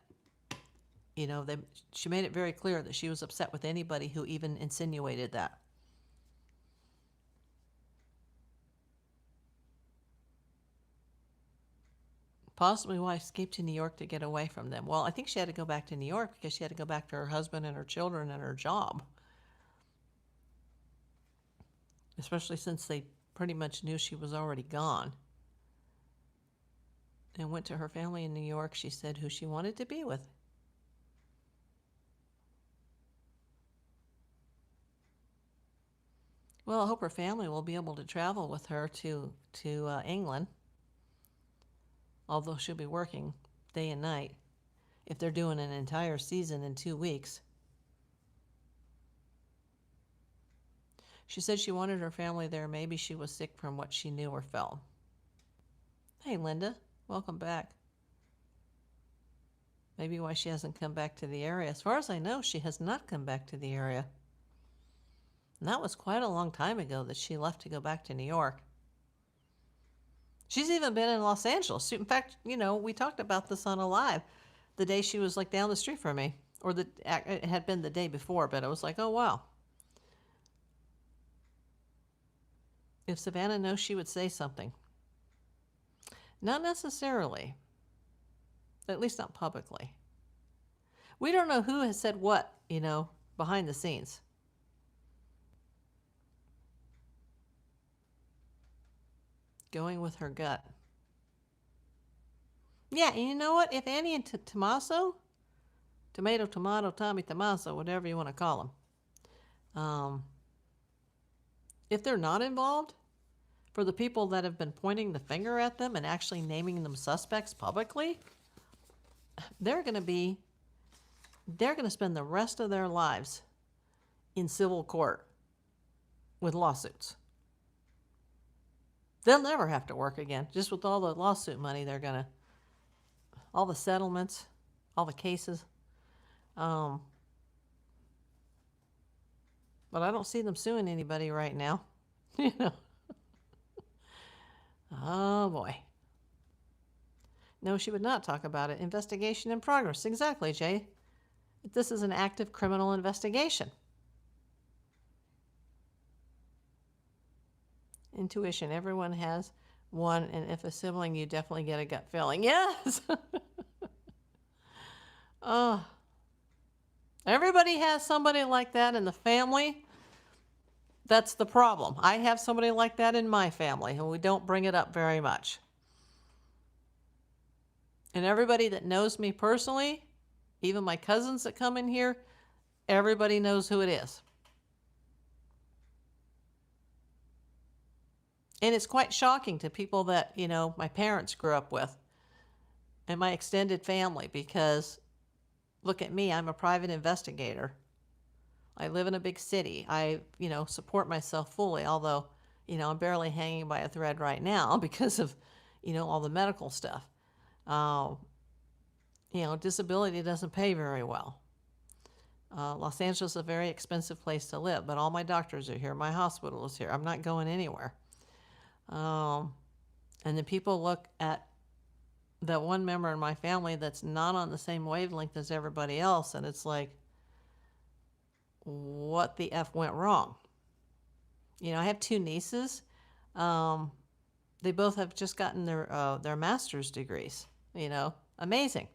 She made it very clear that she was upset with anybody who even insinuated that. Possibly why she escaped to New York to get away from them. Well, I think she had to go back to New York because she had to go back to her husband and her children and her job. Especially since they pretty much knew she was already gone. And went to her family in New York, she said, who she wanted to be with. Well, I hope her family will be able to travel with her to England. Although she'll be working day and night if they're doing an entire season in 2 weeks. She said she wanted her family there. Maybe she was sick from what she knew or felt. Hey, Linda. Welcome back. Maybe why she hasn't come back to the area. As far as I know, she has not come back to the area. And that was quite a long time ago that she left to go back to New York. She's even been in Los Angeles. In fact, we talked about this on a live the day she was like down the street from me. Or it had been the day before, but I was like, oh, wow. If Savannah knows, she would say something. Not necessarily. At least not publicly. We don't know who has said what, behind the scenes. Going with her gut. Yeah, and you know what? If Annie and Tommaso, tomato, tomato, Tommy, Tommaso, whatever you want to call them, if they're not involved, for the people that have been pointing the finger at them and actually naming them suspects publicly, they're going to spend the rest of their lives in civil court with lawsuits. They'll never have to work again, just with all the lawsuit money all the settlements, all the cases. But I don't see them suing anybody right now. You know. Oh boy. No, she would not talk about it. Investigation in progress. Exactly, Jay. This is an active criminal investigation. Intuition. Everyone has one, and if a sibling, you definitely get a gut feeling. Yes. Oh. Everybody has somebody like that in the family. That's the problem. I have somebody like that in my family, and we don't bring it up very much. And everybody that knows me personally, even my cousins that come in here, everybody knows who it is. And it's quite shocking to people that, you know, my parents grew up with and my extended family, because look at me, I'm a private investigator. I live in a big city. I, you know, support myself fully, although, you know, I'm barely hanging by a thread right now because of, you know, all the medical stuff. You know, disability doesn't pay very well. Los Angeles is a very expensive place to live, but all my doctors are here. My hospital is here. I'm not going anywhere. And then people look at the one member in my family that's not on the same wavelength as everybody else, and it's like, what the F went wrong? You know, I have two nieces. They both have just gotten their master's degrees. You know, amazing.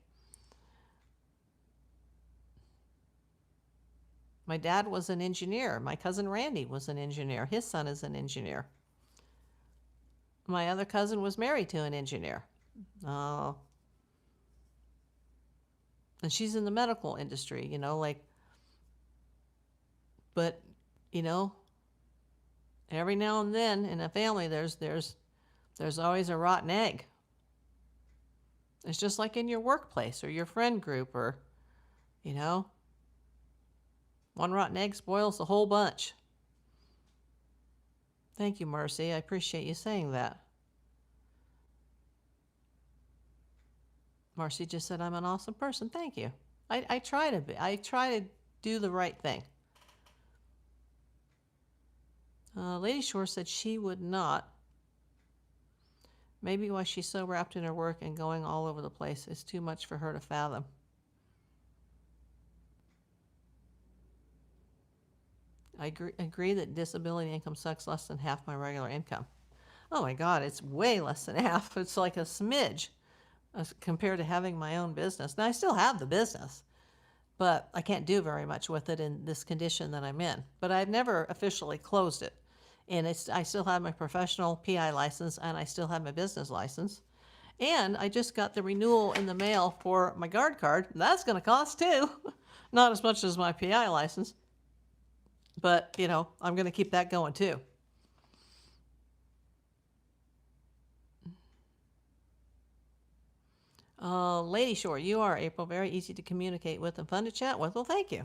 My dad was an engineer. My cousin Randy was an engineer. His son is an engineer. My other cousin was married to an engineer. And she's in the medical industry, you know, like, but, you know, every now and then in a family, there's always a rotten egg. It's just like in your workplace or your friend group, or, you know, one rotten egg spoils the whole bunch. Thank you, Marcy. I appreciate you saying that. Marcy just said, I'm an awesome person. Thank you. I try to be. I try to do the right thing. Lady Shore said she would not. Maybe why she's so wrapped in her work and going all over the place is too much for her to fathom. I agree that disability income sucks less than half my regular income. Oh my God, it's way less than half. It's like a smidge compared to having my own business. Now, I still have the business, but I can't do very much with it in this condition that I'm in. But I've never officially closed it. And I still have my professional PI license, and I still have my business license. And I just got the renewal in the mail for my guard card. That's going to cost too. Not as much as my PI license. But, you know, I'm going to keep that going too. Lady Shore, you are, April, very easy to communicate with and fun to chat with. Well, thank you.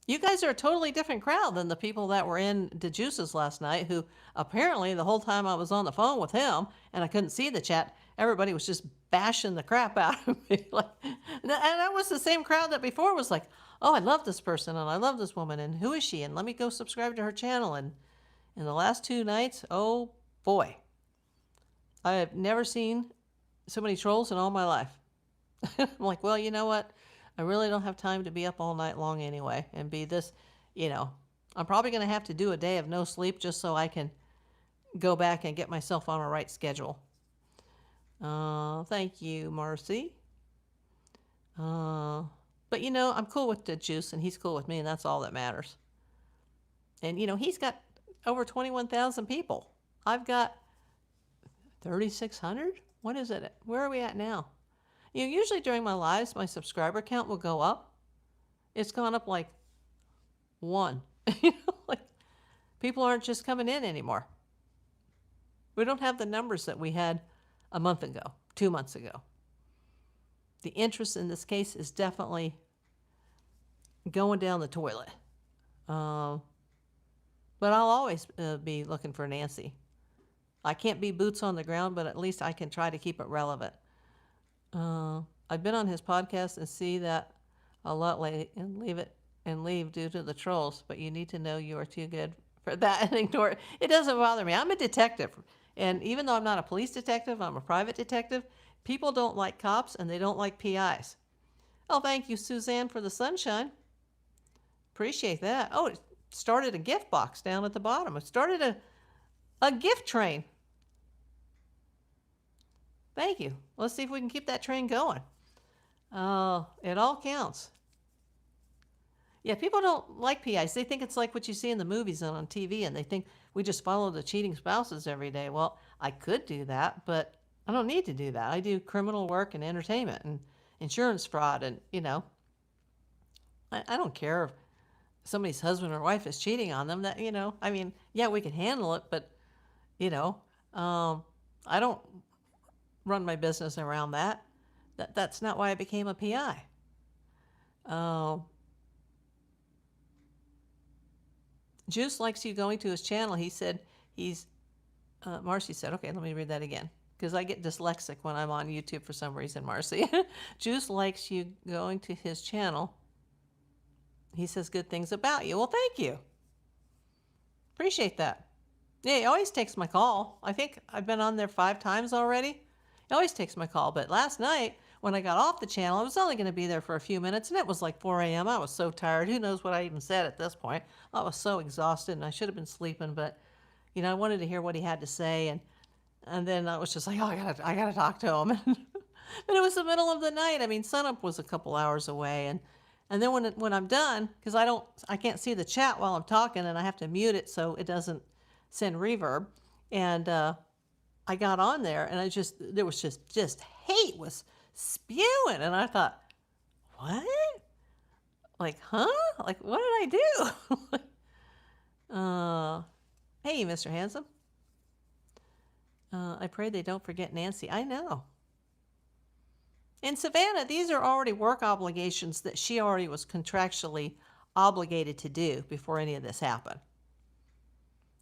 You guys are a totally different crowd than the people that were in DeJuice's last night, who apparently the whole time I was on the phone with him and I couldn't see the chat, everybody was just bashing the crap out of me. And that was the same crowd that before was like, oh, I love this person and I love this woman and who is she? And let me go subscribe to her channel. And in the last 2 nights, oh boy, I have never seen so many trolls in all my life. I'm like, well, you know what? I really don't have time to be up all night long anyway and be this, you know, I'm probably going to have to do a day of no sleep just so I can go back and get myself on a right schedule. Thank you, Marcy. But, you know, I'm cool with the Juice and he's cool with me, and that's all that matters. And, you know, he's got over 21,000 people. I've got 3,600. What is it? Where are we at now? You know, usually during my lives, my subscriber count will go up. It's gone up like 1. You know, like people aren't just coming in anymore. We don't have the numbers that we had a month ago, 2 months ago. The interest in this case is definitely going down the toilet. But I'll always be looking for Nancy. I can't be boots on the ground, but at least I can try to keep it relevant. I've been on his podcast and see that a lot lately and leave it and leave due to the trolls, but you need to know you are too good for that and ignore it. It doesn't bother me. I'm a detective. And even though I'm not a police detective, I'm a private detective. People don't like cops and they don't like PIs. Oh, thank you, Suzanne, for the sunshine. Appreciate that. Oh, it started a gift box down at the bottom. It started a gift train. Thank you. Let's see if we can keep that train going. Oh, it all counts. Yeah, people don't like PIs. They think it's like what you see in the movies and on TV, and they think we just follow the cheating spouses every day. Well, I could do that, but I don't need to do that. I do criminal work and entertainment and insurance fraud, and, I don't care if somebody's husband or wife is cheating on them. That, I mean, yeah, we can handle it, but, I don't run my business around that. That's not why I became a PI. Juice likes you going to his channel. He said Marcy said, okay, let me read that again, because I get dyslexic when I'm on YouTube for some reason, Marcy. Juice likes you going to his channel. He says good things about you. Well, thank you. Appreciate that. Yeah, he always takes my call. I think I've been on there 5 times already. He always takes my call. But last night, when I got off the channel, I was only going to be there for a few minutes, and it was like 4 a.m. I was so tired. Who knows what I even said at this point? I was so exhausted, and I should have been sleeping, but, I wanted to hear what he had to say, and then I was just like, oh, I gotta talk to him. But it was the middle of the night. I mean, sunup was a couple hours away, and then when I'm done, because I can't see the chat while I'm talking, and I have to mute it so it doesn't send reverb, and I got on there, and there was just hate was spewing, and I thought, what? Like, huh? Like, what did I do? Hey, Mr. Handsome. I pray they don't forget Nancy. I know. And Savannah, these are already work obligations that she already was contractually obligated to do before any of this happened.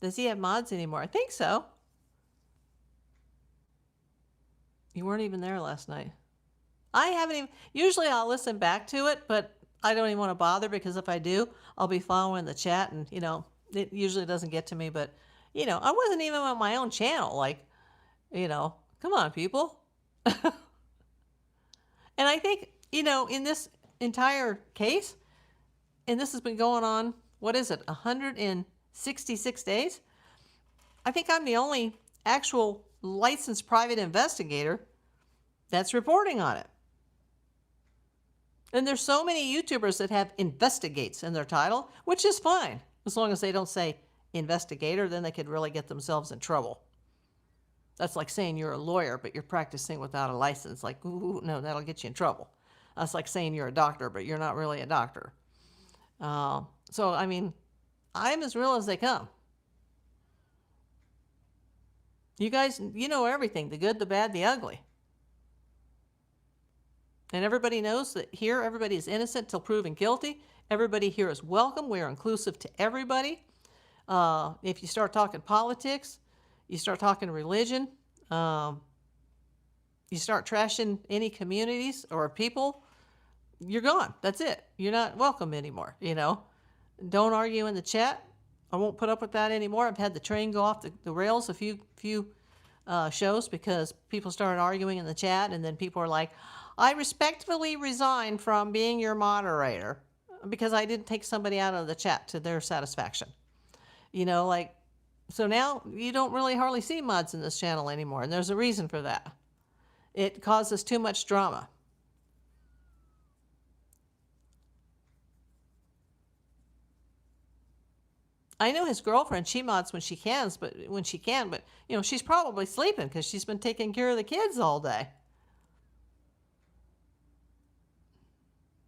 Does he have mods anymore? I think so. You weren't even there last night. I haven't even, usually I'll listen back to it, but I don't even want to bother, because if I do, I'll be following the chat, and, it usually doesn't get to me, but, I wasn't even on my own channel. Like, come on, people. And I think, in this entire case, and this has been going on, what is it, 166 days? I think I'm the only actual licensed private investigator that's reporting on it. And there's so many YouTubers that have investigates in their title, which is fine, as long as they don't say investigator, then they could really get themselves in trouble. That's like saying you're a lawyer, but you're practicing without a license. Like, ooh, no, that'll get you in trouble. That's like saying you're a doctor, but you're not really a doctor. So, I mean, I'm as real as they come. You guys, you know everything, the good, the bad, the ugly. And everybody knows that here everybody is innocent till proven guilty. Everybody here is welcome. We are inclusive to everybody. If you start talking politics, you start talking religion, you start trashing any communities or people, you're gone. That's it. You're not welcome anymore, Don't argue in the chat. I won't put up with that anymore. I've had the train go off the rails a few shows because people started arguing in the chat, and then people are like, I respectfully resign from being your moderator because I didn't take somebody out of the chat to their satisfaction. So now you don't really hardly see mods in this channel anymore, and there's a reason for that. It causes too much drama. I know his girlfriend, she mods when she can, but she's probably sleeping because she's been taking care of the kids all day.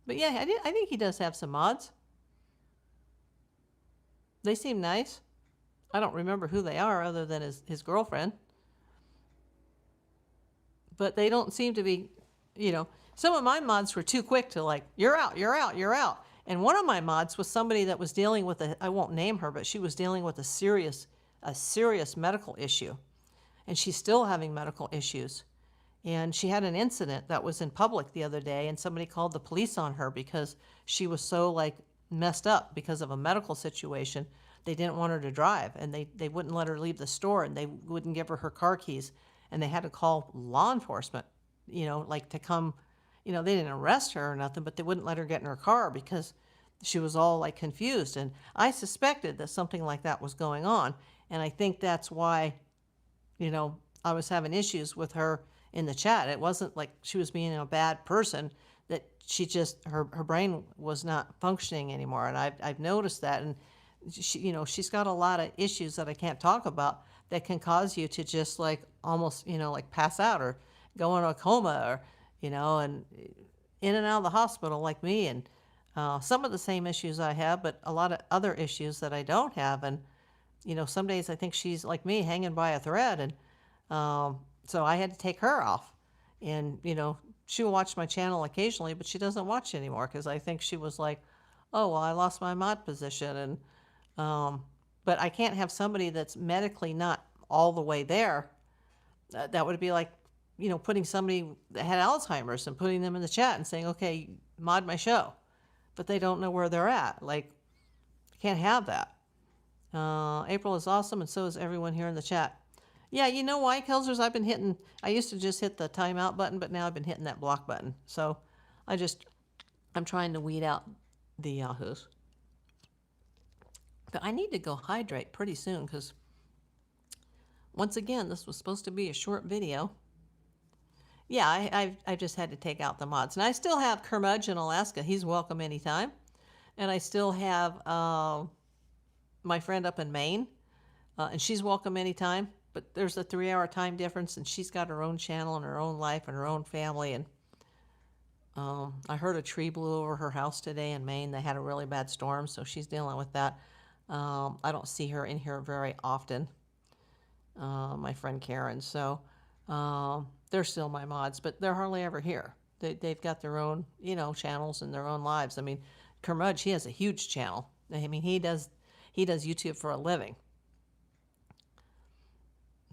But yeah, I think he does have some mods. They seem nice. I don't remember who they are other than his girlfriend. But they don't seem to be, some of my mods were too quick to like, you're out, you're out, you're out. And one of my mods was somebody that was dealing with I won't name her, but she was dealing with a serious medical issue. And she's still having medical issues. And she had an incident that was in public the other day, and somebody called the police on her because she was so messed up because of a medical situation. They didn't want her to drive, and they wouldn't let her leave the store, and they wouldn't give her car keys, and they had to call law enforcement, like to come, they didn't arrest her or nothing, but they wouldn't let her get in her car because she was all like confused. And I suspected that something like that was going on, and I think that's why, I was having issues with her in the chat. It wasn't like she was being a bad person, that she just, her brain was not functioning anymore. And I've noticed that. And she, she's got a lot of issues that I can't talk about that can cause you to just like almost, like pass out or go into a coma or, and in and out of the hospital like me. And some of the same issues I have, but a lot of other issues that I don't have. And, some days I think she's like me, hanging by a thread. And so I had to take her off. And, she'll watch my channel occasionally, but she doesn't watch anymore because I think she was like, oh, well, I lost my mod position. And but I can't have somebody that's medically not all the way there. That would be like, putting somebody that had Alzheimer's and putting them in the chat and saying, okay, mod my show. But they don't know where they're at. Like, can't have that. April is awesome, and so is everyone here in the chat. Yeah, you know why, Kelsers? I used to just hit the timeout button, but now I've been hitting that block button. So I'm trying to weed out the yahoos. But I need to go hydrate pretty soon because, once again, this was supposed to be a short video. Yeah, I just had to take out the mods. And I still have Kermudge in Alaska. He's welcome anytime. And I still have my friend up in Maine. And she's welcome anytime. But there's a 3-hour time difference, and she's got her own channel and her own life and her own family. And I heard a tree blew over her house today in Maine. They had a really bad storm, so she's dealing with that. I don't see her in here very often, my friend Karen. So they're still my mods, but they're hardly ever here. They've got their own, channels and their own lives. I mean, Kermudge, he has a huge channel. I mean, he does YouTube for a living.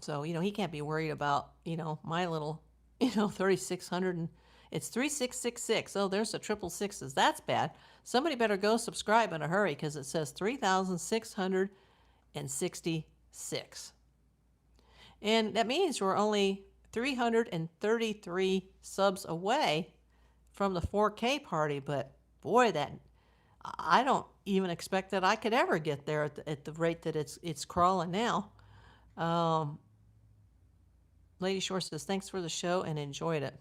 So, he can't be worried about, my little, 3,600 and it's 3666. Oh, there's a triple sixes. That's bad. Somebody better go subscribe in a hurry because it says 3,666. And that means we're only 333 subs away from the 4K party. But boy, I don't even expect that I could ever get there at the rate that it's crawling now. Lady Shore says, thanks for the show and enjoyed it.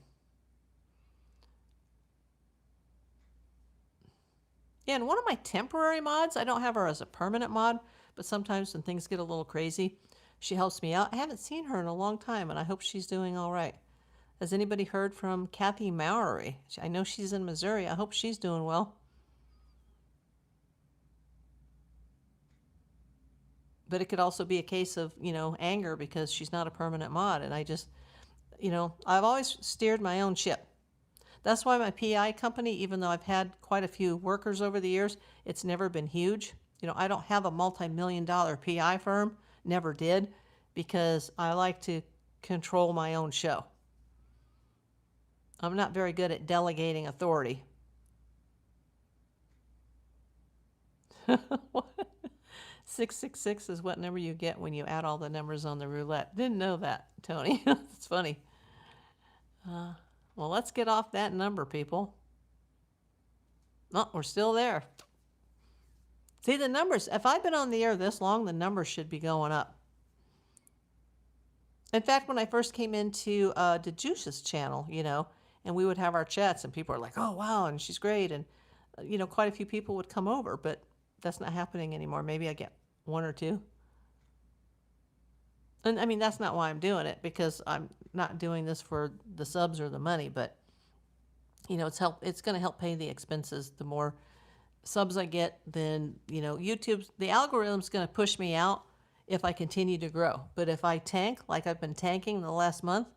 Yeah, and one of my temporary mods, I don't have her as a permanent mod, but sometimes when things get a little crazy, she helps me out. I haven't seen her in a long time, and I hope she's doing all right. Has anybody heard from Kathy Mowery? I know she's in Missouri. I hope she's doing well. But it could also be a case of, anger because she's not a permanent mod. And I just, I've always steered my own ship. That's why my PI company, even though I've had quite a few workers over the years, it's never been huge. I don't have a multi-million-dollar PI firm, never did, because I like to control my own show. I'm not very good at delegating authority. 666 is what number you get when you add all the numbers on the roulette. Didn't know that, Tony. It's funny. Well, let's get off that number, people. Oh, we're still there. See, the numbers, if I've been on the air this long, the numbers should be going up. In fact, when I first came into DeJuice's channel, and we would have our chats, and people are like, oh, wow, and she's great. And, quite a few people would come over, but that's not happening anymore. Maybe I get 1 or 2. And I mean, that's not why I'm doing it, because I'm not doing this for the subs or the money, but it's going to help pay the expenses. The more subs I get, then, the algorithm's going to push me out if I continue to grow. But if I tank, like I've been tanking the last month,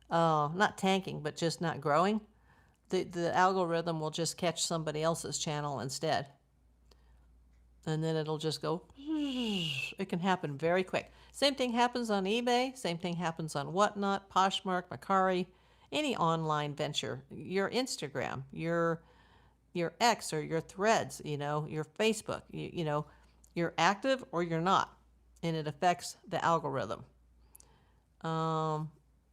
not tanking, but just not growing, the algorithm will just catch somebody else's channel instead. And then it'll just go, it can happen very quick. Same thing happens on eBay, same thing happens on Whatnot, Poshmark, Mercari, any online venture, your Instagram, your your X or your Threads, your Facebook. You're active or you're not, and it affects the algorithm.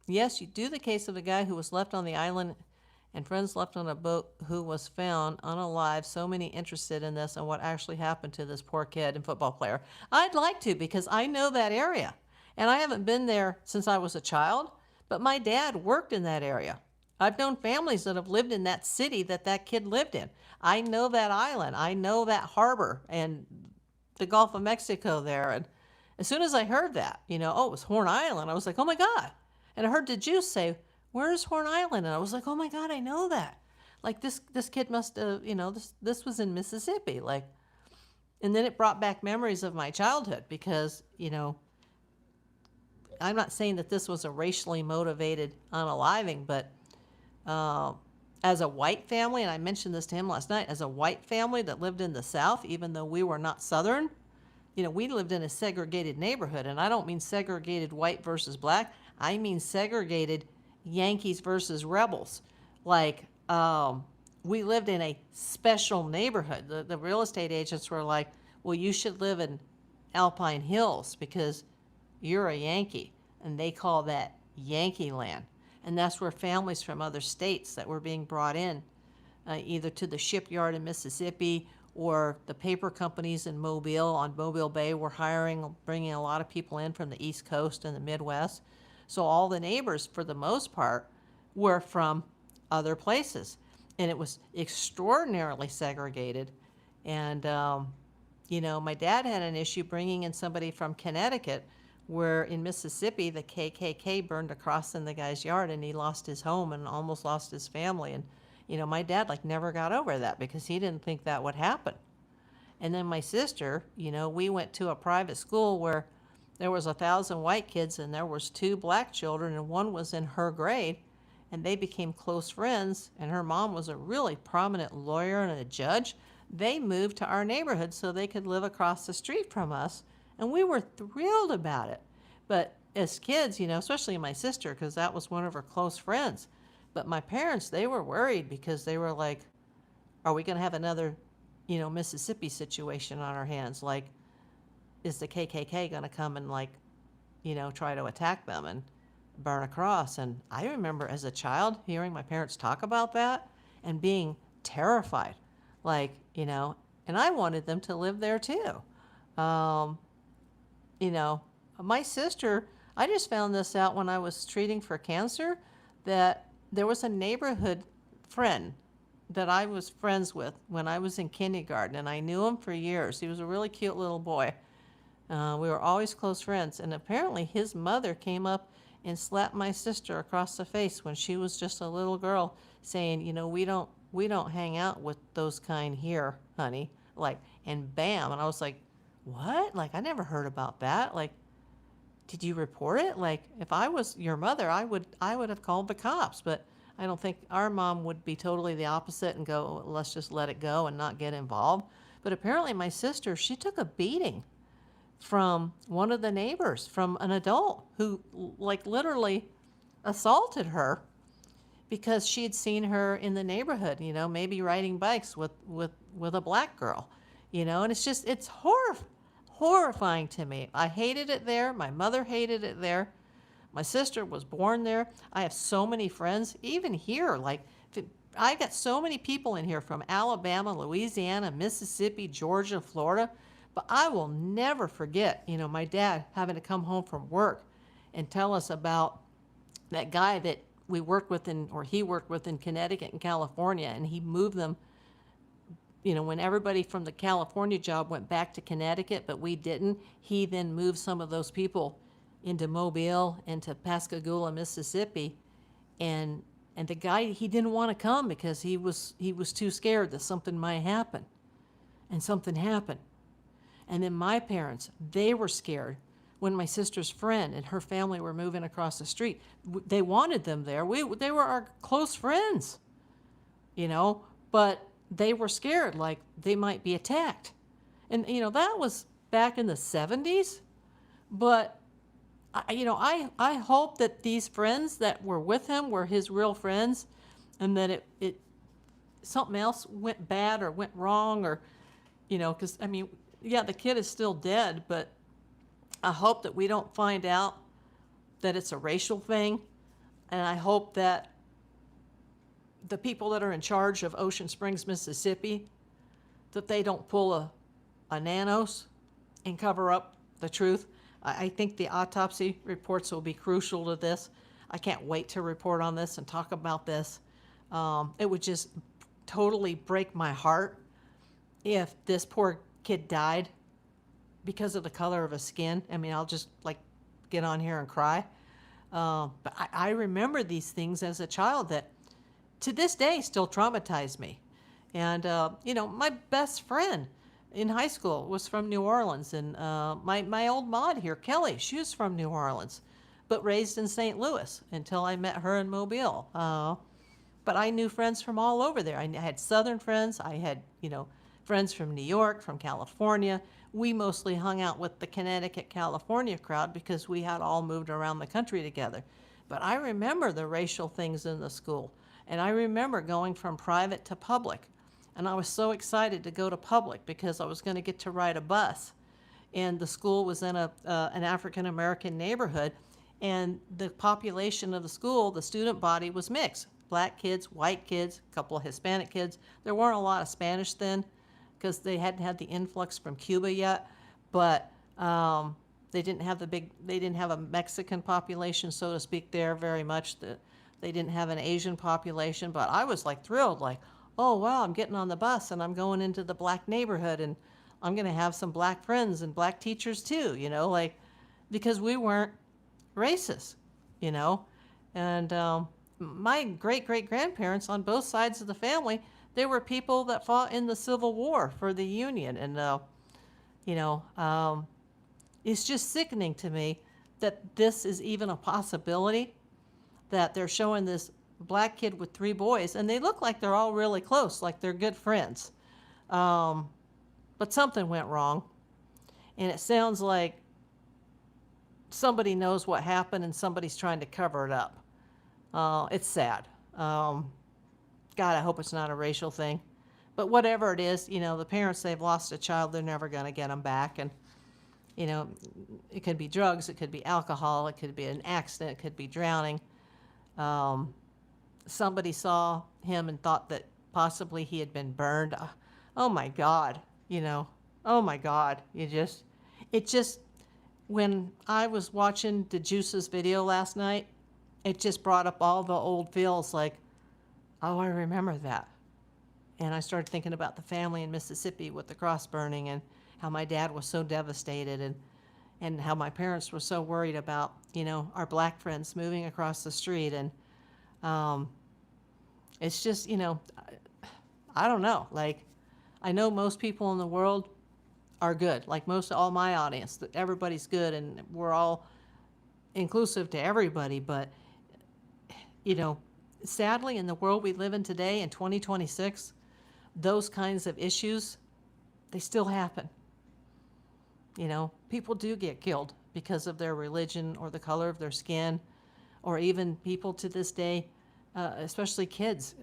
Yes, you do the case of a guy who was left on the island and friends left on a boat who was found unalive. So many interested in this and what actually happened to this poor kid and football player. I'd like to, because I know that area. And I haven't been there since I was a child, but my dad worked in that area. I've known families that have lived in that city that kid lived in. I know that island. I know that harbor and the Gulf of Mexico there. And as soon as I heard that, oh, it was Horn Island, I was like, oh my God. And I heard the Juice say, where's Horn Island? And I was like, oh my God, I know that. Like this kid must have, this was in Mississippi. And then it brought back memories of my childhood because, I'm not saying that this was a racially motivated unaliving, but as a white family, and I mentioned this to him last night, as a white family that lived in the South, even though we were not Southern, we lived in a segregated neighborhood. And I don't mean segregated white versus black. I mean segregated Yankees versus Rebels. We lived in a special neighborhood. The real estate agents were like, well, you should live in Alpine Hills because you're a Yankee. And they call that Yankee land. And that's where families from other states that were being brought in, either to the shipyard in Mississippi or the paper companies in Mobile, on Mobile Bay, were bringing a lot of people in from the East Coast and the Midwest. So all the neighbors, for the most part, were from other places. And it was extraordinarily segregated. And, my dad had an issue bringing in somebody from Connecticut, where in Mississippi, the KKK burned a cross in the guy's yard and he lost his home and almost lost his family. And, my dad never got over that because he didn't think that would happen. And then my sister, we went to a private school where there was 1,000 white kids and there was 2 black children and one was in her grade, and they became close friends, and her mom was a really prominent lawyer and a judge. They moved to our neighborhood so they could live across the street from us, and we were thrilled about it. But as kids, especially my sister, because that was one of her close friends, but my parents, they were worried because they were like, are we going to have another, Mississippi situation on our hands? Is the KKK going to come and try to attack them and burn a cross? And I remember as a child hearing my parents talk about that and being terrified, and I wanted them to live there too. My sister, I just found this out when I was treating for cancer, that there was a neighborhood friend that I was friends with when I was in kindergarten, and I knew him for years. He was a really cute little boy. We were always close friends, and apparently his mother came up and slapped my sister across the face when she was just a little girl, saying, we don't hang out with those kind here, honey. And bam, and I was like, what? I never heard about that. Did you report it? If I was your mother, I would have called the cops, but I don't think our mom would be totally the opposite and go, let's just let it go and not get involved. But apparently my sister, she took a beating from one of the neighbors, from an adult who literally assaulted her because she had seen her in the neighborhood, maybe riding bikes with a black girl, and it's horrifying to me. I hated it there. My mother hated it there. My sister was born there. I have so many friends, even here. I got so many people in here from Alabama, Louisiana, Mississippi, Georgia, Florida. But I will never forget, my dad having to come home from work and tell us about that guy that he worked with in Connecticut and California, and he moved them. When everybody from the California job went back to Connecticut, but we didn't, he then moved some of those people into Mobile, into Pascagoula, Mississippi, and the guy, he didn't want to come because he was too scared that something might happen, and something happened. And then my parents, they were scared when my sister's friend and her family were moving across the street. They wanted them there. They were our close friends, but they were scared they might be attacked. And, that was back in the 70s. But, I hope that these friends that were with him were his real friends, and that something else went bad or went wrong, or, because, I mean, yeah, the kid is still dead, but I hope that we don't find out that it's a racial thing. And I hope that the people that are in charge of Ocean Springs, Mississippi, that they don't pull a nanos and cover up the truth. I think the autopsy reports will be crucial to this. I can't wait to report on this and talk about this. It would just totally break my heart if this poor kid died because of the color of his skin. I mean, I'll just like get on here and cry. But I remember these things as a child that to this day still traumatize me. And, my best friend in high school was from New Orleans. And my old mod here, Kelly, she was from New Orleans, but raised in St. Louis until I met her in Mobile. But I knew friends from all over there. I had Southern friends. I had, friends from New York, from California. We mostly hung out with the Connecticut, California crowd because we had all moved around the country together. But I remember the racial things in the school. And I remember going from private to public. And I was so excited to go to public because I was going to get to ride a bus. And the school was in an African-American neighborhood. And the population of the school, the student body, was mixed. Black kids, white kids, a couple of Hispanic kids. There weren't a lot of Spanish then because they hadn't had the influx from Cuba yet. But they didn't have a Mexican population, so to speak, there very much. They didn't have an Asian population. But I was like thrilled, like, oh, wow, I'm getting on the bus and I'm going into the black neighborhood and I'm going to have some black friends and black teachers too, because we weren't racist, And my great-great-grandparents on both sides of the family, they were people that fought in the Civil War for the Union. And, it's just sickening to me that this is even a possibility, that they're showing this black kid with 3 boys, and they look like they're all really close, like they're good friends. But something went wrong, and it sounds like somebody knows what happened and somebody's trying to cover it up. It's sad. God, I hope it's not a racial thing. But whatever it is, the parents, they've lost a child, they're never going to get them back. And, it could be drugs, it could be alcohol, it could be an accident, it could be drowning. Somebody saw him and thought that possibly he had been burned. Oh my God, oh my God. When I was watching DeJuice's video last night, it just brought up all the old feels like, oh, I remember that. And I started thinking about the family in Mississippi with the cross burning and how my dad was so devastated and how my parents were so worried about, our black friends moving across the street. And it's just, I don't know. Like, I know most people in the world are good. Like all my audience, that everybody's good and we're all inclusive to everybody. But, sadly, in the world we live in today, in 2026, those kinds of issues, they still happen. People do get killed because of their religion or the color of their skin, or even people to this day, especially kids,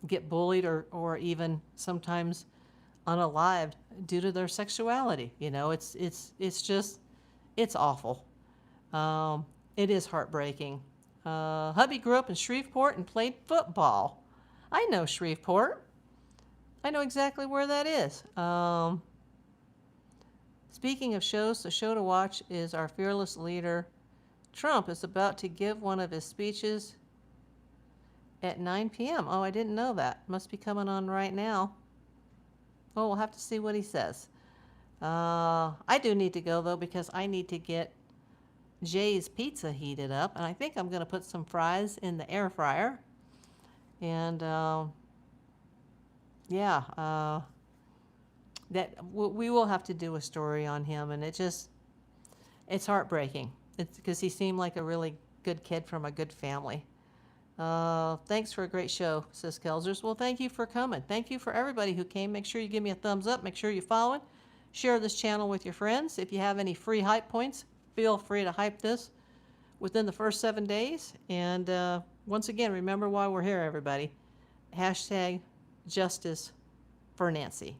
get bullied or even sometimes unalived due to their sexuality. It's awful. It is heartbreaking. Hubby grew up in Shreveport and played football. I know Shreveport. I know exactly where that is. Speaking of shows, the show to watch is our fearless leader. Trump is about to give one of his speeches at 9 p.m. Oh, I didn't know that. Must be coming on right now. Well, we'll have to see what he says. I do need to go, though, because I need to get Jay's pizza heated up. And I think I'm going to put some fries in the air fryer. And, we will have to do a story on him. And it's heartbreaking. It's because he seemed like a really good kid from a good family. Thanks for a great show, says Kelsers. Well, thank you for coming. Thank you for everybody who came. Make sure you give me a thumbs up. Make sure you're following. Share this channel with your friends. If you have any free hype points, feel free to hype this within the first 7 days. And once again, remember why we're here, everybody. Hashtag justice for Nancy.